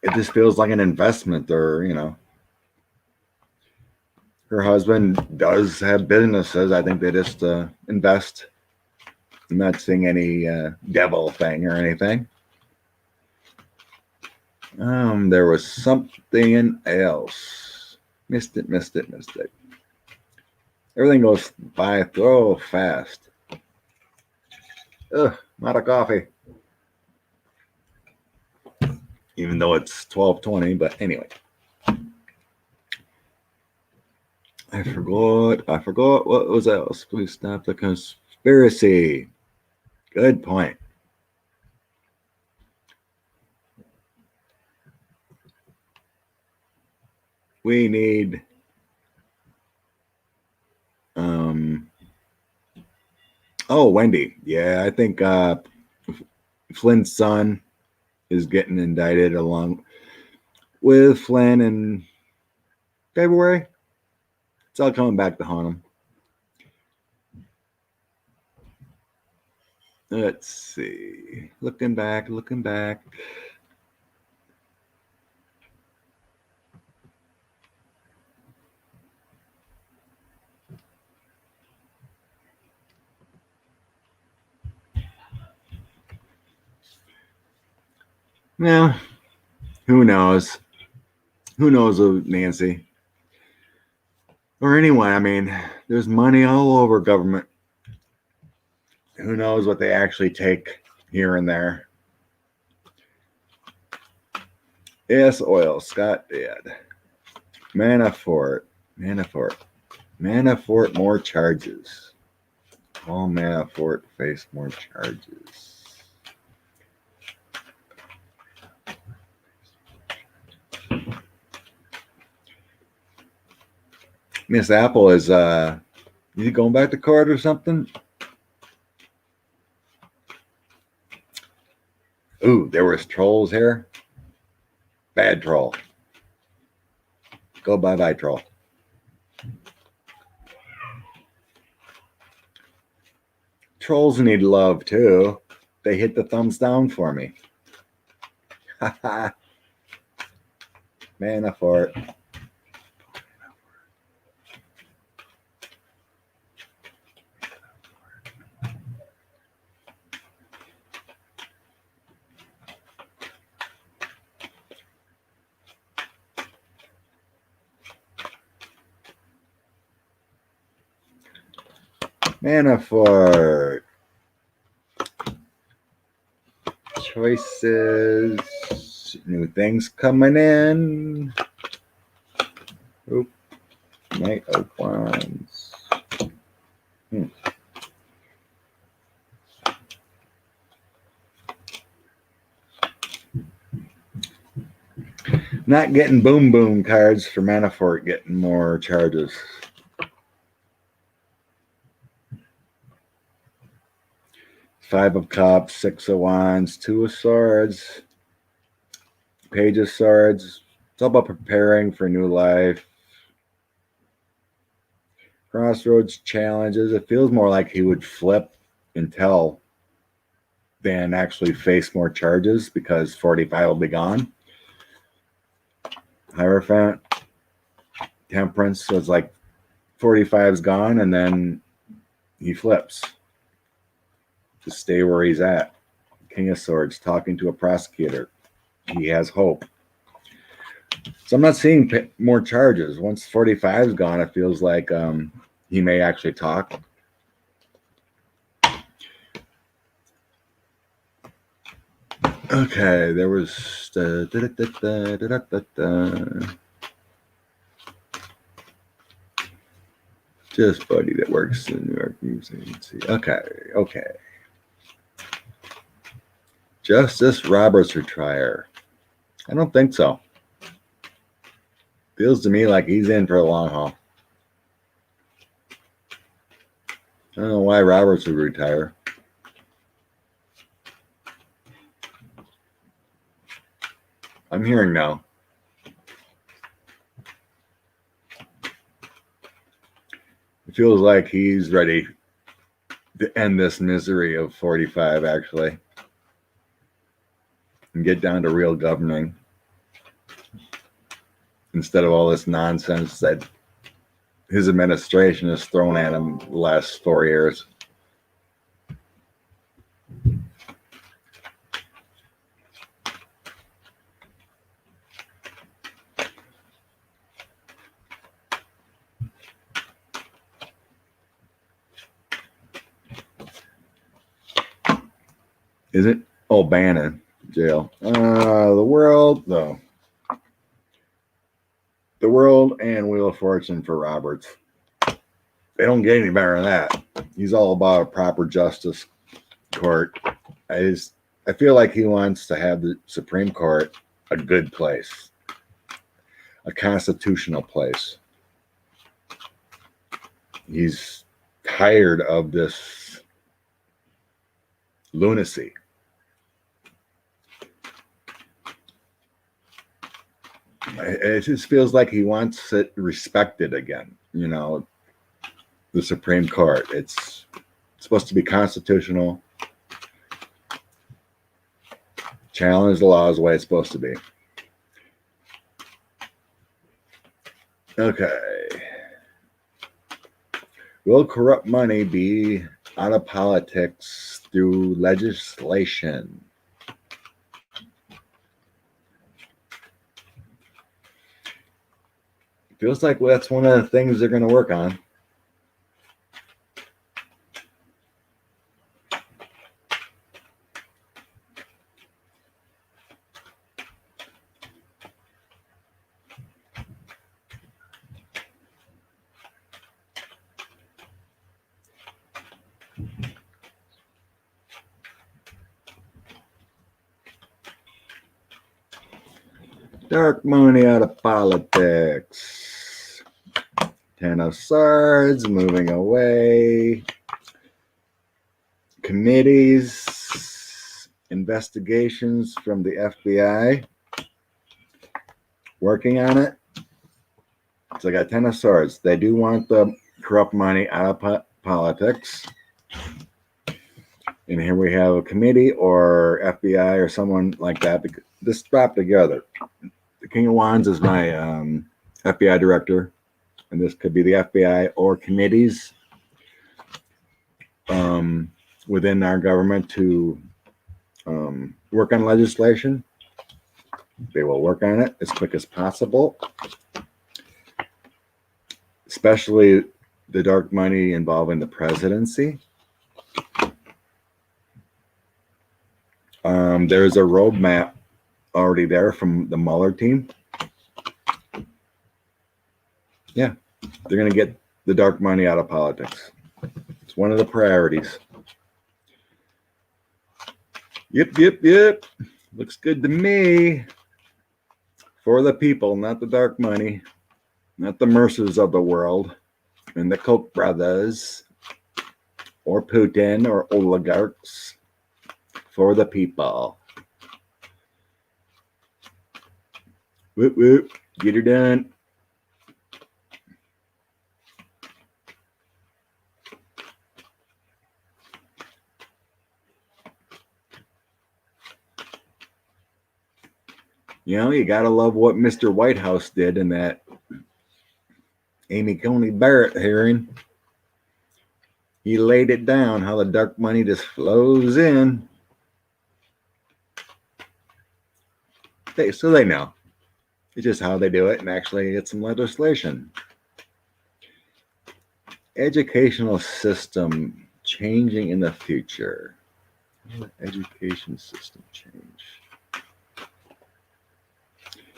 It just feels like an investment, or, you know, her husband does have businesses. I think they just invest. I'm not seeing any devil thing or anything. There was something else. Missed it. Everything goes by so fast. Ugh, not a coffee. Even though it's 12:20, but anyway. I forgot what was else. Please stop the conspiracy. Good point. We need Wendy. Yeah, I think Flynn's son is getting indicted along with Flynn in February. It's all coming back to haunt him. Let's see. Looking back. Now, who knows? Who knows with Nancy? Or anyone. I mean, there's money all over government. Who knows what they actually take here and there. Yes, oil. Scott dead. Manafort, more charges. All Manafort face more charges. Miss Apple is you going back to court or something? Ooh, there was trolls here. Bad troll. Go bye troll. Trolls need love too. They hit the thumbs down for me. Manafort. Manafort. Choices. New things coming in. Oop. Knight of Wands. Not getting boom boom cards for Manafort getting more charges. Five of Cups, Six of Wands, Two of Swords, Page of Swords. It's all about preparing for new life. Crossroads challenges. It feels more like he would flip and tell than actually face more charges because 45 will be gone. Hierophant, Temperance. So it's like 45 is gone and then he flips to stay where he's at. King of Swords, talking to a prosecutor. He has hope. So I'm not seeing more charges. Once 45 is gone, it feels like he may actually talk. Okay, there was just buddy that works in New York News Agency. Okay. Justice Roberts retrial. I don't think so. Feels to me like he's in for a long haul. I don't know why Roberts would retire. I'm hearing no. It feels like he's ready to end this misery of 45, actually, and get down to real governing instead of all this nonsense that his administration has thrown at him the last 4 years. Is it? Oh, Bannon jail. The World, though. The World and Wheel of Fortune for Roberts. They don't get any better than that. He's all about a proper justice court. I feel like he wants to have the Supreme Court a good place, a constitutional place. He's tired of this lunacy. It just feels like he wants it respected again. You know, the Supreme Court. It's supposed to be constitutional. Challenge the laws the way it's supposed to be. Okay. Will corrupt money be out of politics through legislation? Feels like that's one of the things they're going to work on. Dark money out of politics. Ten of Swords, moving away. Committees, investigations from the FBI. Working on it. So I got Ten of Swords. They do want the corrupt money out of politics. And here we have a committee or FBI or someone like that. This dropped together. The King of Wands is my FBI director, and this could be the FBI or committees within our government to work on legislation. They will work on it as quick as possible, especially the dark money involving the presidency. There's a roadmap already there from the Mueller team. Yeah, they're going to get the dark money out of politics. It's one of the priorities. Yep. Looks good to me. For the people, not the dark money, not the Mercers of the world, and the Koch brothers, or Putin, or oligarchs. For the people. Whoop, whoop. Get her done. You know, you got to love what Mr. Whitehouse did in that Amy Coney Barrett hearing. He laid it down how the dark money just flows in. So they know. It's just how they do it and actually get some legislation. Educational system changing in the future. How will the education system change?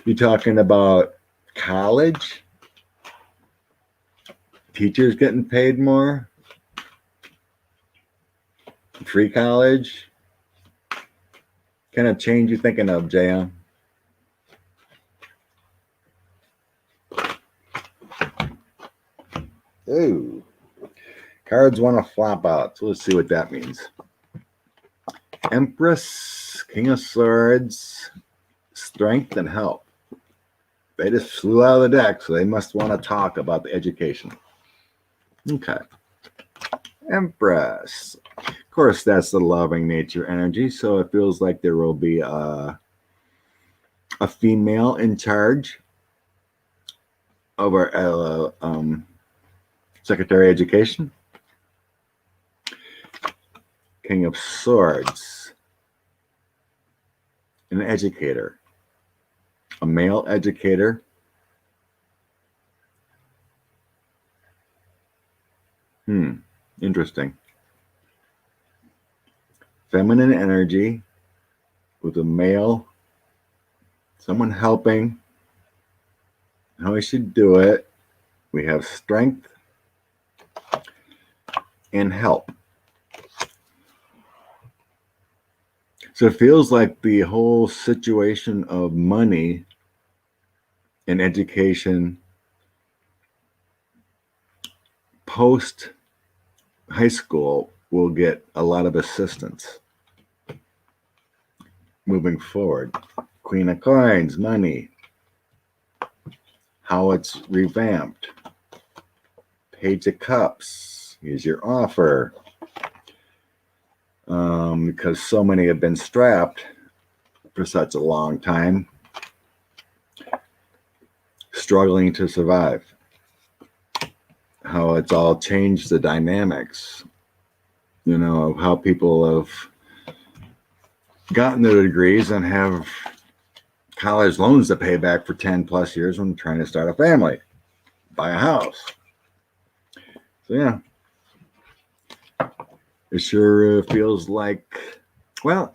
You talking about college? Teachers getting paid more? Free college? Kind of change you thinking of, JM? Ooh. Cards want to flop out. So let's see what that means. Empress, King of Swords, Strength and Help. They just flew out of the deck, so they must want to talk about the education. Okay. Empress. Of course, that's the loving nature energy, so it feels like there will be a female in charge of our Secretary of Education. King of Swords. An educator. A male educator. Interesting. Feminine energy with a male, someone helping how we should do it. We have strength and help. So it feels like the whole situation of money and education post high school will get a lot of assistance moving forward. Queen of Coins, money, how it's revamped. Page of Cups, here's your offer. Because so many have been strapped for such a long time, struggling to survive. How it's all changed the dynamics, you know, of how people have gotten their degrees and have college loans to pay back for 10 plus years when trying to start a family, buy a house. So yeah, it sure feels like, well,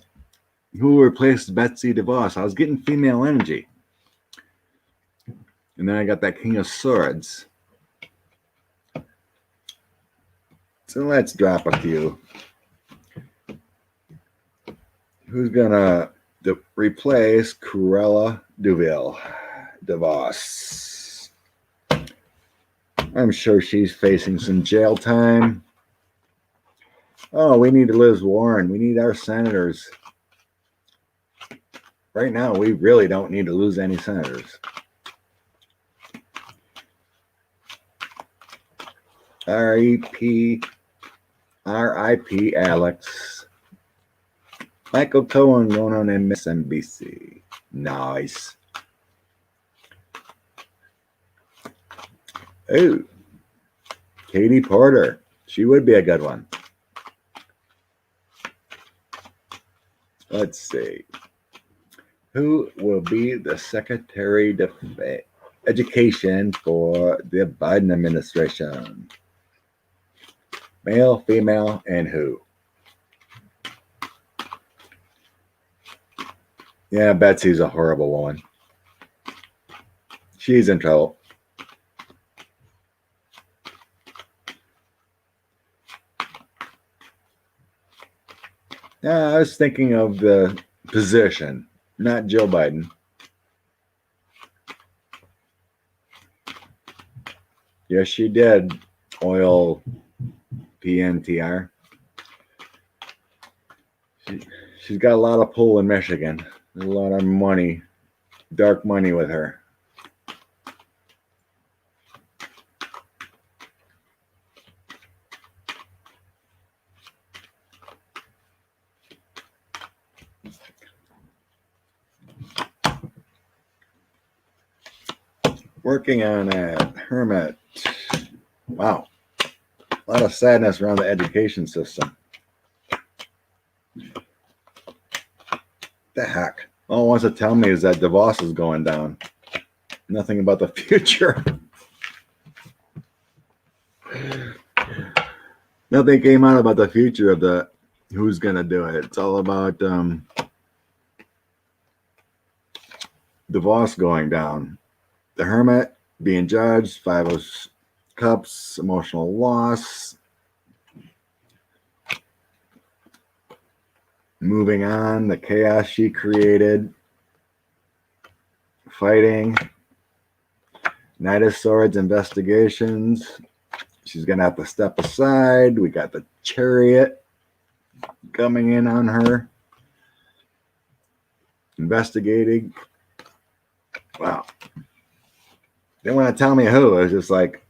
who replaced Betsy DeVos? I was getting female energy. And then I got that King of Swords. So let's drop a few. Who's gonna replace Cruella DeVos? I'm sure she's facing some jail time. Oh, we need Liz Warren. We need our senators. Right now, we really don't need to lose any senators. R.I.P. Alex. Michael Cohen going on MSNBC. Nice. Ooh, Katie Porter. She would be a good one. Let's see. Who will be the Secretary of Education for the Biden administration? Male, female, and who? Yeah, Betsy's a horrible woman. She's in trouble. Yeah, I was thinking of the position, not Joe Biden. Yes, she did. Oil PNTR. She's got a lot of pull in Michigan. There's a lot of money, dark money with her. Working on it. Hermit. Wow. A lot of sadness around the education system. The heck? All it wants to tell me is that DeVos is going down. Nothing about the future. Nothing came out about the future of the who's going to do it. It's all about DeVos going down. The Hermit being judged, Five of Cups, emotional loss. Moving on, the chaos she created. Fighting. Knight of Swords, investigations. She's going to have to step aside. We got the Chariot coming in on her. Investigating. Wow. They want to tell me who. It's just like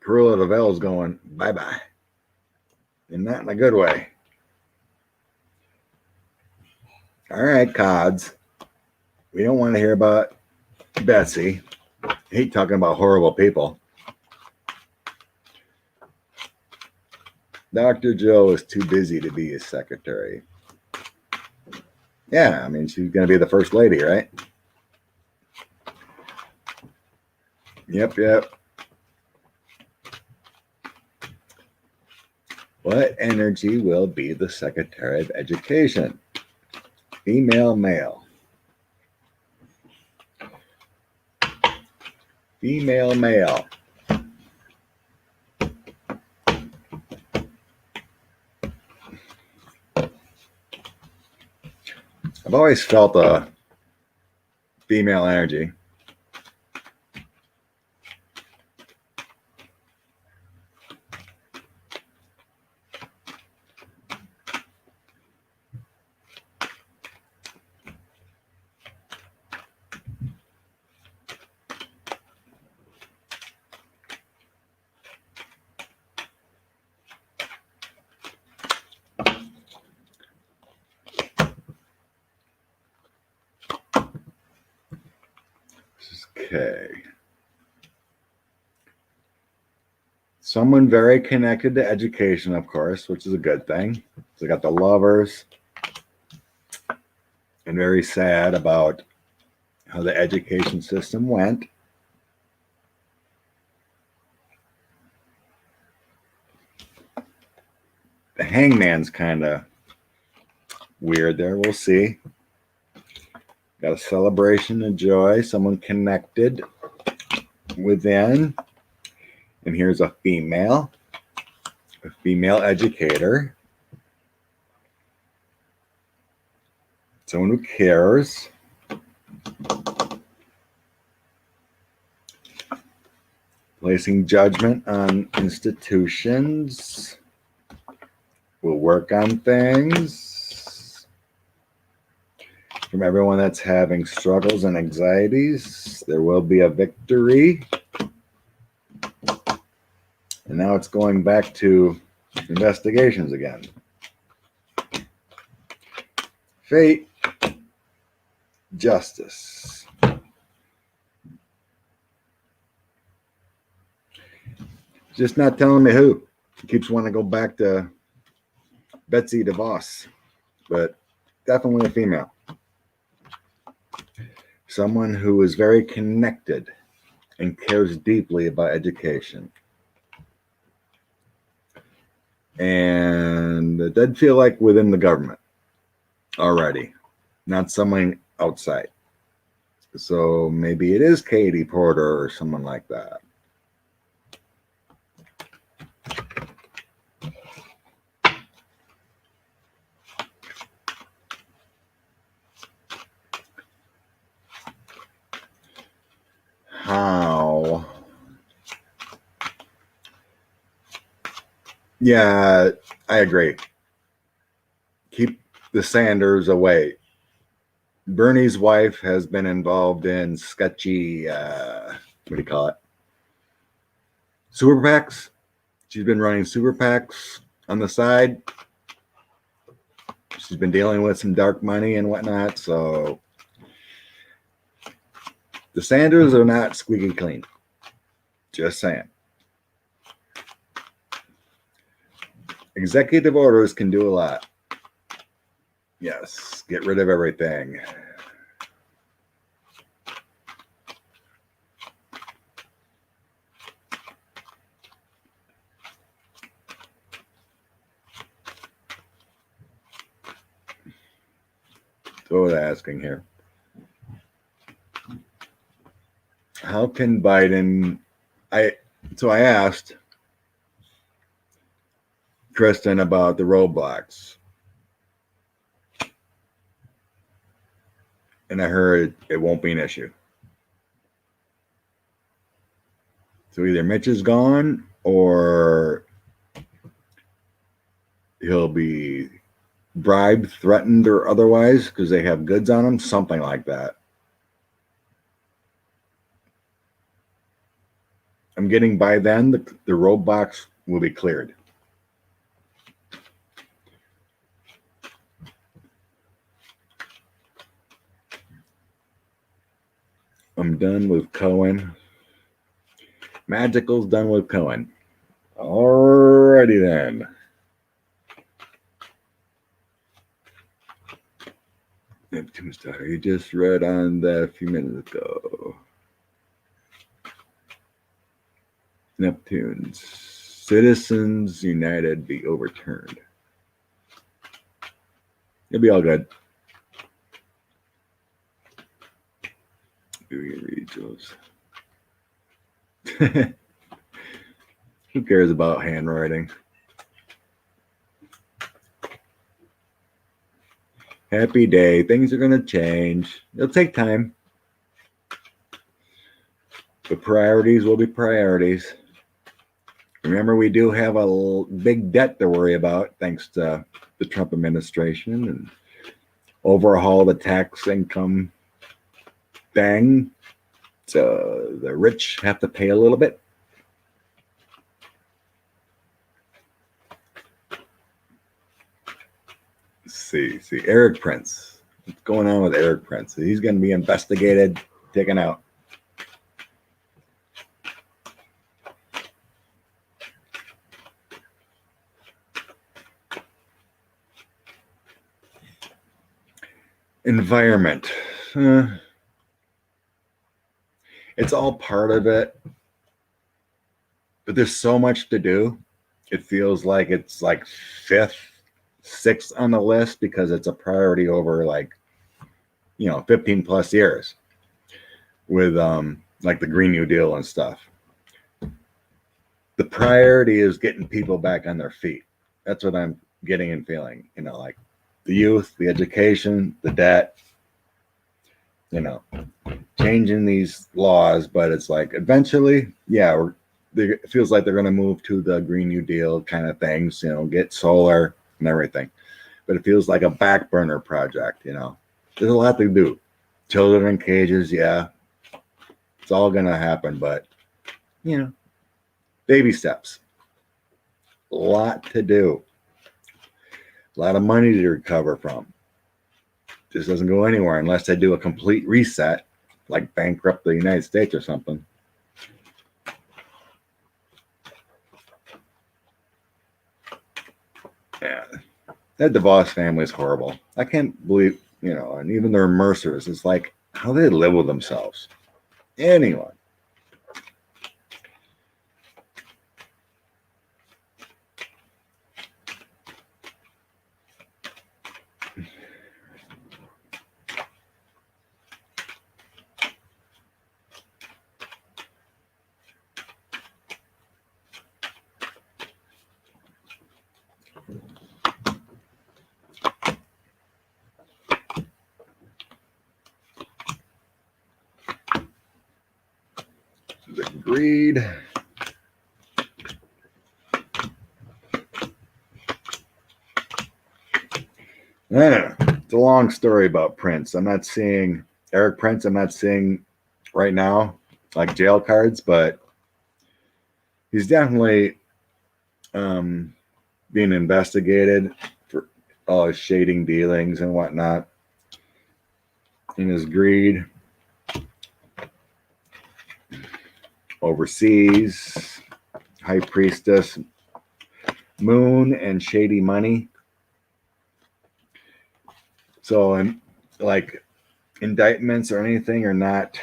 Cruella de Vil's going bye-bye. And not in a good way. All right, Cods. We don't want to hear about Betsy. I hate talking about horrible people. Dr. Joe is too busy to be his secretary. Yeah, I mean, she's going to be the first lady, right? Yep. What energy will be the Secretary of Education? Female, male. Female, male. I've always felt a female energy. Okay. Someone very connected to education, of course, which is a good thing. So we got the Lovers, and very sad about how the education system went. The Hangman's kind of weird there. We'll see. Got a celebration of joy, someone connected within. And here's a female educator. Someone who cares. Placing judgment on institutions. Will work on things. From everyone that's having struggles and anxieties, there will be a victory. And now it's going back to investigations again. Fate, justice. Just not telling me who. He keeps wanting to go back to Betsy DeVos, but definitely a female. Someone who is very connected and cares deeply about education. And it did feel like within the government already, not someone outside. So maybe it is Katie Porter or someone like that. How? Yeah, I agree. Keep the Sanders away. Bernie's wife has been involved in sketchy, what do you call it? Super PACs. She's been running super PACs on the side. She's been dealing with some dark money and whatnot. So the Sanders are not squeaky clean. Just saying. Executive orders can do a lot. Yes, get rid of everything. So I was asking here. How can Biden, so I asked Kristen about the roadblocks. And I heard it won't be an issue. So either Mitch is gone or he'll be bribed, threatened, or otherwise because they have goods on him, something like that. I'm getting by then, the roadblocks will be cleared. I'm done with Cohen. Magical's done with Cohen. Alrighty then. Neptune Star. You just read on that a few minutes ago. Neptune's Citizens United be overturned. It'll be all good. Do you read those? Who cares about handwriting? Happy day. Things are going to change. It'll take time. But priorities will be priorities. Remember, we do have a big debt to worry about thanks to the Trump administration and overhaul the tax income thing. So the rich have to pay a little bit. See, Eric Prince. What's going on with Eric Prince? He's going to be investigated, taken out. Environment. It's all part of it, but there's so much to do. It feels like it's like fifth, sixth on the list because it's a priority over 15 plus years with like the Green New Deal and stuff. The priority is getting people back on their feet. That's what I'm getting and feeling, like the youth, the education, the debt, changing these laws, but it's like eventually, it feels like they're going to move to the Green New Deal kind of things, get solar and everything. But it feels like a back burner project, There's a lot to do. Children in cages, yeah. It's all going to happen, but, baby steps. A lot to do. A lot of money to recover from. Just doesn't go anywhere unless they do a complete reset, like bankrupt the United States or something. Yeah, that DeVos family is horrible. I can't believe, and even their Mercers. It's like how they live with themselves. Anyway. The greed. It's a long story about Prince. I'm not seeing Eric Prince. I'm not seeing right now like jail cards, but he's definitely being investigated for all his shading dealings and whatnot, and his greed overseas, high priestess, moon, and shady money. So, and like indictments or anything are not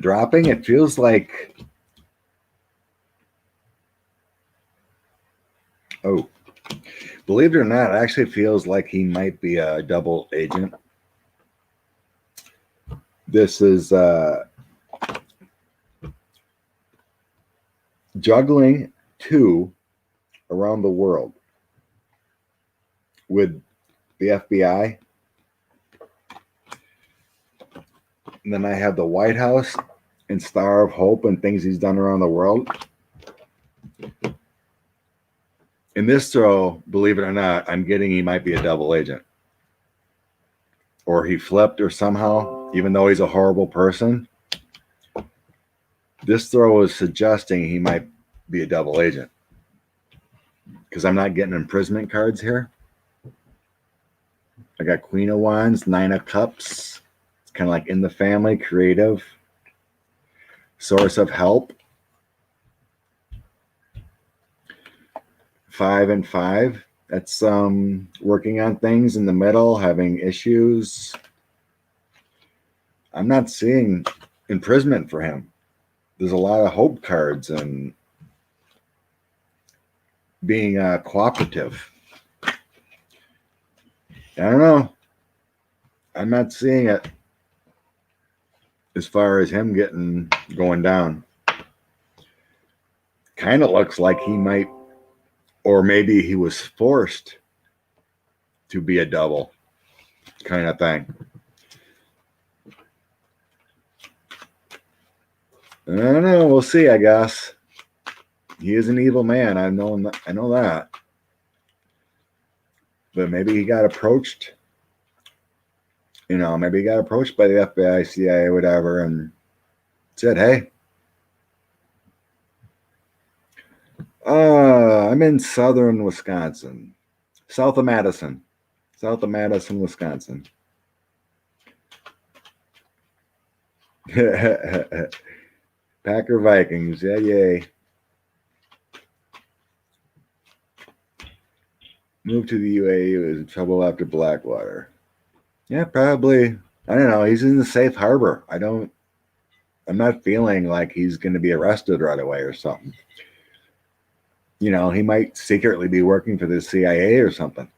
dropping. It feels like, oh, believe it or not, it actually feels like he might be a double agent. This is juggling two around the world with the FBI. And then I have the White House and Star of Hope and things he's done around the world. In this throw, believe it or not, I'm getting he might be a double agent. Or he flipped or somehow, even though he's a horrible person. This throw is suggesting he might be a double agent. Because I'm not getting imprisonment cards here. I got Queen of Wands, Nine of Cups. It's kind of like in the family, creative. Source of help. 5 and 5. That's working on things in the middle, having issues. I'm not seeing imprisonment for him. There's a lot of hope cards and being cooperative. I don't know. I'm not seeing it as far as him going down. Kind of looks like he might, or maybe he was forced to be a double kind of thing. I don't know. We'll see, I guess. He is an evil man. I know that. But maybe he got approached. Maybe he got approached by the FBI, CIA, whatever, and said, hey, I'm in southern Wisconsin. South of Madison, Wisconsin. Packer Vikings, yeah, yay. Moved to the UAE, was in trouble after Blackwater. Yeah, probably. I don't know. He's in the safe harbor. I'm not feeling like he's going to be arrested right away or something. He might secretly be working for the CIA or something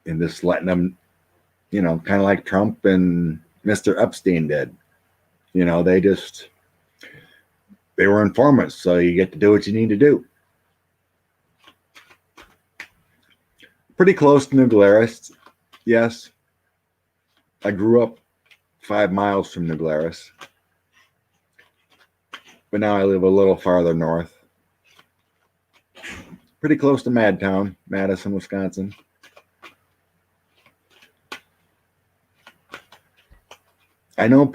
and just letting them, kind of like Trump and Mr. Epstein did. They were informants, so you get to do what you need to do. Pretty close to New Glarus, yes. I grew up 5 miles from New Glarus, but now I live a little farther north. Pretty close to Madtown, Madison, Wisconsin. I know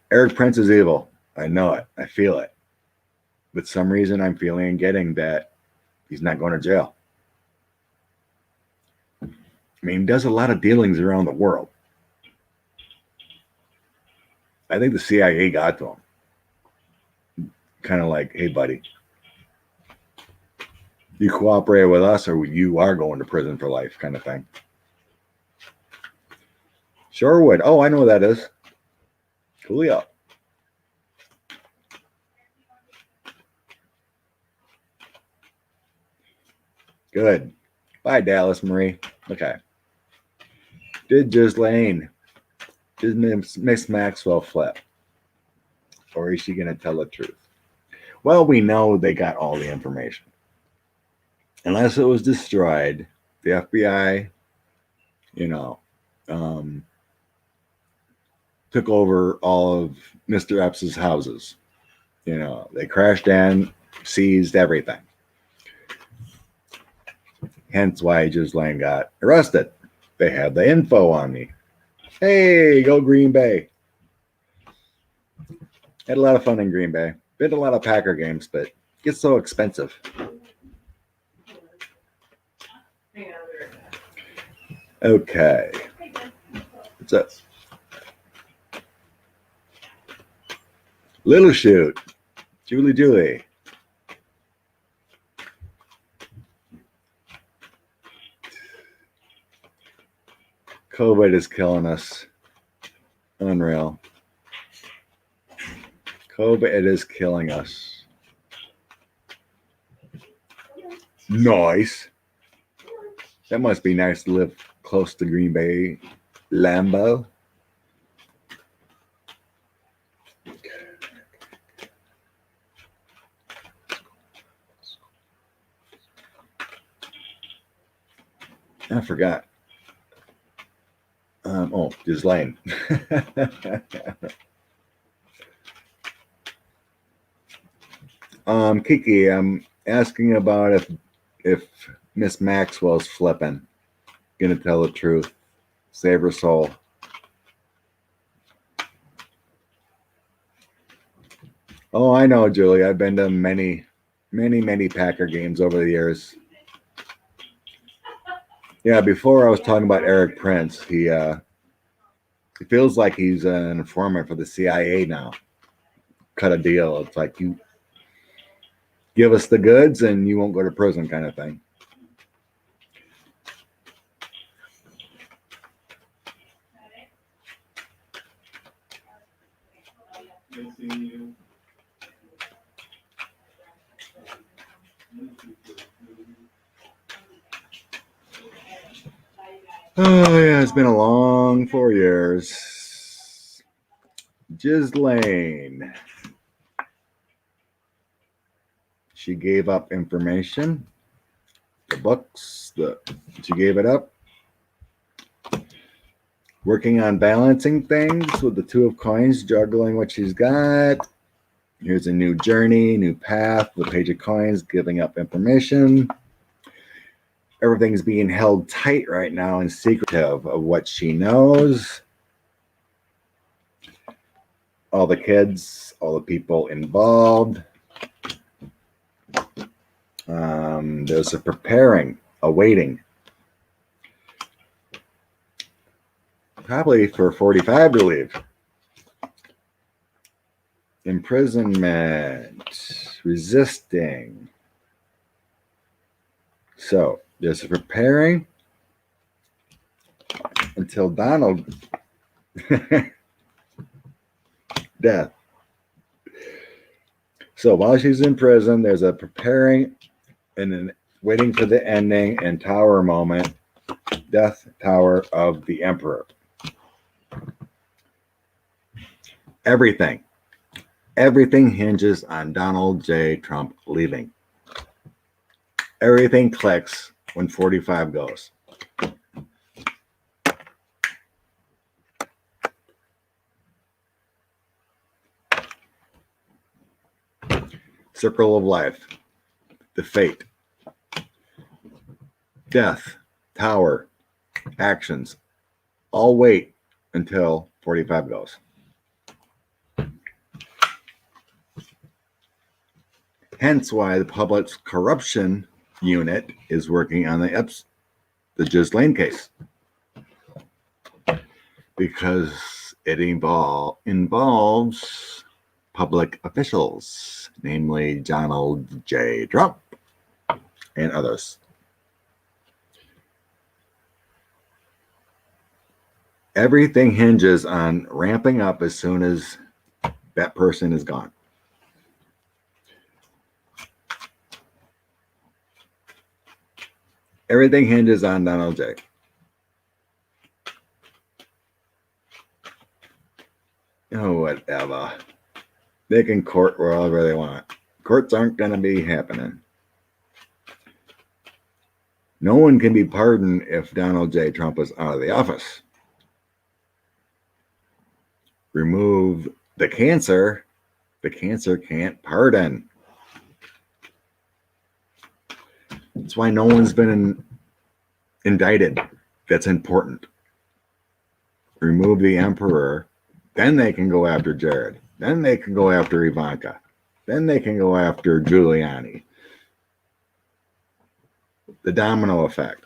Eric Prince is evil. I know it. I feel it. But some reason I'm feeling and getting that he's not going to jail. I mean, he does a lot of dealings around the world. I think the CIA got to him. Kind of like, hey, buddy, You cooperate with us or you are going to prison for life kind of thing. Shorewood. Oh, I know what that is. Coolio. Good. Bye, Dallas Marie. Okay. Did Ghislaine, did Miss Maxwell flip? Or is she going to tell the truth? Well, we know they got all the information. Unless it was destroyed, the FBI, took over all of Mr. Epps' houses. They crashed in, seized everything. Hence why Ghislaine got arrested. They had the info on me. Hey, go Green Bay. Had a lot of fun in Green Bay. Been to a lot of Packer games, but it gets so expensive. Okay. What's up? Little Shoot. Julie. COVID is killing us. Unreal. COVID is killing us. Nice. That must be nice to live close to Green Bay. Lambeau. I forgot. Ghislaine. Kiki, I'm asking about if Miss Maxwell's flipping. Gonna tell the truth. Save her soul. Oh, I know, Julie. I've been to many Packer games over the years. Yeah, before I was talking about Eric Prince. He feels like he's an informant for the CIA now. Cut a deal. It's like you give us the goods and you won't go to prison kind of thing. Oh, yeah, it's been a long 4 years. Ghislaine. She gave up information. The books. She gave it up. Working on balancing things with the Two of Coins, juggling what she's got. Here's a new journey, new path. The Page of Coins, giving up information. Everything's being held tight right now and secretive of what she knows. All the kids, all the people involved. There's a preparing, a waiting. Probably for 45 to leave. Imprisonment, resisting. So there's a preparing until Donald death. So while she's in prison, there's a preparing and then waiting for the ending and tower moment, death tower of the emperor. Everything hinges on Donald J. Trump leaving. Everything clicks when 45 goes. Circle of life, the fate, death, tower, actions, all wait until 45 goes. Hence why the public's corruption unit is working on the Ghislaine case. Because it involves public officials, namely Donald J. Trump. and others. Everything hinges on ramping up as soon as that person is gone. Everything hinges on Donald J. Oh, whatever. They can court wherever they want. Courts aren't going to be happening. No one can be pardoned if Donald J. Trump is out of the office. Remove the cancer can't pardon. That's why no one's been indicted. That's important. Remove the emperor, then they can go after Jared. Then they can go after Ivanka. Then they can go after Giuliani. The domino effect.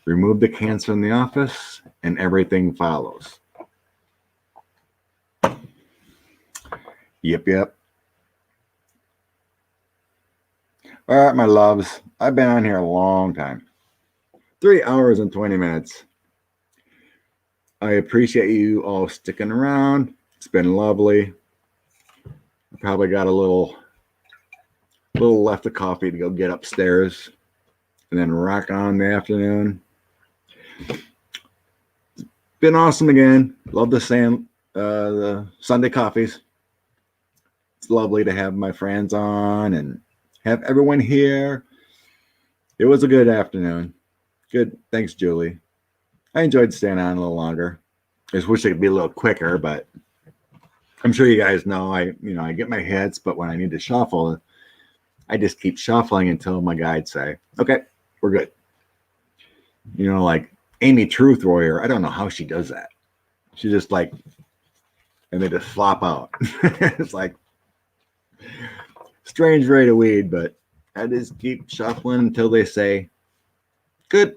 Remove the cancer in the office, and everything follows. Yep. All right, my loves. I've been on here a long time. 3 hours and 20 minutes. I appreciate you all sticking around. It's been lovely. I probably got a little left of coffee to go get upstairs and then rock on the afternoon. Been awesome again. Love the Sunday coffees. It's lovely to have my friends on and have everyone here. It was a good afternoon. Good. Thanks, Julie. I enjoyed staying on a little longer. I just wish it could be a little quicker, but I'm sure you guys know I get my hits, but when I need to shuffle, I just keep shuffling until my guides say, okay, we're good. Like Amy Truth Warrior, I don't know how she does that. She just and they just flop out. It's like strange rate of weed, but I just keep shuffling until they say, good.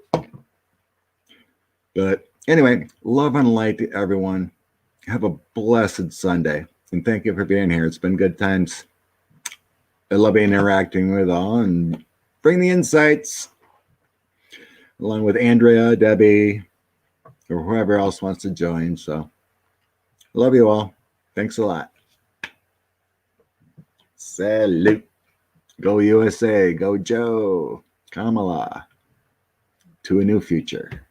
But anyway, love and light to everyone. Have a blessed Sunday. And thank you for being here. It's been good times. I love interacting with all and bring the insights along with Andrea, Debbie, or whoever else wants to join. So love you all. Thanks a lot. Salute. Go USA. Go Joe. Kamala. To a new future.